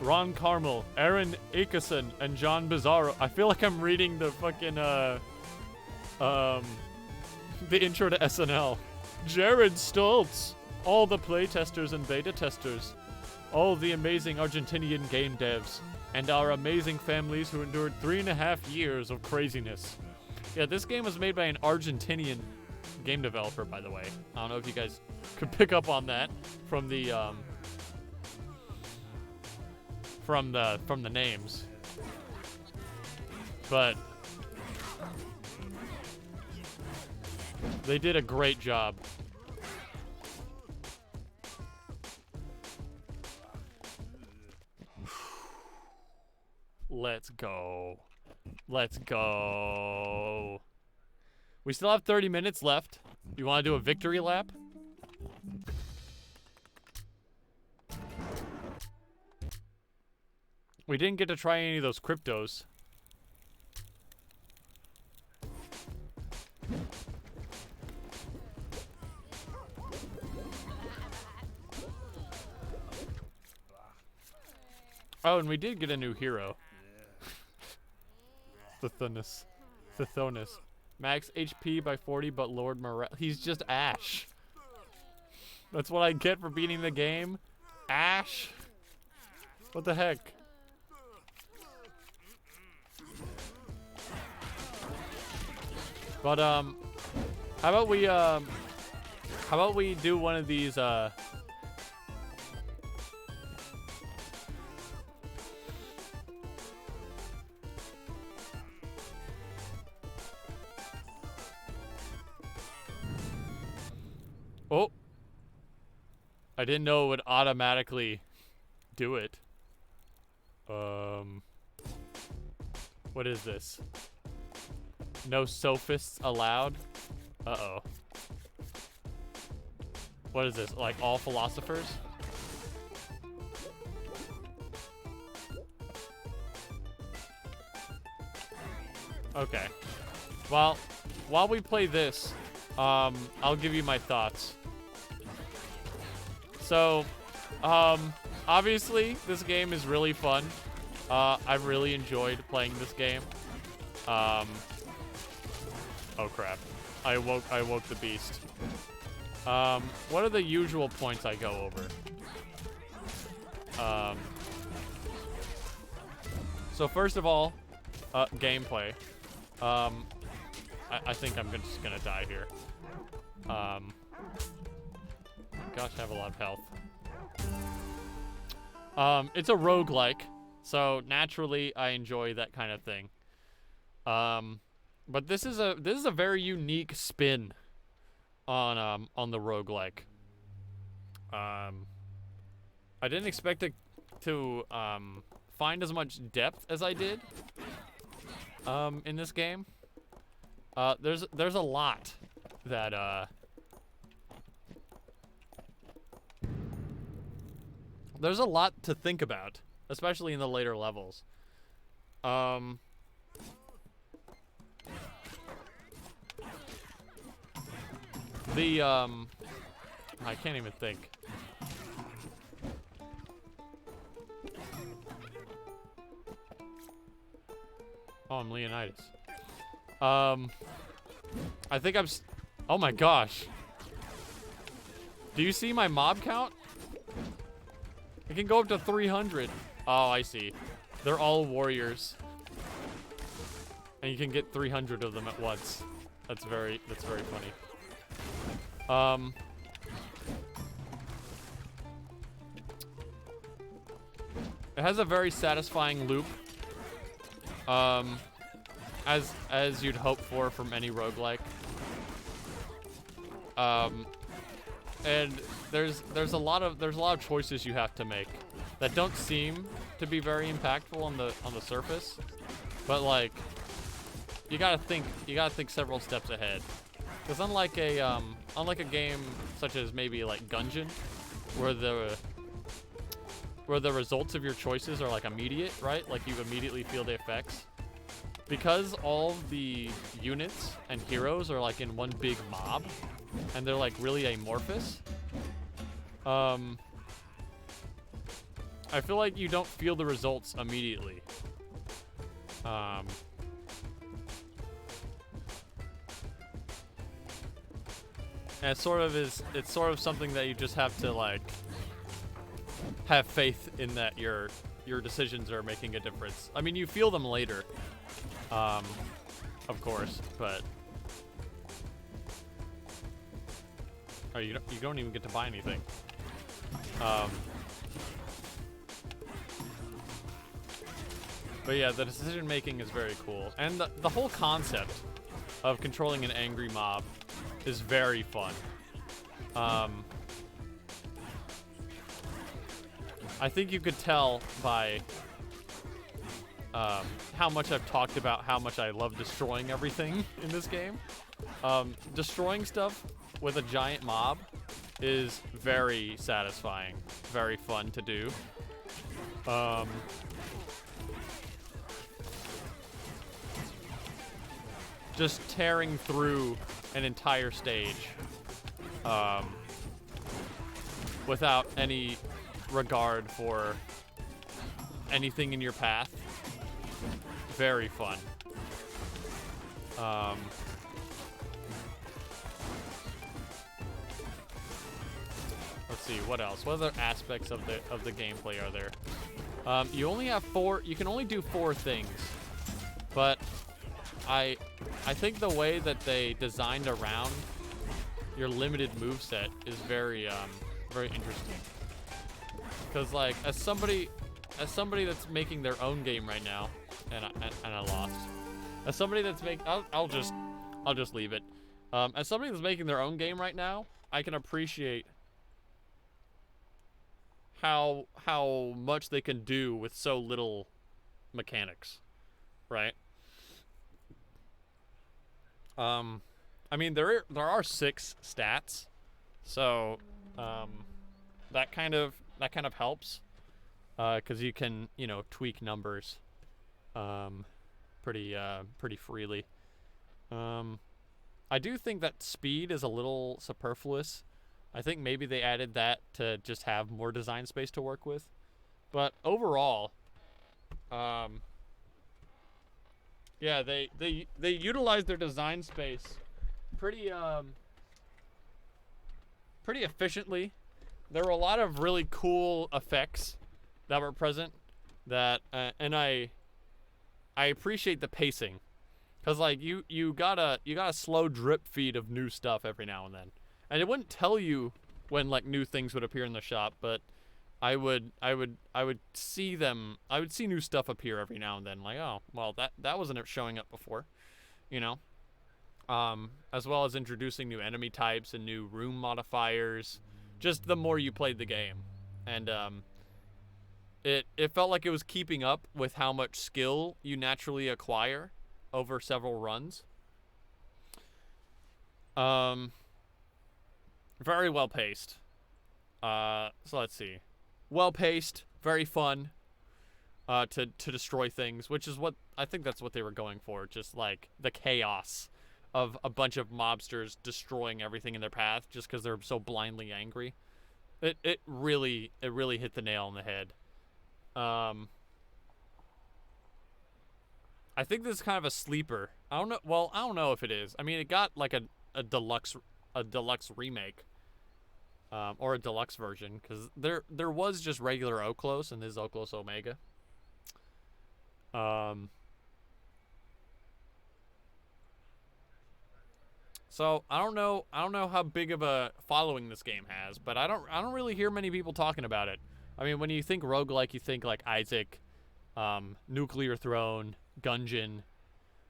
Ron Carmel, Aaron Akeson, and John Bizarro. I feel like I'm reading the fucking, the intro to SNL. Jared Stoltz, all the playtesters and beta testers, all the amazing Argentinian game devs, and our amazing families who endured 3.5 years of craziness. Yeah, this game was made by an Argentinian game developer, by the way. I don't know if you guys could pick up on that from the names, but they did a great job. Let's go. Let's go. We still have 30 minutes left. You want to do a victory lap? We didn't get to try any of those cryptos. Oh, and we did get a new hero. Tithonus. Max HP by 40, but Lord Morale. He's just Ash. That's what I get for beating the game. Ash? What the heck? But, how about we do one of these, Oh! I didn't know it would automatically do it. What is this? No sophists allowed? Uh-oh. What is this? Like all philosophers? Okay. Well, while we play this, I'll give you my thoughts. So, obviously, this game is really fun. I've really enjoyed playing this game. Oh crap. I woke the beast. What are the usual points I go over? So first of all, gameplay. I think I'm just gonna die here. Gosh, I have a lot of health. It's a roguelike, so naturally I enjoy that kind of thing. But this is a very unique spin on the roguelike. I didn't expect it to find as much depth as I did in this game. There's a lot that there's a lot to think about, especially in the later levels. I can't even think. Oh, I'm Leonidas. I think oh my gosh. Do you see my mob count? It can go up to 300. Oh, I see. They're all warriors. And you can get 300 of them at once. That's very funny. It has a very satisfying loop. As you'd hope for from any roguelike. And there's a lot of choices you have to make that don't seem to be very impactful on the surface, but like you gotta think several steps ahead. Because unlike a game such as maybe like Gungeon, where the results of your choices are like immediate, right? Like you immediately feel the effects. Because all the units and heroes are like in one big mob, and they're like really amorphous, I feel like you don't feel the results immediately. And it's sort of something that you just have to like have faith in that your decisions are making a difference. I mean, you feel them later. Of course, but oh, you don't even get to buy anything. But yeah, the decision making is very cool, and the whole concept of controlling an angry mob is very fun. I think you could tell by how much I've talked about how much I love destroying everything in this game. Destroying stuff with a giant mob is very satisfying, very fun to do. Just tearing through an entire stage without any regard for anything in your path. Very fun. Let's see, what else? What other aspects of the gameplay are there? You only have you can only do 4 things, but I think the way that they designed around your limited moveset is very interesting. Because like as somebody that's making their own game right now, and I lost. As somebody that's I'll just leave it. As somebody that's making their own game right now, I can appreciate how much they can do with so little mechanics, right? I mean there are 6 stats, so that kind of helps, because you can tweak numbers pretty freely. I do think that speed is a little superfluous. I think maybe they added that to just have more design space to work with, but overall, yeah, they utilize their design space pretty efficiently. There were a lot of really cool effects that were present that and I appreciate the pacing, because like you got a slow drip feed of new stuff every now and then, and it wouldn't tell you when like new things would appear in the shop, but I would see them. I would see new stuff appear every now and then, like, oh well, that wasn't showing up before, as well as introducing new enemy types and new room modifiers, just the more you played the game. And It felt like it was keeping up with how much skill you naturally acquire over several runs. Very well paced. So let's see. Well paced, very fun. To destroy things, which is what I think that's what they were going for. Just like the chaos of a bunch of mobsters destroying everything in their path just because they're so blindly angry. It really hit the nail on the head. I think this is kind of a sleeper. I don't know. Well, I don't know if it is. I mean, it got like a deluxe remake, or a deluxe version, because there was just regular Okhlos, and this is Okhlos Omega. So I don't know how big of a following this game has, but I don't really hear many people talking about it. I mean, when you think roguelike, you think like Isaac, Nuclear Throne, Gungeon,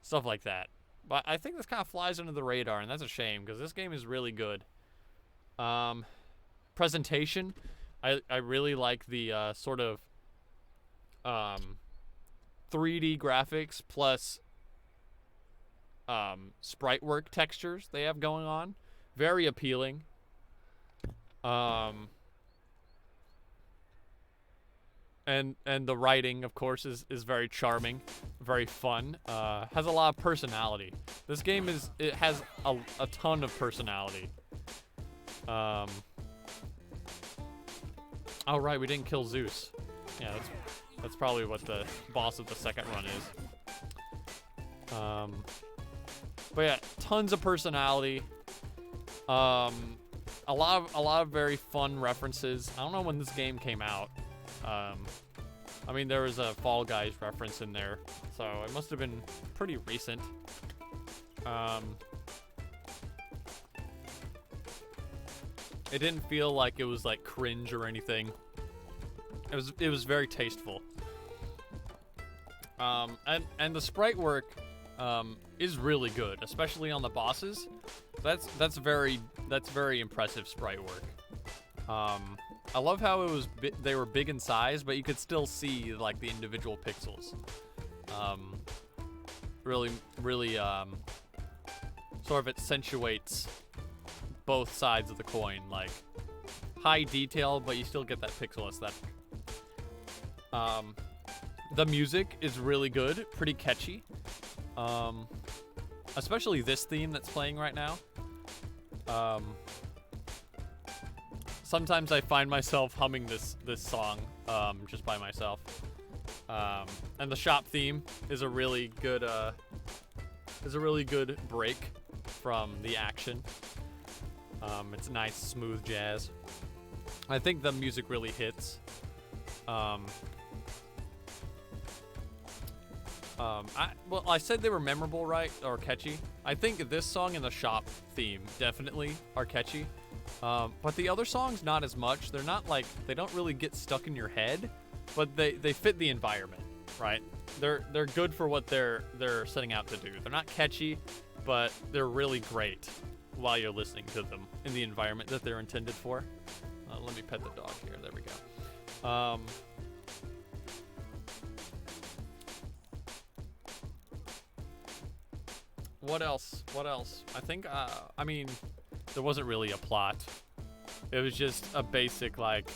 stuff like that. But I think this kind of flies under the radar, and that's a shame because this game is really good. Presentation, I really like the sort of 3D graphics plus sprite work textures they have going on. Very appealing. And the writing, of course, is very charming, very fun. Has a lot of personality. This game has a ton of personality. Oh right, we didn't kill Zeus. Yeah, that's probably what the boss of the second run is. But yeah, tons of personality. A lot of very fun references. I don't know when this game came out. I mean, there was a Fall Guys reference in there, so it must have been pretty recent. It didn't feel like it was like cringe or anything. It was very tasteful. And the sprite work is really good, especially on the bosses. That's very impressive sprite work. I love how it was they were big in size, but you could still see like the individual pixels. Really sort of accentuates both sides of the coin, like high detail, but you still get that pixel aesthetic. The music is really good, pretty catchy. Especially this theme that's playing right now. Sometimes I find myself humming this song just by myself. And the shop theme is a really good break from the action. It's nice, smooth jazz. I think the music really hits. I said they were memorable, right? Or catchy. I think this song and the shop theme definitely are catchy. But the other songs, not as much. They're not like, they don't really get stuck in your head, but they fit the environment, right? They're good for what they're setting out to do. They're not catchy, but they're really great while you're listening to them in the environment that they're intended for. Let me pet the dog here. There we go. What else? I think, I mean, there wasn't really a plot. It was just a basic, like,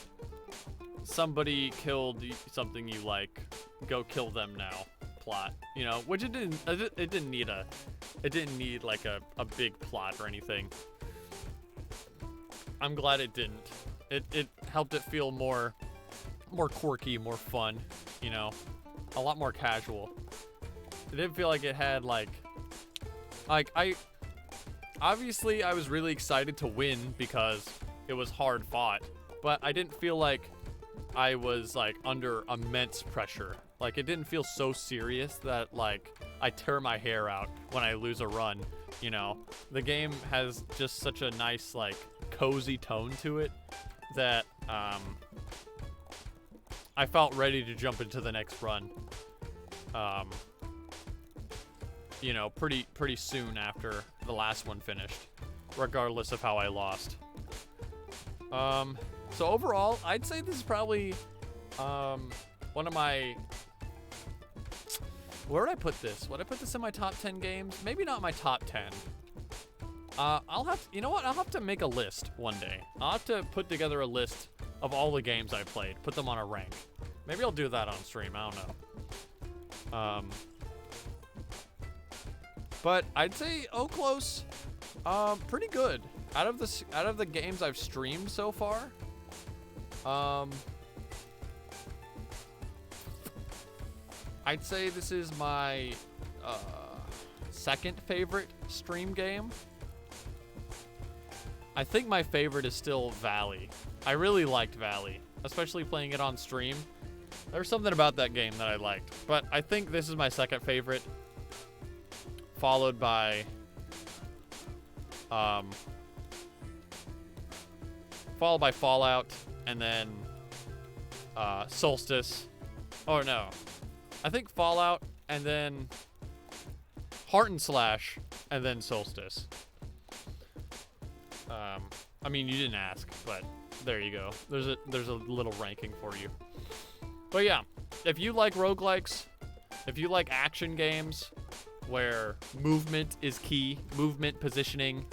somebody killed something you like, go kill them now plot, you know, which it didn't need like a big plot or anything. I'm glad it didn't. It helped it feel more quirky, more fun, you know, a lot more casual. It didn't feel like it had like obviously I was really excited to win because it was hard fought, but I didn't feel like I was like under immense pressure. Like it didn't feel so serious that like I tear my hair out when I lose a run, you know. The game has just such a nice like cozy tone to it that I felt ready to jump into the next run. You know, pretty soon after the last one finished, regardless of how I lost. So overall, I'd say this is probably one of my. Where would I put this? Would I put this in my top 10 games? Maybe not my top 10. I'll have to, you know what? I'll have to make a list one day. I'll have to put together a list of all the games I played, put them on a rank. Maybe I'll do that on stream. I don't know. But I'd say Okhlos, pretty good. Out of the games I've streamed so far, I'd say this is my second favorite stream game. I think my favorite is still Valley. I really liked Valley, especially playing it on stream. There was something about that game that I liked, but I think this is my second favorite, followed by Fallout, and then Solstice. Oh no, I think Fallout, and then Heart and Slash, and then Solstice. I mean, you didn't ask, but there you go. There's a little ranking for you. But yeah, if you like roguelikes, if you like action games where movement is key, movement, positioning,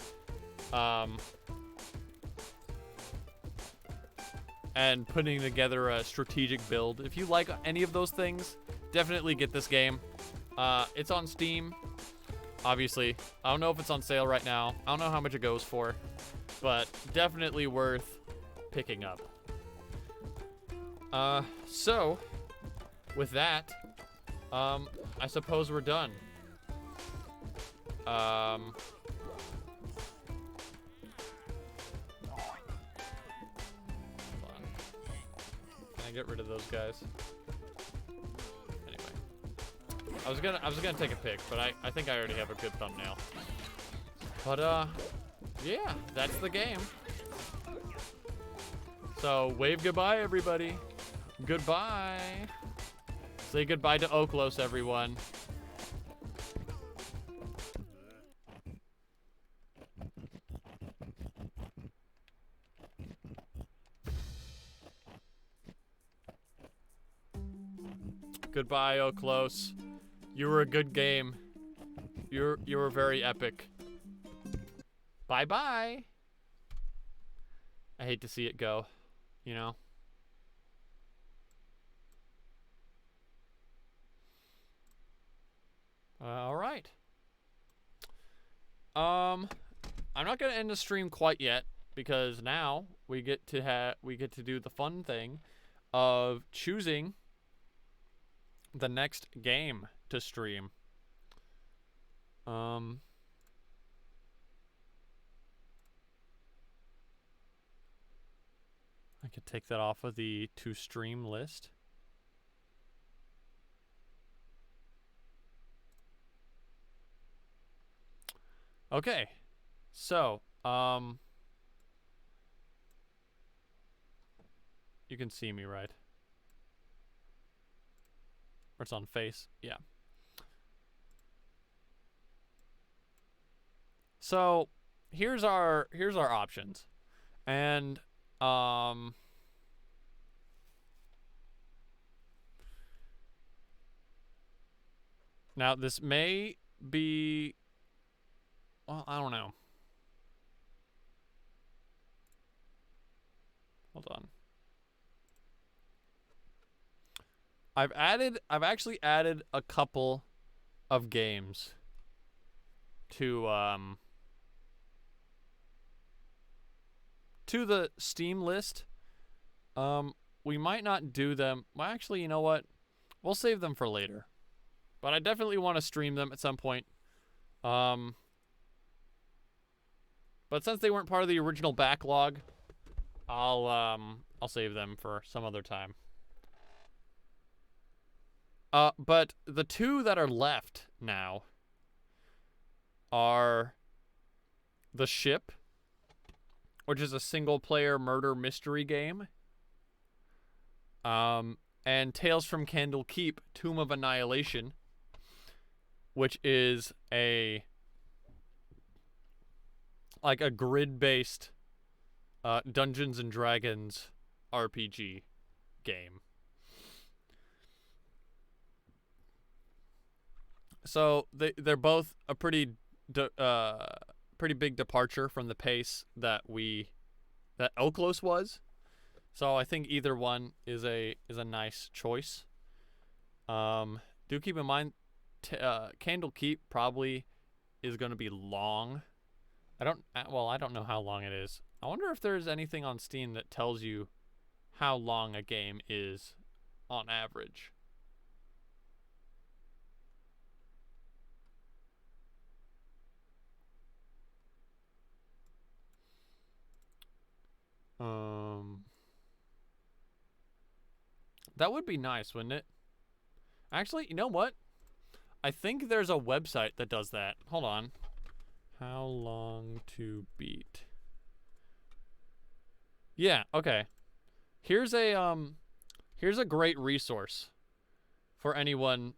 and putting together a strategic build, if you like any of those things, definitely get this game. It's on Steam, obviously. I don't know if it's on sale right now. I don't know how much it goes for, but definitely worth picking up. So with that, I suppose we're done. Hold on. Can I get rid of those guys? Anyway, I was gonna take a pic, but I think I already have a good thumbnail. But yeah, that's the game. So wave goodbye, everybody. Goodbye. Say goodbye to Okhlos, everyone. Goodbye, Okhlos. You were a good game. You were very epic. Bye-bye. I hate to see it go, you know? All right. I'm not gonna end the stream quite yet because now we get to do the fun thing of choosing the next game to stream. I could take that off of the to stream list. Okay, so you can see me, right? Or it's on face, yeah. So here's our options, and now this may be, well, I don't know. Hold on. I've actually added a couple of games to the Steam list. We might not do them. Well, actually, you know what? We'll save them for later. But I definitely want to stream them at some point. But since they weren't part of the original backlog, I'll save them for some other time. But the two that are left now are The Ship, which is a single-player murder mystery game, and Tales from Candle Keep: Tomb of Annihilation, which is a grid-based Dungeons and Dragons RPG game. So they're both a pretty big departure from the pace that Okhlos was. So I think either one is a nice choice. Do keep in mind, Candlekeep probably is going to be long. I don't know how long it is. I wonder if there's anything on Steam that tells you how long a game is on average. That would be nice, wouldn't it? Actually, you know what? I think there's a website that does that. Hold on. How long to beat? Yeah, okay. Here's a great resource for anyone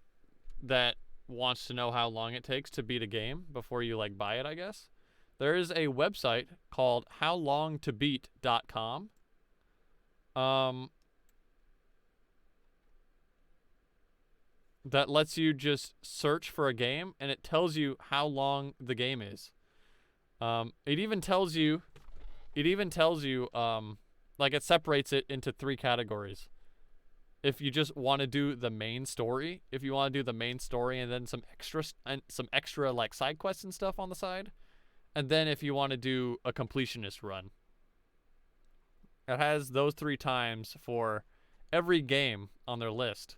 that wants to know how long it takes to beat a game before you like buy it, I guess. There is a website called howlongtobeat.com. That lets you just search for a game and it tells you how long the game is. It even tells you like it separates it into 3 categories. If you just want to do the main story, if you want to do the main story and then some extra like side quests and stuff on the side, and then if you want to do a completionist run. It has those 3 times for every game on their list,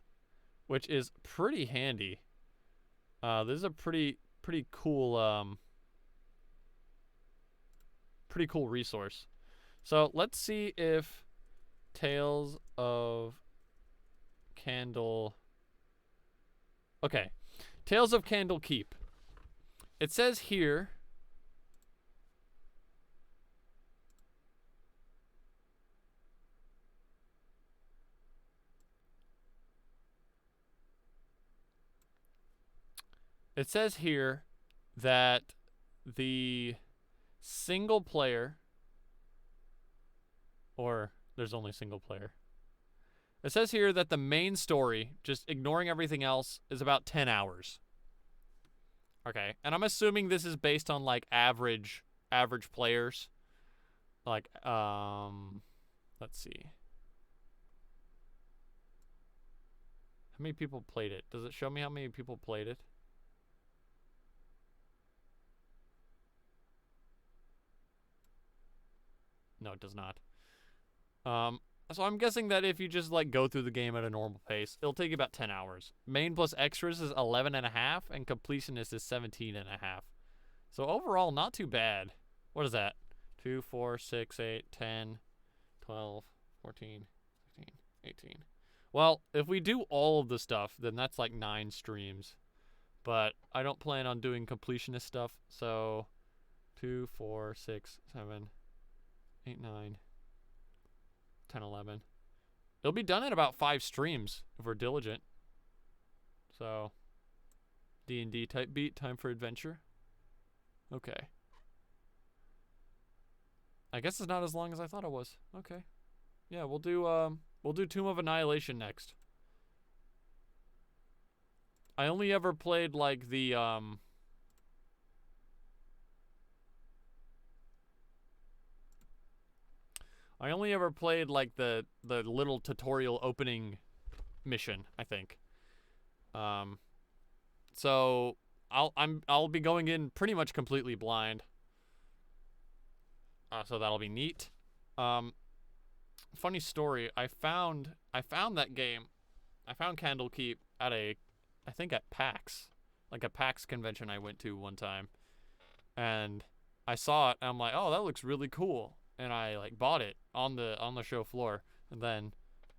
which is pretty handy. This is a pretty cool resource. So let's see if Tales of Candle. Okay, Tales of Candlekeep. It says here. It says here that the single player, or there's only single player. It says here that the main story, just ignoring everything else, is about 10 hours. Okay, and I'm assuming this is based on like average players. Like, let's see. How many people played it? Does it show me how many people played it? No, it does not. So I'm guessing that if you just like go through the game at a normal pace, it'll take you about 10 hours. Main plus extras is 11 and a half, and completionist is 17 and a half. So overall, not too bad. What is that? 2, 4, 6, 8, 10, 12, 14, 15, 18. Well, if we do all of the stuff, then that's like 9 streams. But I don't plan on doing completionist stuff, so 2, 4, 6, 7, 8, 9, 10, 11. It'll be done in about 5 streams if we're diligent. So, D&D type beat, time for adventure. Okay. I guess it's not as long as I thought it was. Okay. Yeah, we'll do Tomb of Annihilation next. I only ever played like the I only ever played like the little tutorial opening mission, I think. So I'll be going in pretty much completely blind. So that'll be neat. Funny story, I found that game. I found Candlekeep at I think at PAX. Like a PAX convention I went to one time. And I saw it and I'm like, "Oh, that looks really cool." And I like bought it on the show floor, and then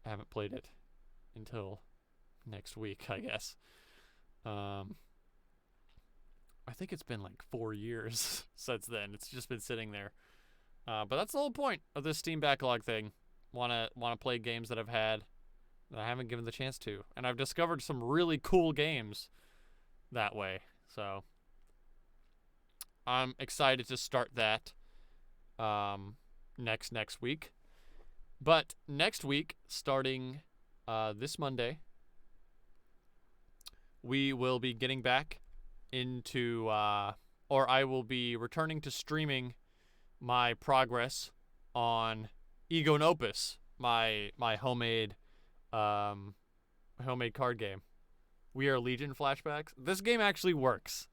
I haven't played it until next week, I guess. I think it's been like 4 years since then. It's just been sitting there. But that's the whole point of this Steam Backlog thing. Wanna play games that I've had that I haven't given the chance to, and I've discovered some really cool games that way. So I'm excited to start that. Next week. But next week, starting this Monday, we will be getting back into, or I will be returning to streaming my progress on Ego Nopus, my homemade homemade card game. We Are Legion flashbacks. This game actually works.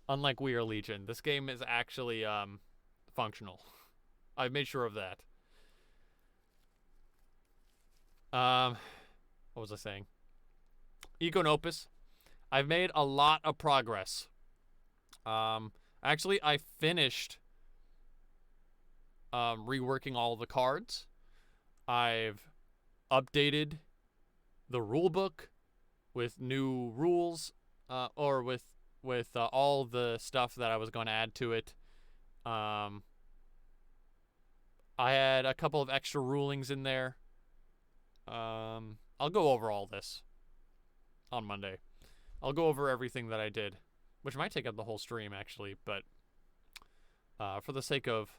Unlike We Are Legion, this game is actually functional. I've made sure of that. What was I saying? Ego Nopus. I've made a lot of progress. Actually, I finished reworking all the cards. I've updated the rule book with new rules, or with all the stuff that I was going to add to it. I had a couple of extra rulings in there. I'll go over all this on Monday. I'll go over everything that I did, which might take up the whole stream, actually, but for the sake of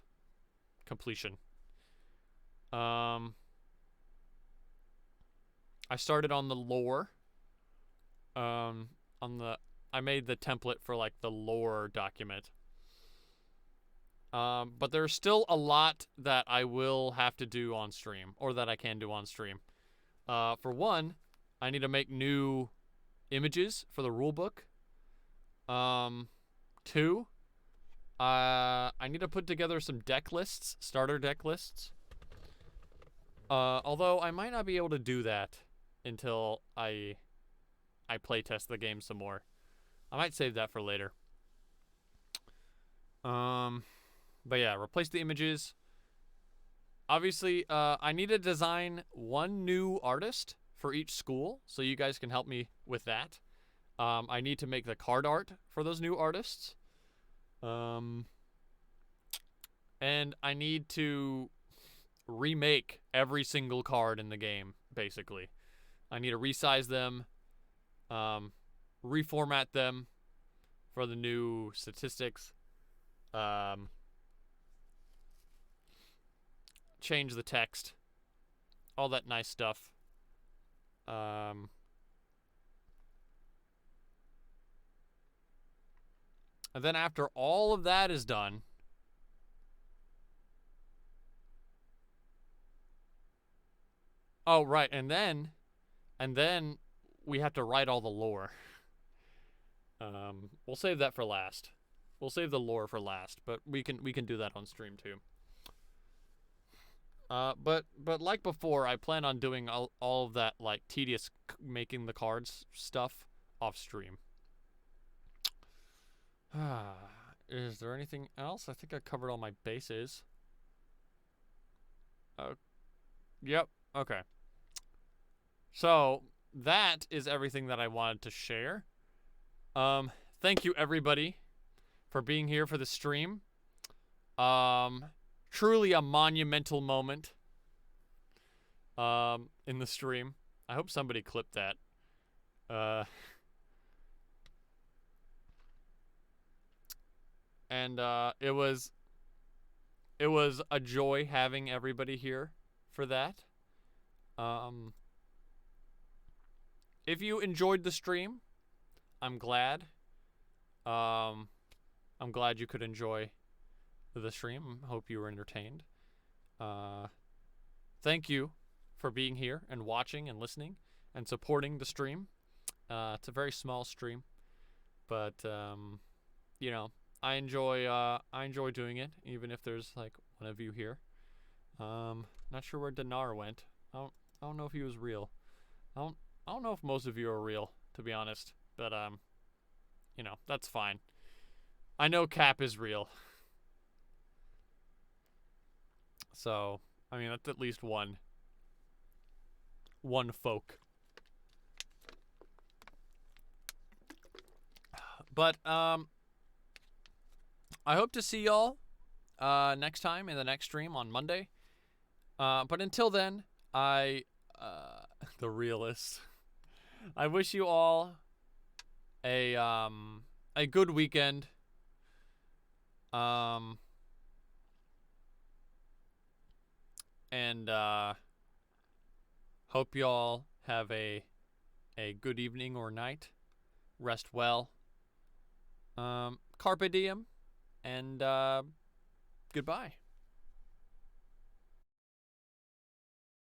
completion. I started on the lore. I made the template for like the lore document. But there's still a lot that I will have to do on stream, or that I can do on stream. For one, I need to make new images for the rulebook. 2, I need to put together some deck lists, starter deck lists. Although I might not be able to do that until I playtest the game some more. I might save that for later. But yeah, replace the images. Obviously, I need to design one new artist for each school, so you guys can help me with that. I need to make the card art for those new artists. And I need to remake every single card in the game, basically. I need to resize them, reformat them for the new statistics, change the text, all that nice stuff. And then after all of that is done, oh right, and then we have to write all the lore. We'll save that for last. We'll save the lore for last, but we can do that on stream too. But like before, I plan on doing all of that like tedious making the cards stuff off stream. Is there anything else? I think I covered all my bases. Yep. Okay. So that is everything that I wanted to share. Thank you everybody for being here for the stream. Truly a monumental moment in the stream. I hope somebody clipped that. And it was a joy having everybody here for that. If you enjoyed the stream, I'm glad. I'm glad you could enjoy the stream. Hope you were entertained. Thank you for being here and watching and listening and supporting the stream. It's a very small stream, but you know, I enjoy doing it, even if there's like one of you here. Not sure where Dinar went. I don't know if he was real. I don't know if most of you are real, to be honest. But you know, that's fine. I know Cap is real. So, I mean, that's at least one folk. But I hope to see y'all next time in the next stream on Monday. But until then, the realist. I wish you all a good weekend. And hope y'all have a good evening or night. rest well. Carpe diem, and goodbye.